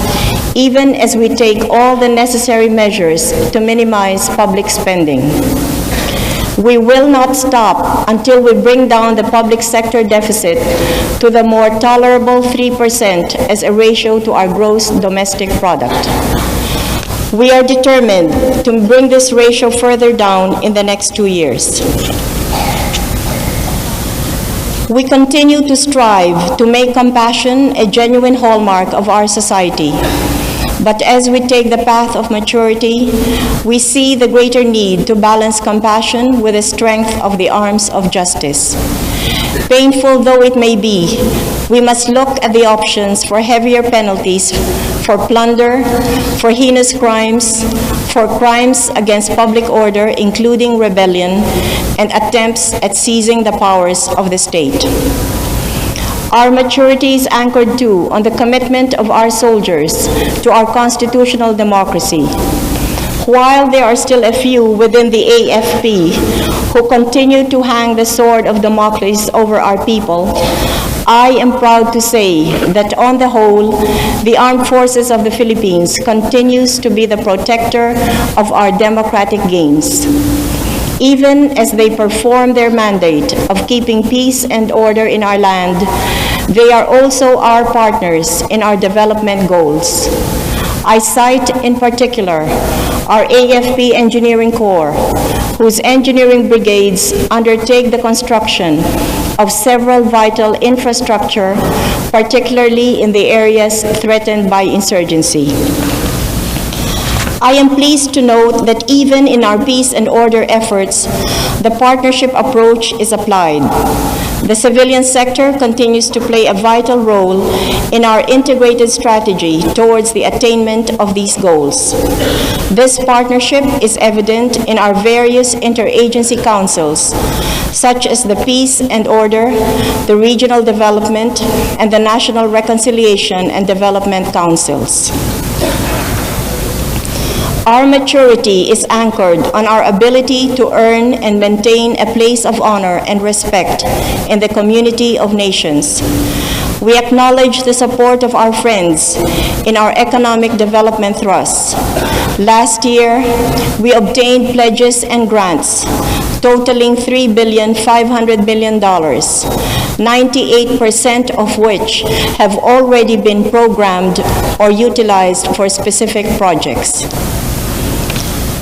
even as we take all the necessary measures to minimize public spending. We will not stop until we bring down the public sector deficit to the more tolerable 3% as a ratio to our gross domestic product. We are determined to bring this ratio further down in the next 2 years. We continue to strive to make compassion a genuine hallmark of our society. But as we take the path of maturity, we see the greater need to balance compassion with the strength of the arms of justice. Painful though it may be, we must look at the options for heavier penalties for plunder, for heinous crimes, for crimes against public order, including rebellion, and attempts at seizing the powers of the state. Our maturity is anchored too on the commitment of our soldiers to our constitutional democracy. While there are still a few within the AFP who continue to hang the sword of Damocles over our people, I am proud to say that on the whole, the Armed Forces of the Philippines continues to be the protector of our democratic gains. Even as they perform their mandate of keeping peace and order in our land, they are also our partners in our development goals. I cite in particular our AFP Engineering Corps, whose engineering brigades undertake the construction of several vital infrastructure, particularly in the areas threatened by insurgency. I am pleased to note that even in our peace and order efforts, the partnership approach is applied. The civilian sector continues to play a vital role in our integrated strategy towards the attainment of these goals. This partnership is evident in our various interagency councils, such as the Peace and Order, the Regional Development, and the National Reconciliation and Development Councils. Our maturity is anchored on our ability to earn and maintain a place of honor and respect in the community of nations. We acknowledge the support of our friends in our economic development thrusts. Last year, we obtained pledges and grants totaling $3.5 billion, 98% of which have already been programmed or utilized for specific projects.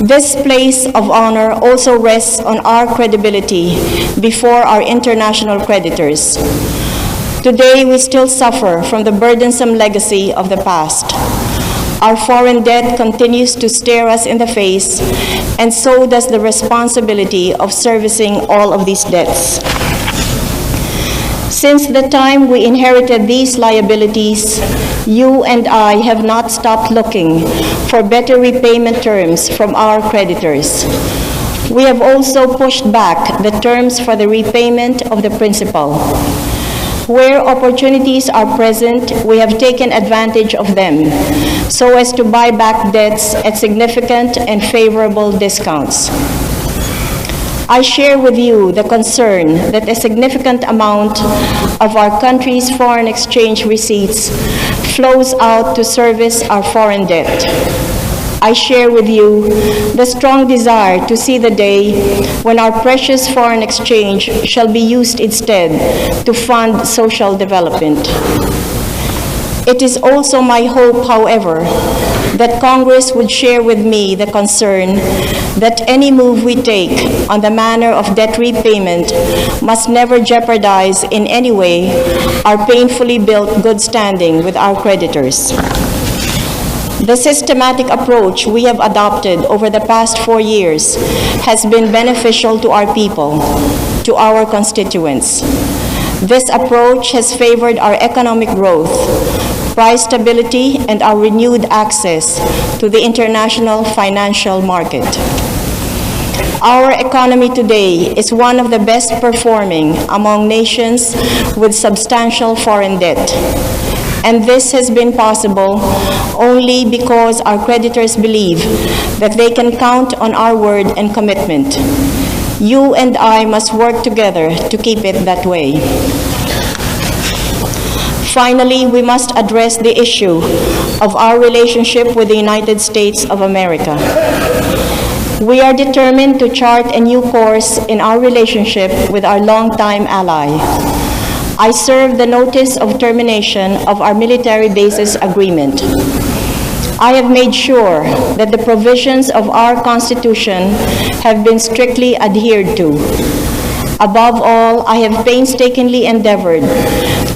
This place of honor also rests on our credibility before our international creditors. Today, we still suffer from the burdensome legacy of the past. Our foreign debt continues to stare us in the face, and so does the responsibility of servicing all of these debts. Since the time we inherited these liabilities, you and I have not stopped looking for better repayment terms from our creditors. We have also pushed back the terms for the repayment of the principal. Where opportunities are present, we have taken advantage of them so as to buy back debts at significant and favorable discounts. I share with you the concern that a significant amount of our country's foreign exchange receipts flows out to service our foreign debt. I share with you the strong desire to see the day when our precious foreign exchange shall be used instead to fund social development. It is also my hope, however, that Congress would share with me the concern that any move we take on the manner of debt repayment must never jeopardize in any way our painfully built good standing with our creditors. The systematic approach we have adopted over the past 4 years has been beneficial to our people, to our constituents. This approach has favored our economic growth, price stability, and our renewed access to the international financial market. Our economy today is one of the best performing among nations with substantial foreign debt. And this has been possible only because our creditors believe that they can count on our word and commitment. You and I must work together to keep it that way. Finally, we must address the issue of our relationship with the United States of America. We are determined to chart a new course in our relationship with our longtime ally. I serve the notice of termination of our military bases agreement. I have made sure that the provisions of our Constitution have been strictly adhered to. Above all, I have painstakingly endeavored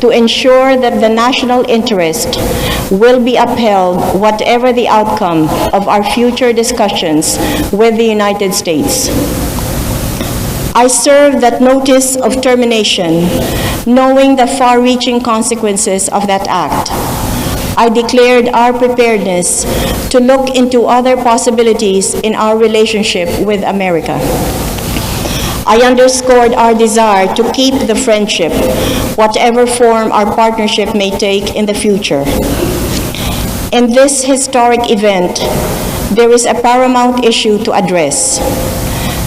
to ensure that the national interest will be upheld whatever the outcome of our future discussions with the United States. I serve that notice of termination, knowing the far-reaching consequences of that act. I declared our preparedness to look into other possibilities in our relationship with America. I underscored our desire to keep the friendship, whatever form our partnership may take in the future. In this historic event, there is a paramount issue to address.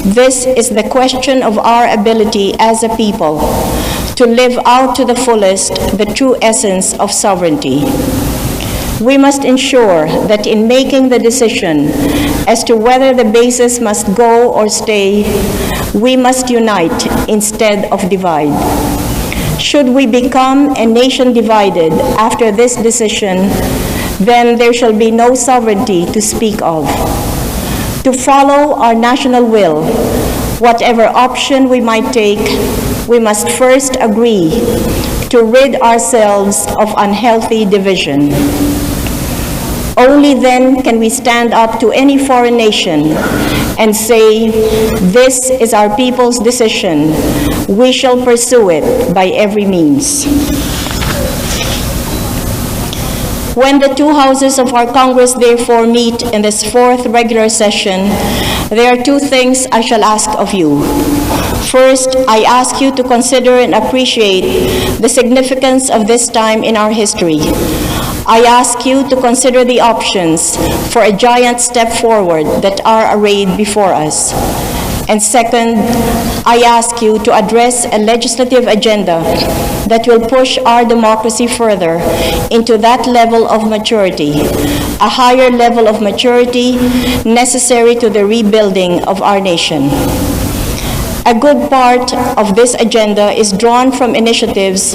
This is the question of our ability as a people to live out to the fullest the true essence of sovereignty. We must ensure that in making the decision as to whether the bases must go or stay, we must unite instead of divide. Should we become a nation divided after this decision, then there shall be no sovereignty to speak of. To follow our national will, whatever option we might take, we must first agree to rid ourselves of unhealthy division. Only then can we stand up to any foreign nation and say, this is our people's decision. We shall pursue it by every means. When the two houses of our Congress therefore meet in this fourth regular session, there are two things I shall ask of you. First, I ask you to consider and appreciate the significance of this time in our history. I ask you to consider the options for a giant step forward that are arrayed before us. And second, I ask you to address a legislative agenda that will push our democracy further into that level of maturity, a higher level of maturity necessary to the rebuilding of our nation. A good part of this agenda is drawn from initiatives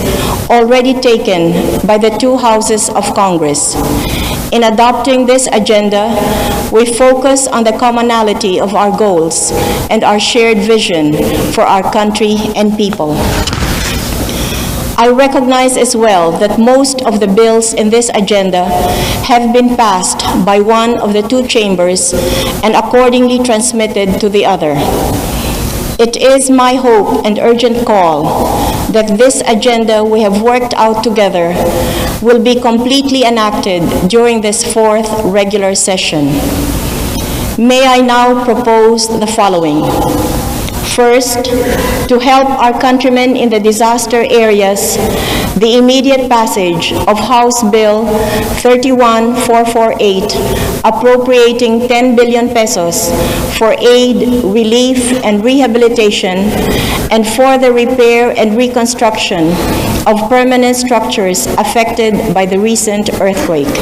already taken by the two houses of Congress. In adopting this agenda, we focus on the commonality of our goals and our shared vision for our country and people. I recognize as well that most of the bills in this agenda have been passed by one of the two chambers and accordingly transmitted to the other. It is my hope and urgent call that this agenda we have worked out together will be completely enacted during this fourth regular session. May I now propose the following. First, to help our countrymen in the disaster areas, the immediate passage of House Bill 31448, appropriating 10 billion pesos for aid, relief, and rehabilitation, and for the repair and reconstruction of permanent structures affected by the recent earthquake.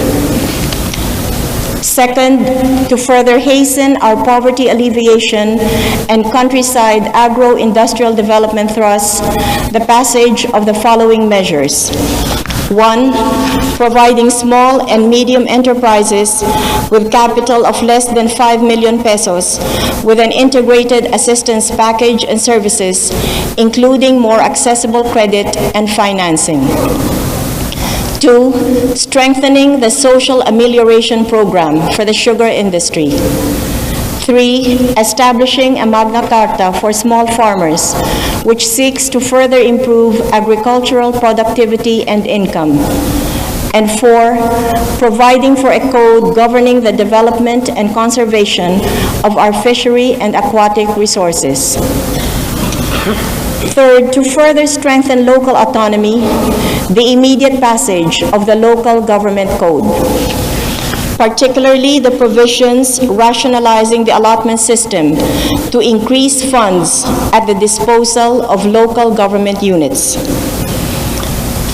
Second, to further hasten our poverty alleviation and countryside agro-industrial development thrusts, the passage of the following measures. 1, providing small and medium enterprises with capital of less than 5 million pesos with an integrated assistance package and services, including more accessible credit and financing. 2, strengthening the social amelioration program for the sugar industry. 3, establishing a Magna Carta for small farmers, which seeks to further improve agricultural productivity and income. And 4, providing for a code governing the development and conservation of our fishery and aquatic resources. Third, to further strengthen local autonomy, the immediate passage of the Local Government Code, particularly the provisions rationalizing the allotment system to increase funds at the disposal of local government units.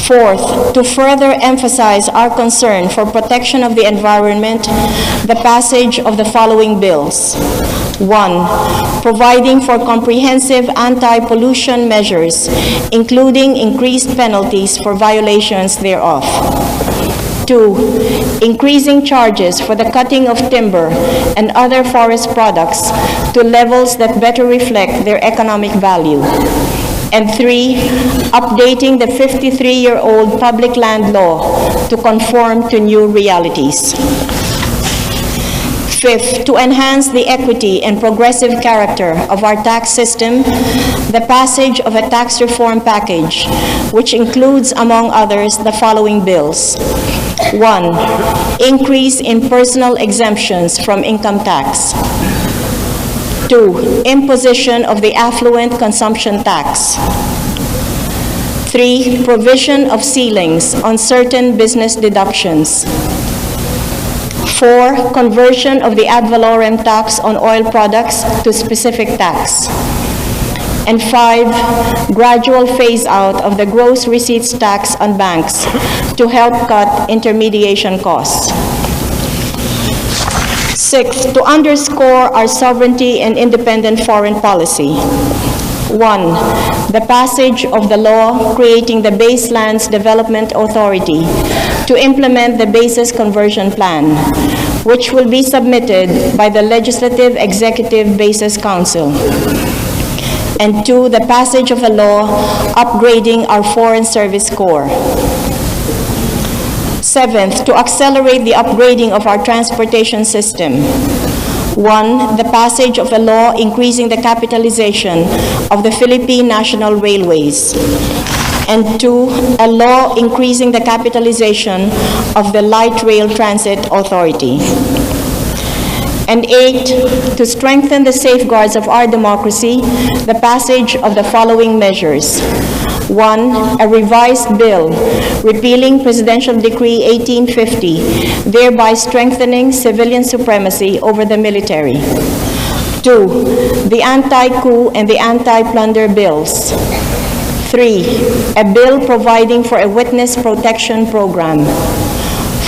Fourth, to further emphasize our concern for protection of the environment, the passage of the following bills. 1, providing for comprehensive anti-pollution measures, including increased penalties for violations thereof. 2, increasing charges for the cutting of timber and other forest products to levels that better reflect their economic value. And 3, updating the 53-year-old public land law to conform to new realities. Fifth, to enhance the equity and progressive character of our tax system, the passage of a tax reform package, which includes, among others, the following bills. 1, increase in personal exemptions from income tax. 2, imposition of the affluent consumption tax. 3, provision of ceilings on certain business deductions. 4, conversion of the ad valorem tax on oil products to specific tax. And 5, gradual phase out of the gross receipts tax on banks to help cut intermediation costs. 6, to underscore our sovereignty and independent foreign policy. 1, the passage of the law creating the Base Lands Development Authority to implement the Bases Conversion Plan, which will be submitted by the Legislative Executive Bases Council. And 2, the passage of a law upgrading our Foreign Service Corps. 7th, to accelerate the upgrading of our transportation system. 1, the passage of a law increasing the capitalization of the Philippine National Railways. And 2, a law increasing the capitalization of the Light Rail Transit Authority. And 8, to strengthen the safeguards of our democracy, the passage of the following measures. 1, a revised bill repealing Presidential Decree 1850, thereby strengthening civilian supremacy over the military. 2, the anti-coup and the anti-plunder bills. 3, a bill providing for a witness protection program.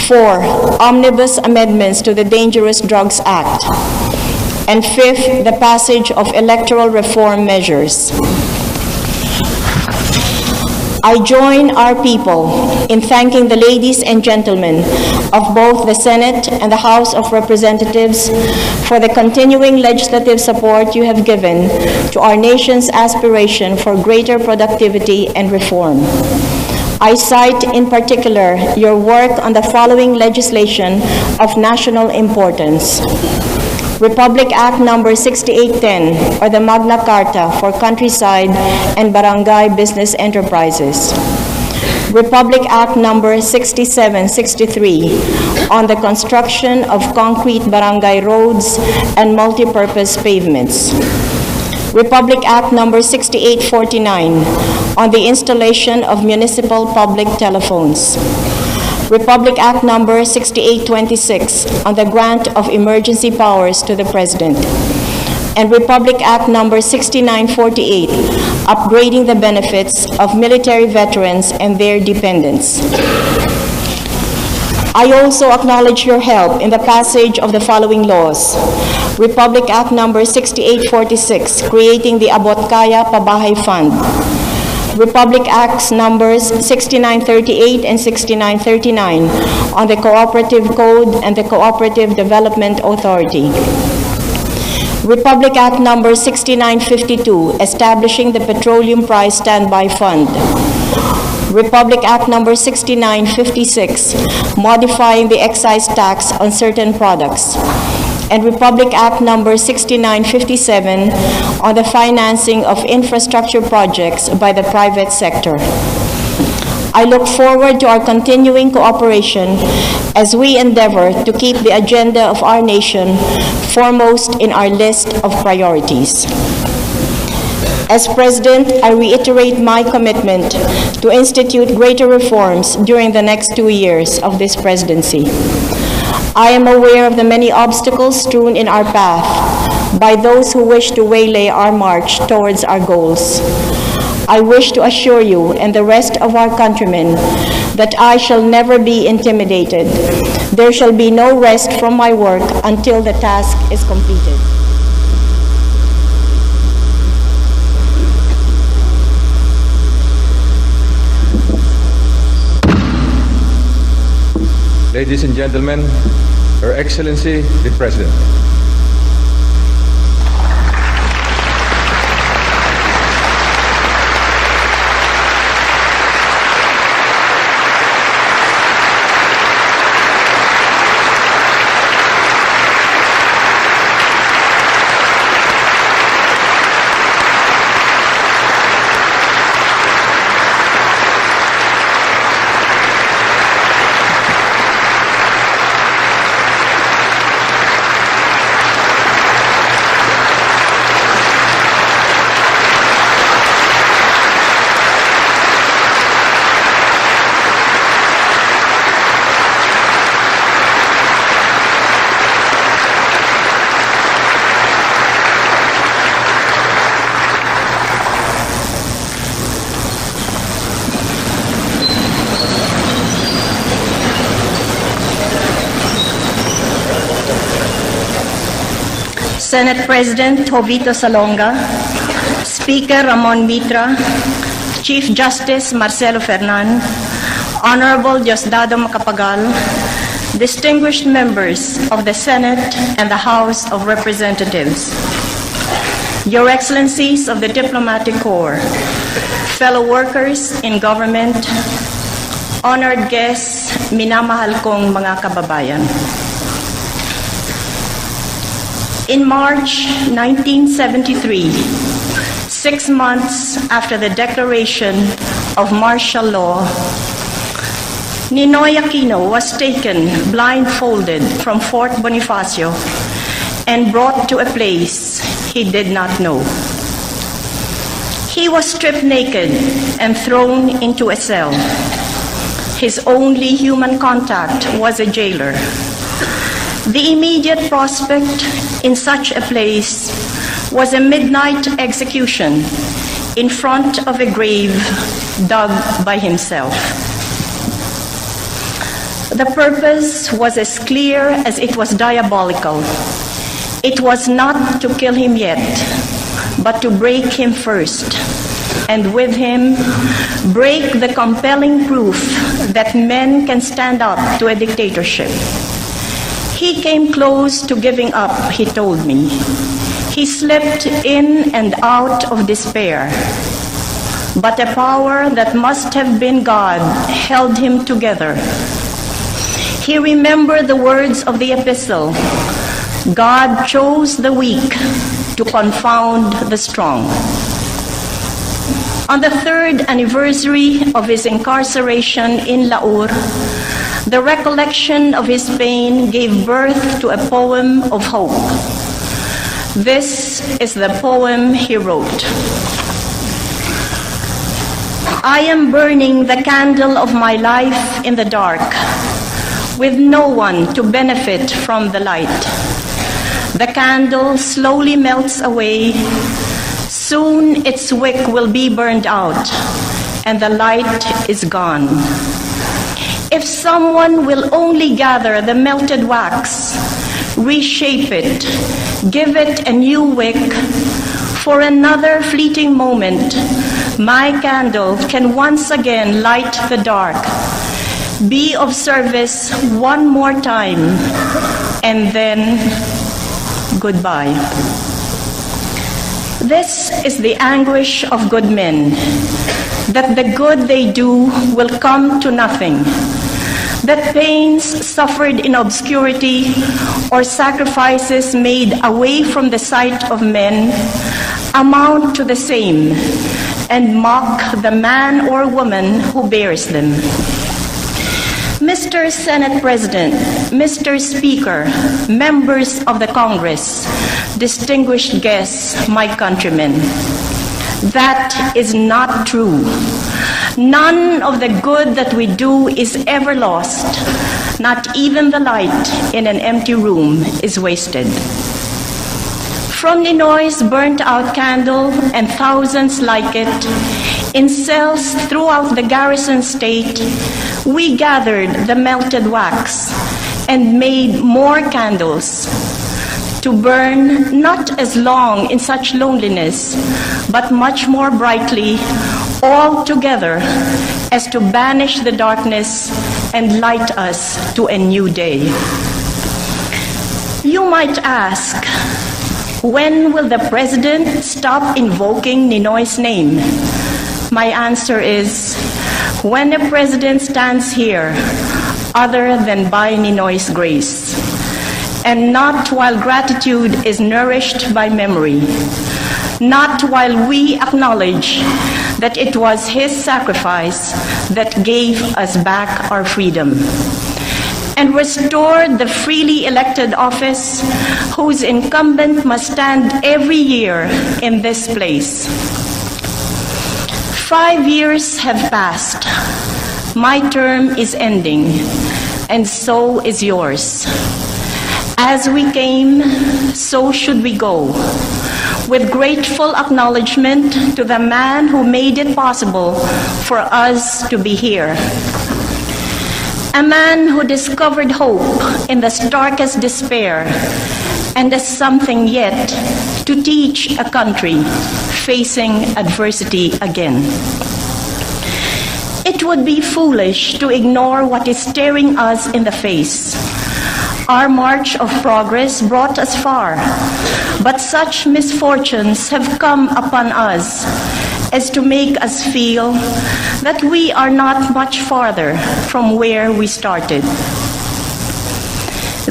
4, omnibus amendments to the Dangerous Drugs Act. And 5th, the passage of electoral reform measures. I join our people in thanking the ladies and gentlemen of both the Senate and the House of Representatives for the continuing legislative support you have given to our nation's aspiration for greater productivity and reform. I cite in particular your work on the following legislation of national importance. Republic Act Number 6810, or the Magna Carta for Countryside and Barangay Business Enterprises. Republic Act Number 6763, on the construction of concrete barangay roads and multipurpose pavements. Republic Act Number 6849, on the installation of municipal public telephones. Republic Act Number 6826, on the grant of emergency powers to the President. And Republic Act Number 6948, upgrading the benefits of military veterans and their dependents. I also acknowledge your help in the passage of the following laws. Republic Act Number 6846, creating the Abot Kaya Pabahay Fund. Republic Acts Numbers 6938 and 6939 on the Cooperative Code and the Cooperative Development Authority. Republic Act Number 6952, establishing the Petroleum Price Standby Fund. Republic Act Number 6956, modifying the excise tax on certain products. and Republic Act Number 6957 on the financing of infrastructure projects by the private sector. I look forward to our continuing cooperation as we endeavor to keep the agenda of our nation foremost in our list of priorities. As President, I reiterate my commitment to institute greater reforms during the next 2 years of this presidency. I am aware of the many obstacles strewn in our path by those who wish to waylay our march towards our goals. I wish to assure you and the rest of our countrymen that I shall never be intimidated. There shall be no rest from my work until the task is completed. Ladies and gentlemen, Her Excellency the President. Senate President Jovito Salonga, Speaker Ramon Mitra, Chief Justice Marcelo Fernan, Honorable Diosdado Macapagal, distinguished members of the Senate and the House of Representatives, Your Excellencies of the Diplomatic Corps, fellow workers in government, honored guests, minamahal kong mga kababayan. In March 1973, 6 months after the declaration of martial law, Ninoy Aquino was taken blindfolded from Fort Bonifacio and brought to a place he did not know. He was stripped naked and thrown into a cell. His only human contact was a jailer. The immediate prospect in such a place was a midnight execution in front of a grave dug by himself. The purpose was as clear as it was diabolical. It was not to kill him yet, but to break him first, and with him, break the compelling proof that men can stand up to a dictatorship. He came close to giving up, he told me. He slipped in and out of despair. But a power that must have been God held him together. He remembered the words of the epistle, God chose the weak to confound the strong. On the 3rd anniversary of his incarceration in Laur, the recollection of his pain gave birth to a poem of hope. This is the poem he wrote. I am burning the candle of my life in the dark, with no one to benefit from the light. The candle slowly melts away. Soon its wick will be burned out, and the light is gone. If someone will only gather the melted wax, reshape it, give it a new wick, for another fleeting moment, my candle can once again light the dark, be of service one more time, and then goodbye. This is the anguish of good men, that the good they do will come to nothing, that pains suffered in obscurity or sacrifices made away from the sight of men amount to the same and mock the man or woman who bears them. Mr. Senate President, Mr. Speaker, members of the Congress, distinguished guests, my countrymen, that is not true. None of the good that we do is ever lost. Not even the light in an empty room is wasted. From Ninoy's burnt-out candle and thousands like it, in cells throughout the garrison state, we gathered the melted wax and made more candles to burn not as long in such loneliness, but much more brightly, all together, as to banish the darkness and light us to a new day. You might ask, when will the President stop invoking Ninoy's name? My answer is, when a President stands here, other than by Ninoy's grace, and not while gratitude is nourished by memory, not while we acknowledge that it was his sacrifice that gave us back our freedom and restored the freely elected office whose incumbent must stand every year in this place. 5 years have passed. My term is ending, and so is yours. As we came, so should we go, with grateful acknowledgement to the man who made it possible for us to be here. A man who discovered hope in the starkest despair and as something yet to teach a country facing adversity again. It would be foolish to ignore what is staring us in the face. Our march of progress brought us far, but such misfortunes have come upon us as to make us feel that we are not much farther from where we started.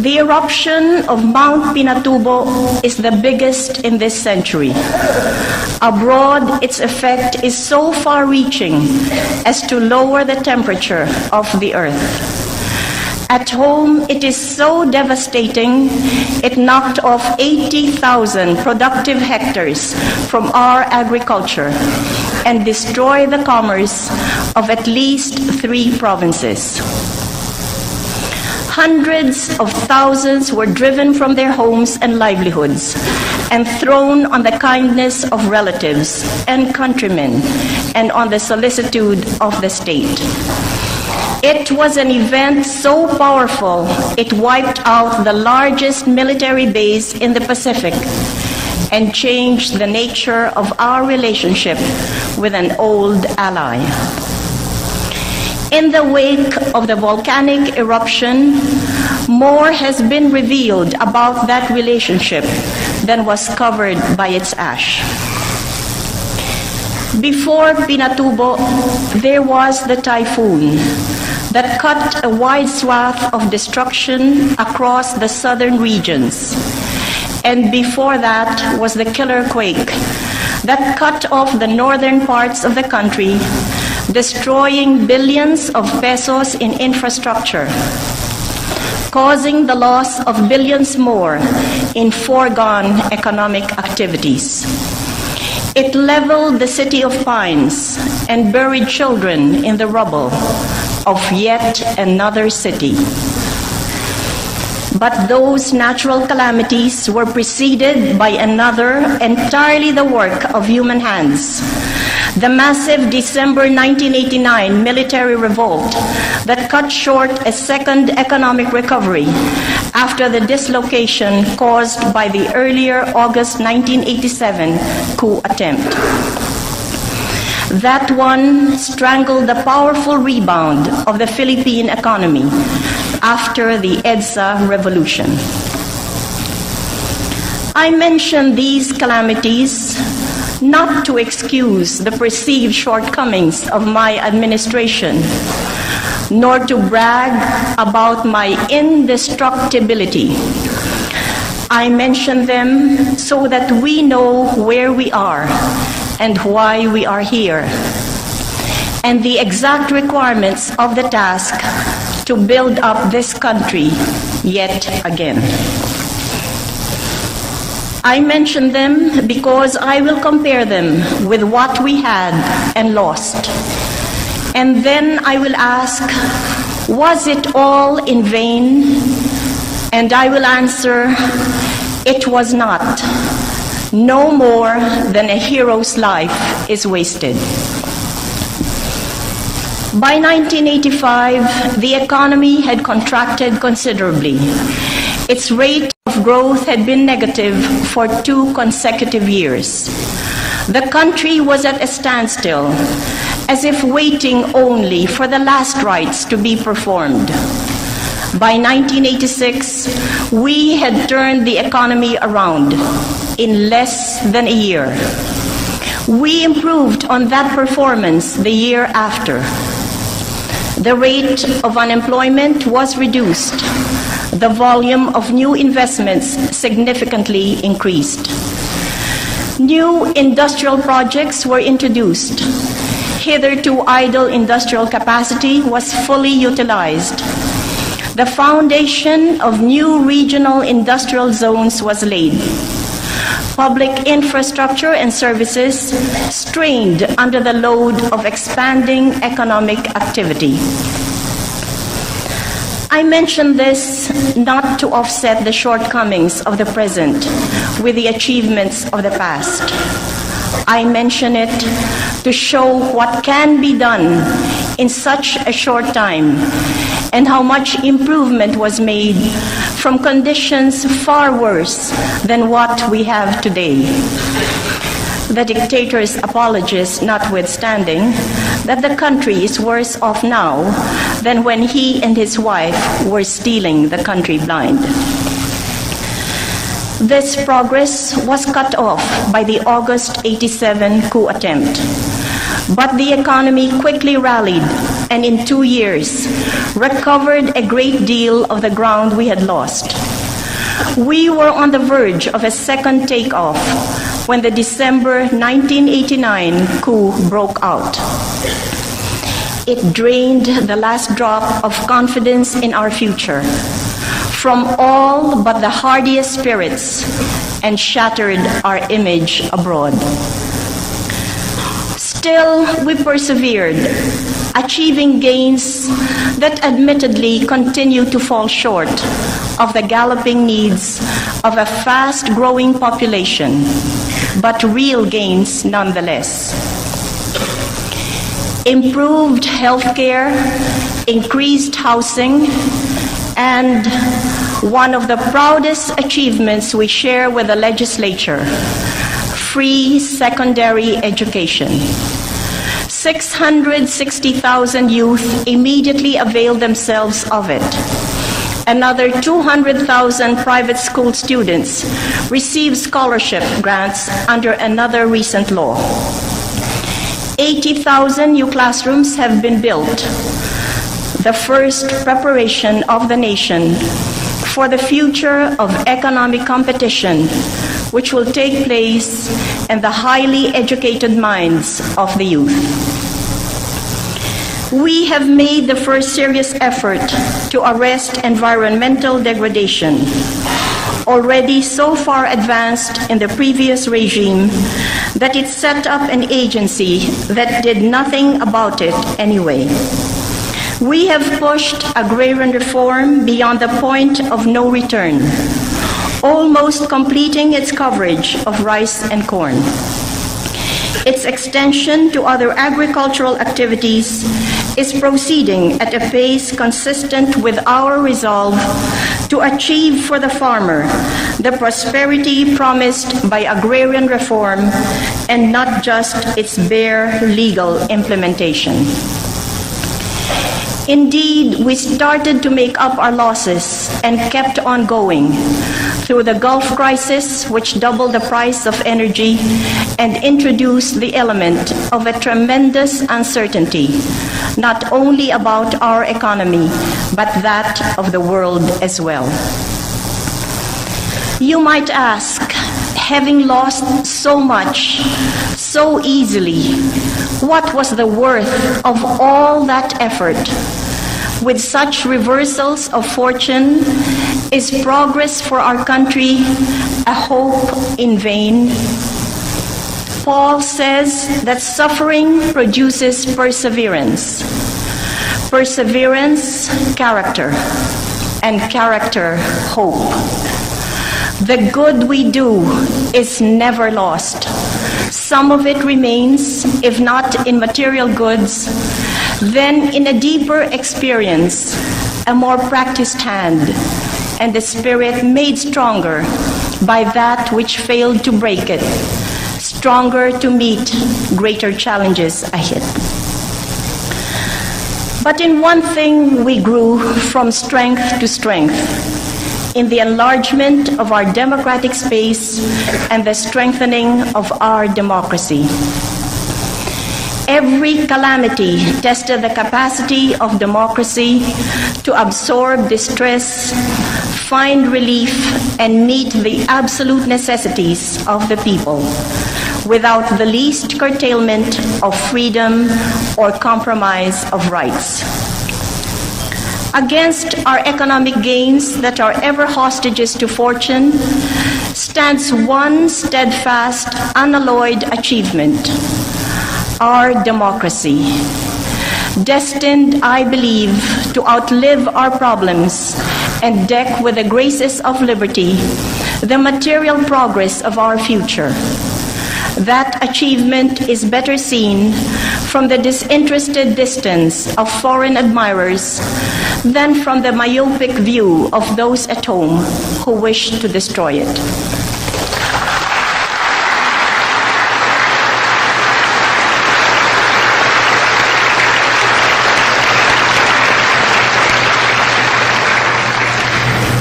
The eruption of Mount Pinatubo is the biggest in this century. Abroad, its effect is so far-reaching as to lower the temperature of the earth. At home, it is so devastating, it knocked off 80,000 productive hectares from our agriculture and destroyed the commerce of at least 3 provinces. Hundreds of thousands were driven from their homes and livelihoods and thrown on the kindness of relatives and countrymen and on the solicitude of the state. It was an event so powerful, it wiped out the largest military base in the Pacific and changed the nature of our relationship with an old ally. In the wake of the volcanic eruption, more has been revealed about that relationship than was covered by its ash. Before Pinatubo, there was the typhoon that cut a wide swath of destruction across the southern regions. And before that was the killer quake that cut off the northern parts of the country, destroying billions of pesos in infrastructure, causing the loss of billions more in foregone economic activities. It leveled the city of Pines and buried children in the rubble of yet another city. But those natural calamities were preceded by another entirely the work of human hands. The massive December 1989 military revolt that cut short a second economic recovery after the dislocation caused by the earlier August 1987 coup attempt. That one strangled the powerful rebound of the Philippine economy after the EDSA revolution. I mention these calamities not to excuse the perceived shortcomings of my administration, nor to brag about my indestructibility. I mention them so that we know where we are and why we are here, and the exact requirements of the task to build up this country yet again. I mention them because I will compare them with what we had and lost. And then I will ask, was it all in vain? And I will answer, it was not. No more than a hero's life is wasted. By 1985, the economy had contracted considerably. Its rate of growth had been negative for 2 consecutive years. The country was at a standstill, as if waiting only for the last rites to be performed. By 1986, we had turned the economy around in less than a year. We improved on that performance the year after. The rate of unemployment was reduced. The volume of new investments significantly increased. New industrial projects were introduced. Hitherto idle industrial capacity was fully utilized. The foundation of new regional industrial zones was laid. Public infrastructure and services strained under the load of expanding economic activity. I mention this not to offset the shortcomings of the present with the achievements of the past. I mention it to show what can be done in such a short time and how much improvement was made from conditions far worse than what we have today. The dictator's apologies notwithstanding, that the country is worse off now than when he and his wife were stealing the country blind. This progress was cut off by the August 87 coup attempt. But the economy quickly rallied and in 2 years recovered a great deal of the ground we had lost. We were on the verge of a second takeoff when the December 1989 coup broke out. It drained the last drop of confidence in our future from all but the hardiest spirits and shattered our image abroad. Still, we persevered, achieving gains that admittedly continue to fall short of the galloping needs of a fast-growing population, but real gains nonetheless. Improved healthcare, increased housing, and one of the proudest achievements we share with the legislature, free secondary education. 660,000 youth immediately availed themselves of it. Another 200,000 private school students received scholarship grants under another recent law. 80,000 new classrooms have been built, the first preparation of the nation for the future of economic competition, which will take place in the highly educated minds of the youth. We have made the first serious effort to arrest environmental degradation, already so far advanced in the previous regime that it set up an agency that did nothing about it anyway. We have pushed agrarian reform beyond the point of no return, almost completing its coverage of rice and corn. Its extension to other agricultural activities is proceeding at a pace consistent with our resolve to achieve for the farmer the prosperity promised by agrarian reform and not just its bare legal implementation. Indeed, we started to make up our losses and kept on going through the Gulf crisis, which doubled the price of energy and introduced the element of a tremendous uncertainty, not only about our economy, but that of the world as well. You might ask, having lost so much, so easily, what was the worth of all that effort? With such reversals of fortune, is progress for our country a hope in vain? Paul says that suffering produces perseverance. Perseverance, character, and character, hope. The good we do is never lost. Some of it remains, if not in material goods, then in a deeper experience, a more practiced hand, and the spirit made stronger by that which failed to break it, stronger to meet greater challenges ahead. But in one thing we grew from strength to strength, in the enlargement of our democratic space and the strengthening of our democracy. Every calamity tested the capacity of democracy to absorb distress, find relief, and meet the absolute necessities of the people, without the least curtailment of freedom or compromise of rights. Against our economic gains that are ever hostages to fortune stands one steadfast, unalloyed achievement: our democracy, destined, I believe, to outlive our problems and deck with the graces of liberty the material progress of our future. That achievement is better seen from the disinterested distance of foreign admirers than from the myopic view of those at home who wish to destroy it.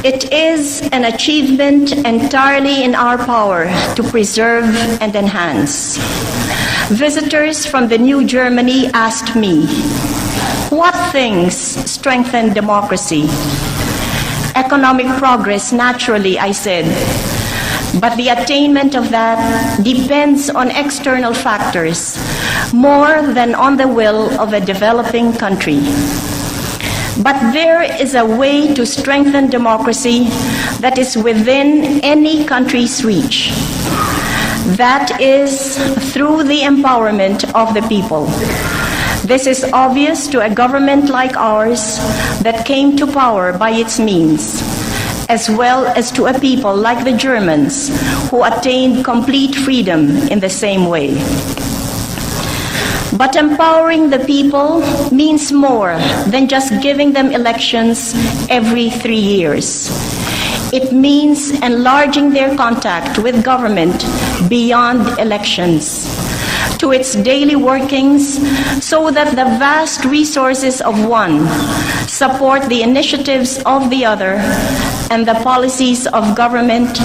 It is an achievement entirely in our power to preserve and enhance. Visitors from the New Germany asked me, what things strengthen democracy? Economic progress, naturally, I said, but the attainment of that depends on external factors more than on the will of a developing country. But there is a way to strengthen democracy that is within any country's reach. That is through the empowerment of the people. This is obvious to a government like ours that came to power by its means, as well as to a people like the Germans who attained complete freedom in the same way. But empowering the people means more than just giving them elections every 3 years. It means enlarging their contact with government beyond elections, to its daily workings, so that the vast resources of one support the initiatives of the other, and the policies of government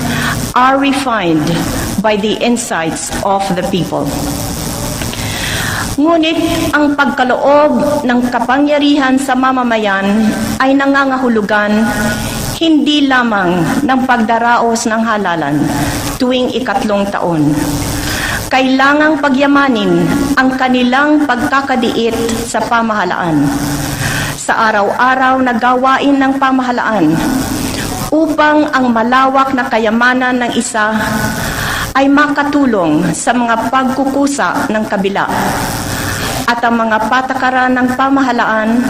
are refined by the insights of the people. Ngunit ang pagkaloob ng kapangyarihan sa mamamayan ay nangangahulugan hindi lamang ng pagdaraos ng halalan tuwing ikatlong taon. Kailangang pagyamanin ang kanilang pagkakadiit sa pamahalaan, sa araw-araw na gawain ng pamahalaan, upang ang malawak na kayamanan ng isa ay makatulong sa mga pagkukusa ng kabila, at ang mga patakaran ng pamahalaan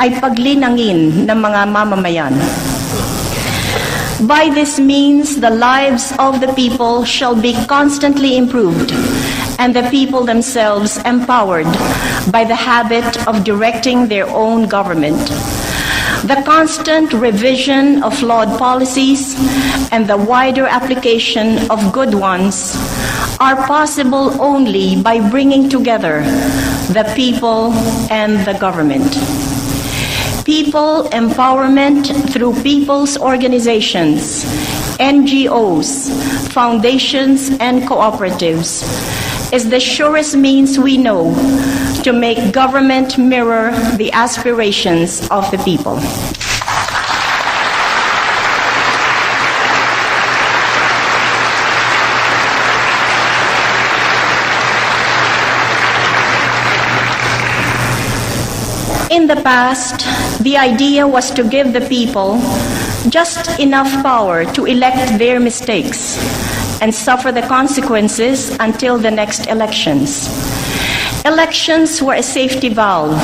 ay paglinangin ng mga mamamayan. By this means, the lives of the people shall be constantly improved, and the people themselves empowered by the habit of directing their own government. The constant revision of flawed policies and the wider application of good ones are possible only by bringing together the people and the government. People empowerment through people's organizations, NGOs, foundations, and cooperatives is the surest means we know to make government mirror the aspirations of the people. In the past, the idea was to give the people just enough power to elect their mistakes and suffer the consequences until the next elections. Elections were a safety valve.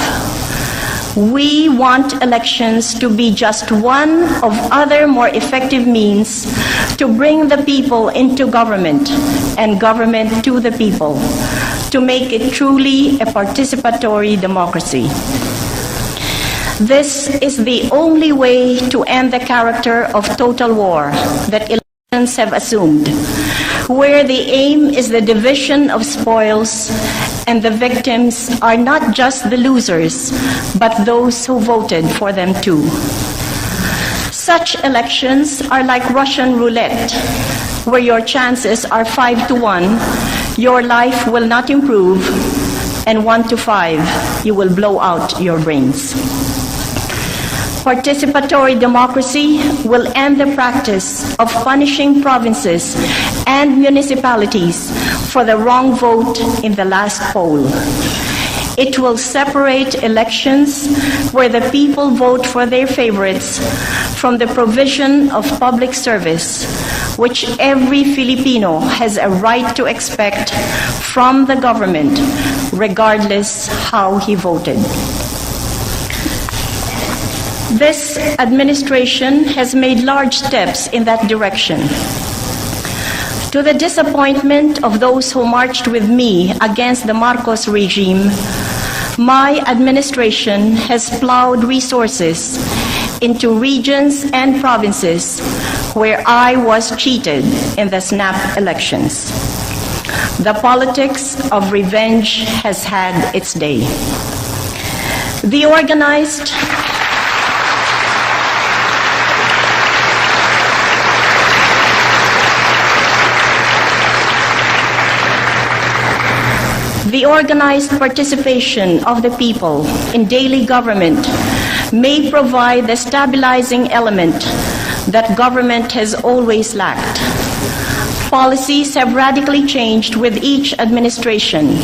We want elections to be just one of other more effective means to bring the people into government and government to the people, to make it truly a participatory democracy. This is the only way to end the character of total war that elections have assumed, where the aim is the division of spoils and the victims are not just the losers, but those who voted for them too. Such elections are like Russian roulette, where your chances are 5 to 1, your life will not improve, and 1 to 5, you will blow out your brains. Participatory democracy will end the practice of punishing provinces and municipalities for the wrong vote in the last poll. It will separate elections where the people vote for their favorites from the provision of public service, which every Filipino has a right to expect from the government, regardless how he voted. This administration has made large steps in that direction. To the disappointment of those who marched with me against the Marcos regime, my administration has plowed resources into regions and provinces where I was cheated in the snap elections. The politics of revenge has had its day. The organized participation of the people in daily government may provide the stabilizing element that government has always lacked. Policies have radically changed with each administration,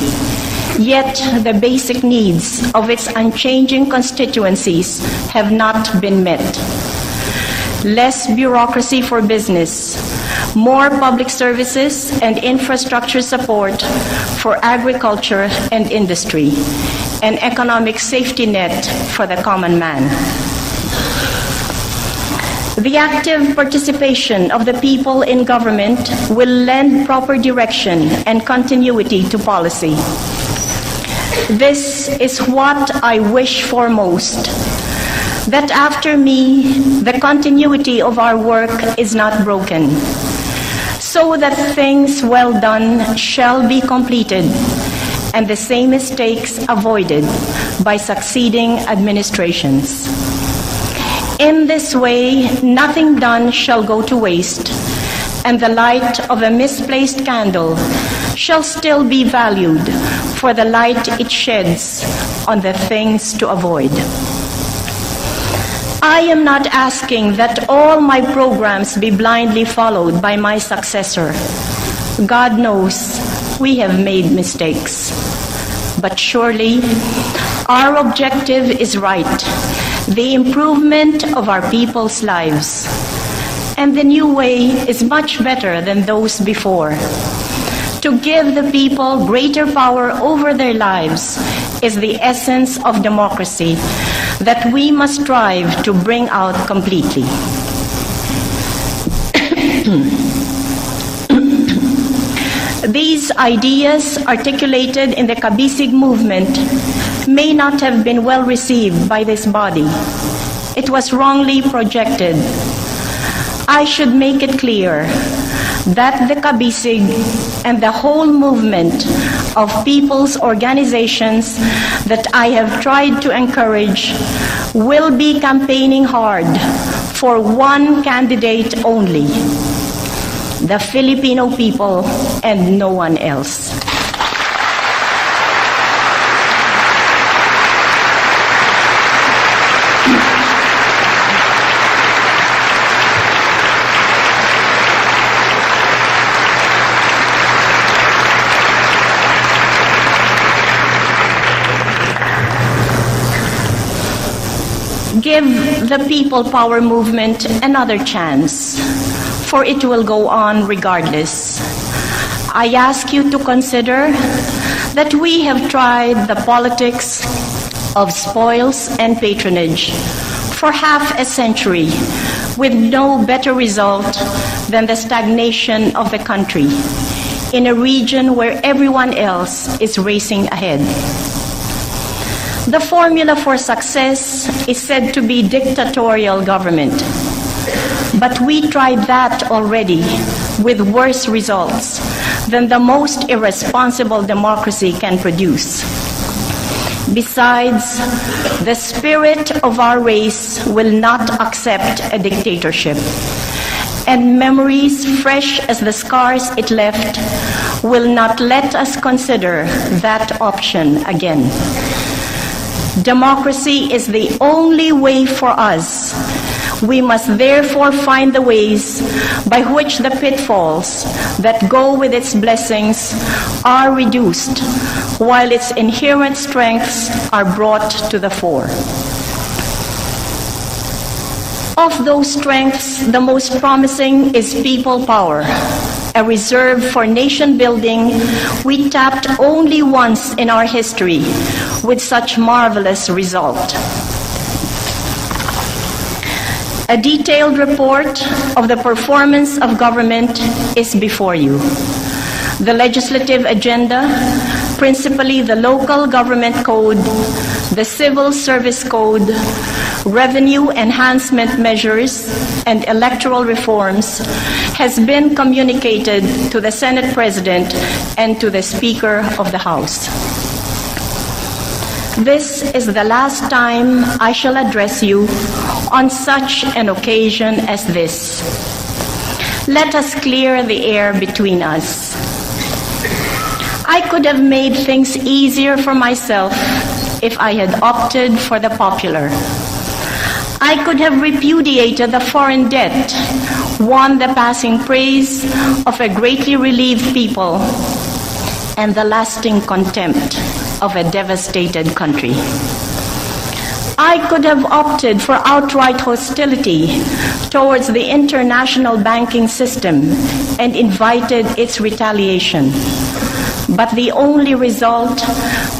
yet the basic needs of its unchanging constituencies have not been met. Less bureaucracy for business, more public services and infrastructure support for agriculture and industry, an economic safety net for the common man. The active participation of the people in government will lend proper direction and continuity to policy. This is what I wish for most, that after me, the continuity of our work is not broken, so that things well done shall be completed and the same mistakes avoided by succeeding administrations. In this way, nothing done shall go to waste, and the light of a misplaced candle shall still be valued for the light it sheds on the things to avoid. I am not asking that all my programs be blindly followed by my successor. God knows we have made mistakes. But surely our objective is right, the improvement of our people's lives. And the new way is much better than those before. To give the people greater power over their lives is the essence of democracy that we must strive to bring out completely. These ideas articulated in the Kabisig movement may not have been well received by this body. It was wrongly projected. I should make it clear that the Kabisig and the whole movement of people's organizations that I have tried to encourage will be campaigning hard for one candidate only, the Filipino people and no one else. Give the People Power movement another chance, for it will go on regardless. I ask you to consider that we have tried the politics of spoils and patronage for half a century with no better result than the stagnation of the country in a region where everyone else is racing ahead. The formula for success is said to be dictatorial government, but we tried that already with worse results than the most irresponsible democracy can produce. Besides, the spirit of our race will not accept a dictatorship, and memories fresh as the scars it left will not let us consider that option again. Democracy is the only way for us. We must therefore find the ways by which the pitfalls that go with its blessings are reduced, while its inherent strengths are brought to the fore. Of those strengths, the most promising is people power, a reserve for nation building we tapped only once in our history with such marvelous result. A detailed report of the performance of government is before you. The legislative agenda, principally the local government code, the civil service code, revenue enhancement measures, and electoral reforms, has been communicated to the Senate President and to the Speaker of the House. This is the last time I shall address you on such an occasion as this. Let us clear the air between us. I could have made things easier for myself if I had opted for the popular. I could have repudiated the foreign debt, won the passing praise of a greatly relieved people, and the lasting contempt of a devastated country. I could have opted for outright hostility towards the international banking system and invited its retaliation. But the only result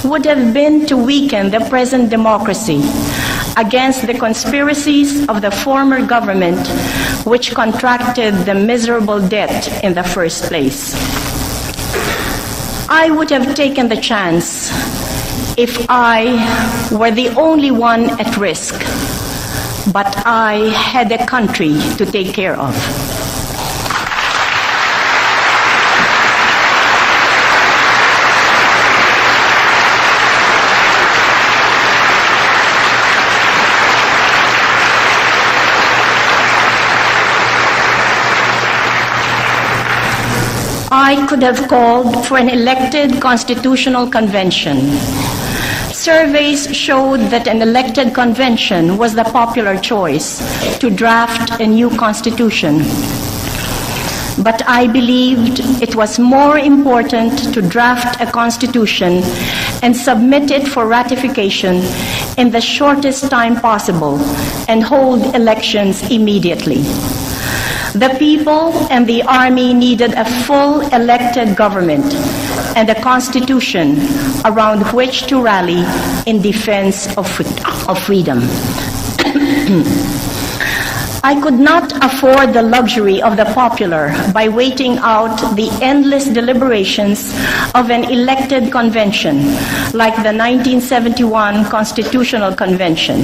would have been to weaken the present democracy against the conspiracies of the former government, which contracted the miserable debt in the first place. I would have taken the chance if I were the only one at risk, but I had a country to take care of. I could have called for an elected constitutional convention. Surveys showed that an elected convention was the popular choice to draft a new constitution. But I believed it was more important to draft a constitution and submit it for ratification in the shortest time possible and hold elections immediately. The people and the army needed a full elected government and a constitution around which to rally in defense of freedom. I could not afford the luxury of the popular by waiting out the endless deliberations of an elected convention like the 1971 Constitutional Convention.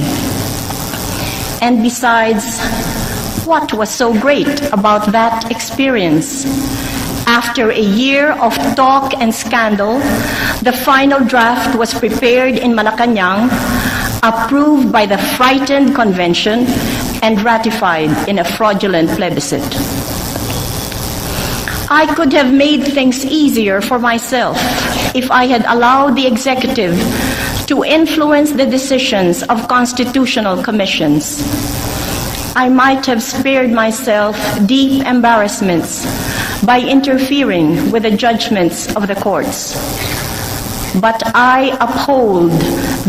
And besides, what was so great about that experience? After a year of talk and scandal, the final draft was prepared in Malacanang, approved by the frightened convention, and ratified in a fraudulent plebiscite. I could have made things easier for myself if I had allowed the executive to influence the decisions of constitutional commissions. I might have spared myself deep embarrassments by interfering with the judgments of the courts. But I uphold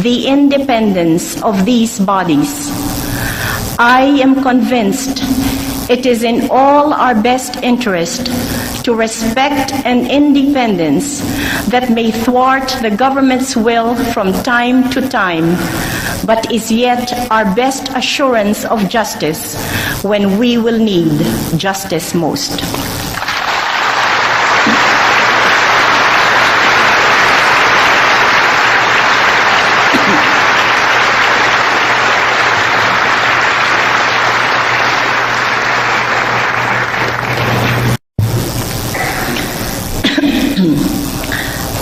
the independence of these bodies. I am convinced it is in all our best interest to respect an independence that may thwart the government's will from time to time, but is yet our best assurance of justice when we will need justice most.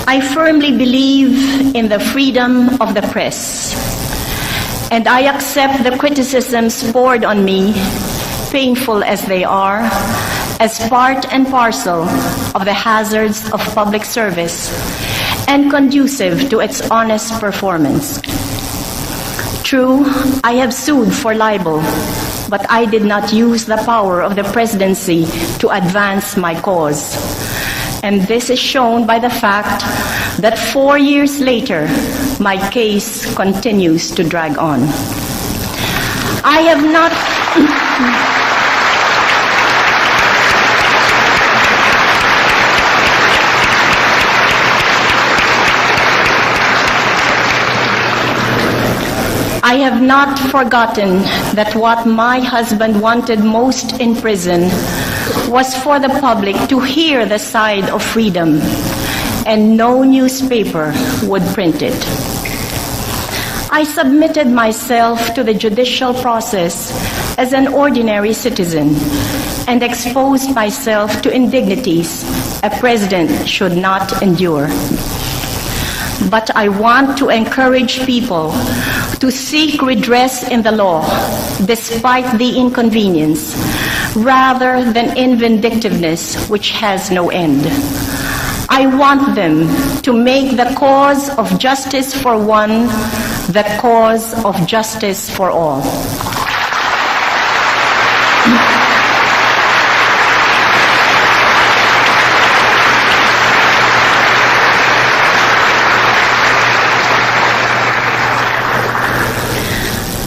I firmly believe in the freedom of the press, and I accept the criticisms poured on me, painful as they are, as part and parcel of the hazards of public service and conducive to its honest performance. True, I have sued for libel, but I did not use the power of the presidency to advance my cause. And this is shown by the fact that 4 years later, my case continues to drag on. I have not... I have not forgotten that what my husband wanted most in prison was for the public to hear the side of freedom, and no newspaper would print it. I submitted myself to the judicial process as an ordinary citizen and exposed myself to indignities a president should not endure. But I want to encourage people to seek redress in the law, despite the inconvenience, rather than in vindictiveness which has no end. I want them to make the cause of justice for one the cause of justice for all.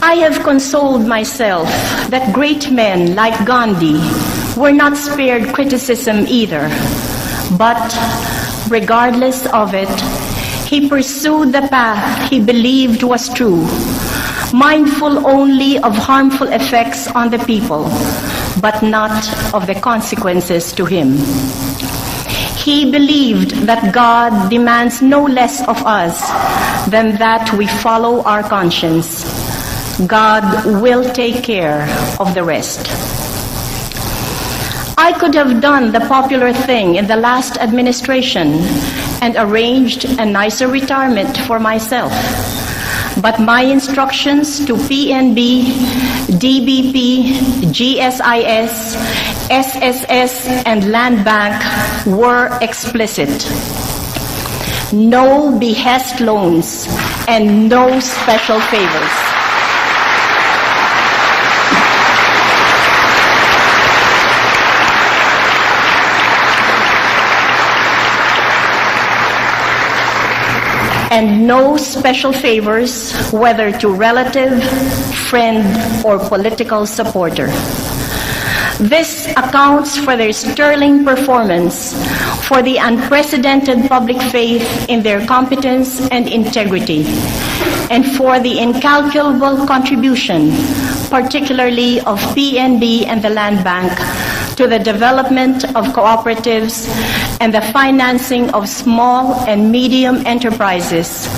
I have consoled myself that great men like Gandhi were not spared criticism either, but regardless of it, he pursued the path he believed was true, mindful only of harmful effects on the people, but not of the consequences to him. He believed that God demands no less of us than that we follow our conscience. God will take care of the rest. I could have done the popular thing in the last administration and arranged a nicer retirement for myself. But my instructions to PNB, DBP, GSIS, SSS, and Land Bank were explicit. No behest loans and no special favors. And no special favors, whether to relative, friend, or political supporter. This accounts for their sterling performance, for the unprecedented public faith in their competence and integrity, and for the incalculable contribution, particularly of PNB and the Land Bank, to the development of cooperatives and the financing of small and medium enterprises,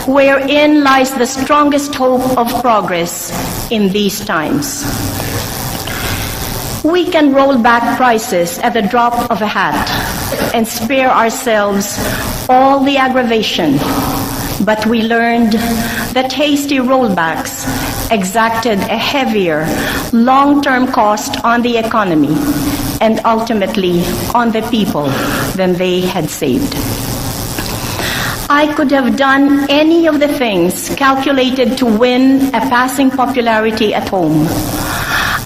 wherein lies the strongest hope of progress in these times. We can roll back prices at the drop of a hat and spare ourselves all the aggravation, but we learned that hasty rollbacks exacted a heavier long-term cost on the economy and ultimately on the people than they had saved. I could have done any of the things calculated to win a passing popularity at home.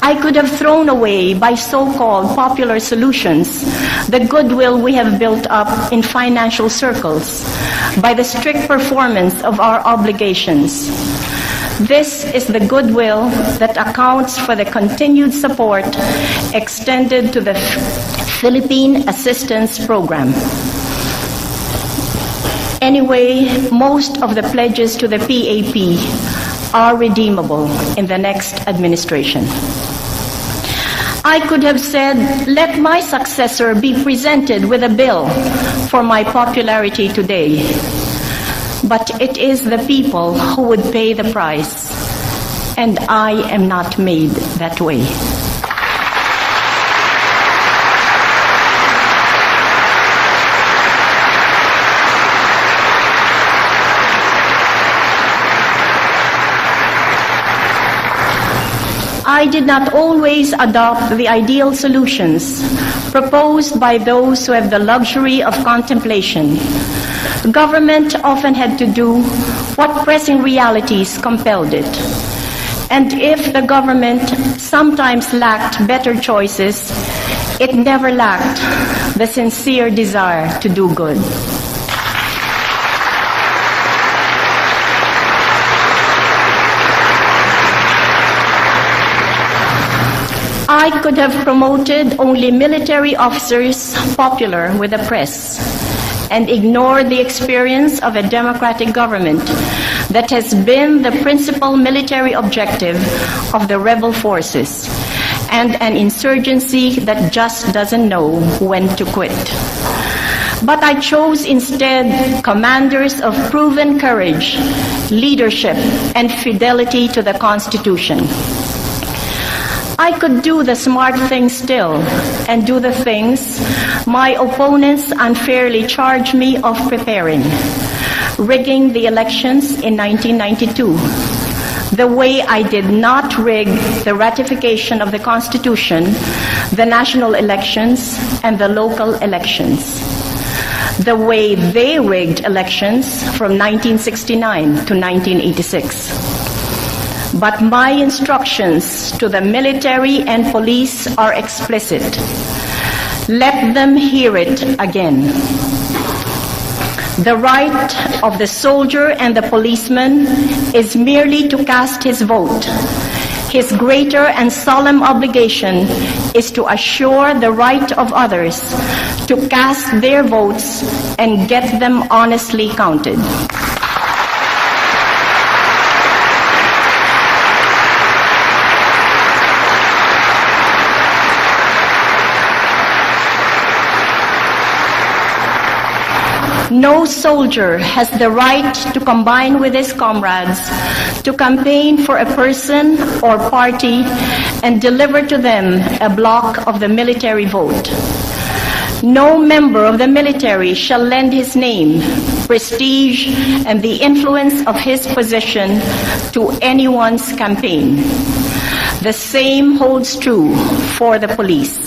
I could have thrown away by so-called popular solutions the goodwill we have built up in financial circles by the strict performance of our obligations. This is the goodwill that accounts for the continued support extended to the Philippine Assistance Program. Anyway, most of the pledges to the PAP are redeemable in the next administration. I could have said, let my successor be presented with a bill for my popularity today. But it is the people who would pay the price, and I am not made that way. I did not always adopt the ideal solutions proposed by those who have the luxury of contemplation. Government often had to do what pressing realities compelled it. And if the government sometimes lacked better choices, it never lacked the sincere desire to do good. I could have promoted only military officers popular with the press and ignored the experience of a democratic government that has been the principal military objective of the rebel forces and an insurgency that just doesn't know when to quit. But I chose instead commanders of proven courage, leadership, and fidelity to the Constitution. I could do the smart thing still and do the things my opponents unfairly charged me of preparing, rigging the elections in 1992, the way I did not rig the ratification of the Constitution, the national elections, and the local elections, the way they rigged elections from 1969 to 1986. But my instructions to the military and police are explicit. Let them hear it again. The right of the soldier and the policeman is merely to cast his vote. His greater and solemn obligation is to assure the right of others to cast their votes and get them honestly counted. No soldier has the right to combine with his comrades to campaign for a person or party and deliver to them a block of the military vote. No member of the military shall lend his name, prestige, and the influence of his position to anyone's campaign. The same holds true for the police.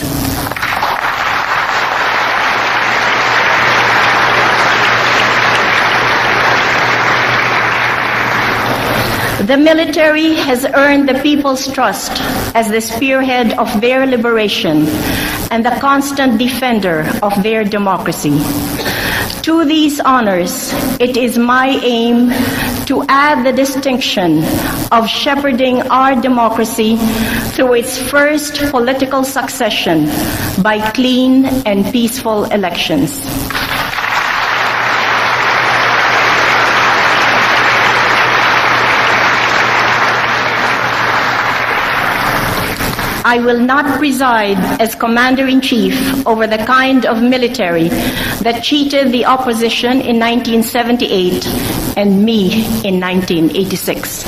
The military has earned the people's trust as the spearhead of their liberation and the constant defender of their democracy. To these honors, it is my aim to add the distinction of shepherding our democracy through its first political succession by clean and peaceful elections. I will not preside as Commander-in-Chief over the kind of military that cheated the opposition in 1978 and me in 1986.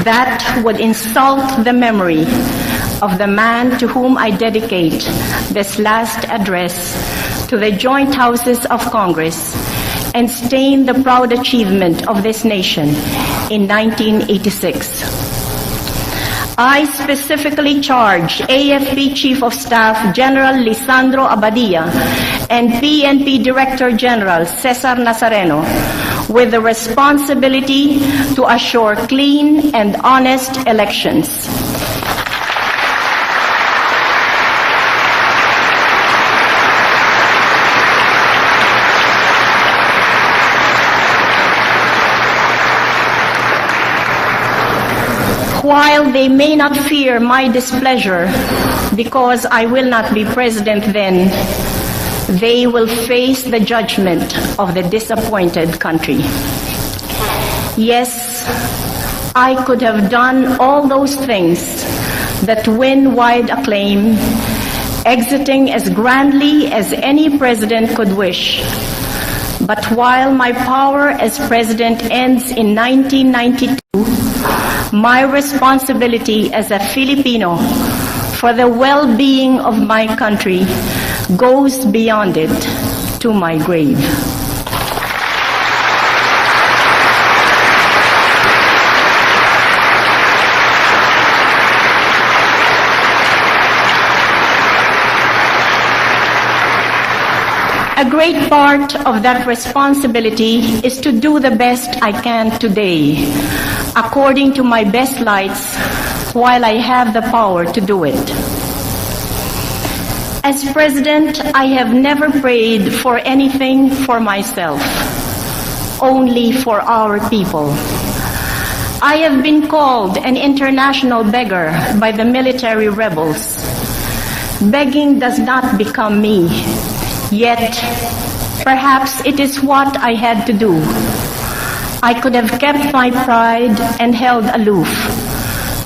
that would insult the memory of the man to whom I dedicate this last address to the joint houses of Congress and stain the proud achievement of this nation in 1986. I specifically charge AFP Chief of Staff General Lisandro Abadia and PNP Director General Cesar Nazareno with the responsibility to assure clean and honest elections. While they may not fear my displeasure because I will not be president then, they will face the judgment of the disappointed country. Yes, I could have done all those things that win wide acclaim, exiting as grandly as any president could wish. But while my power as president ends in 1992, my responsibility as a Filipino for the well-being of my country goes beyond it to my grave. A great part of that responsibility is to do the best I can today, according to my best lights, while I have the power to do it. As president, I have never prayed for anything for myself, only for our people. I have been called an international beggar by the military rebels. Begging does not become me, yet perhaps it is what I had to do. I could have kept my pride and held aloof,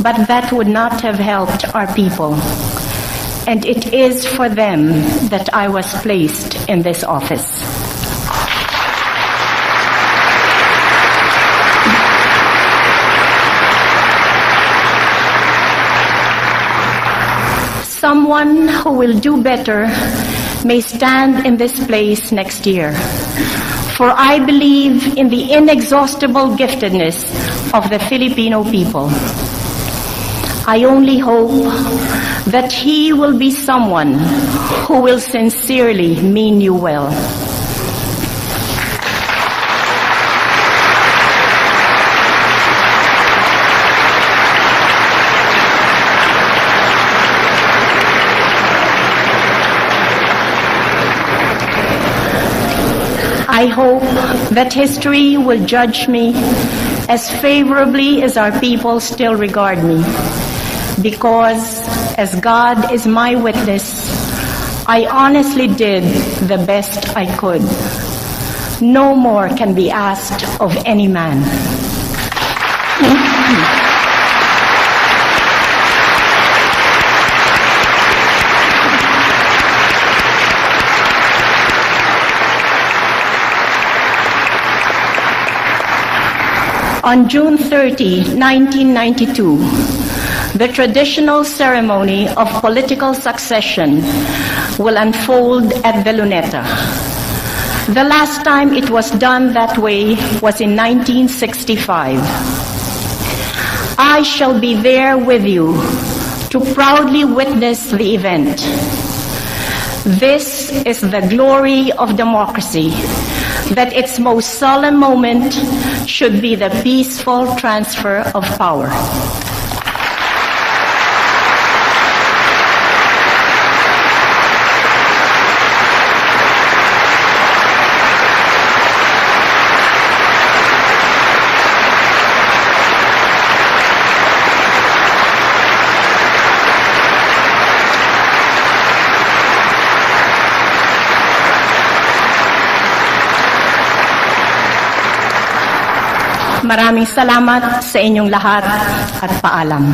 but that would not have helped our people. And it is for them that I was placed in this office. Someone who will do better may stand in this place next year. For I believe in the inexhaustible giftedness of the Filipino people. I only hope that he will be someone who will sincerely mean you well. I hope that history will judge me as favorably as our people still regard me, because as God is my witness, I honestly did the best I could. No more can be asked of any man. On June 30, 1992, the traditional ceremony of political succession will unfold at the Luneta. The last time it was done that way was in 1965. I shall be there with you to proudly witness the event. This is the glory of democracy, that its most solemn moment should be the peaceful transfer of power. Maraming salamat sa inyong lahat at paalam.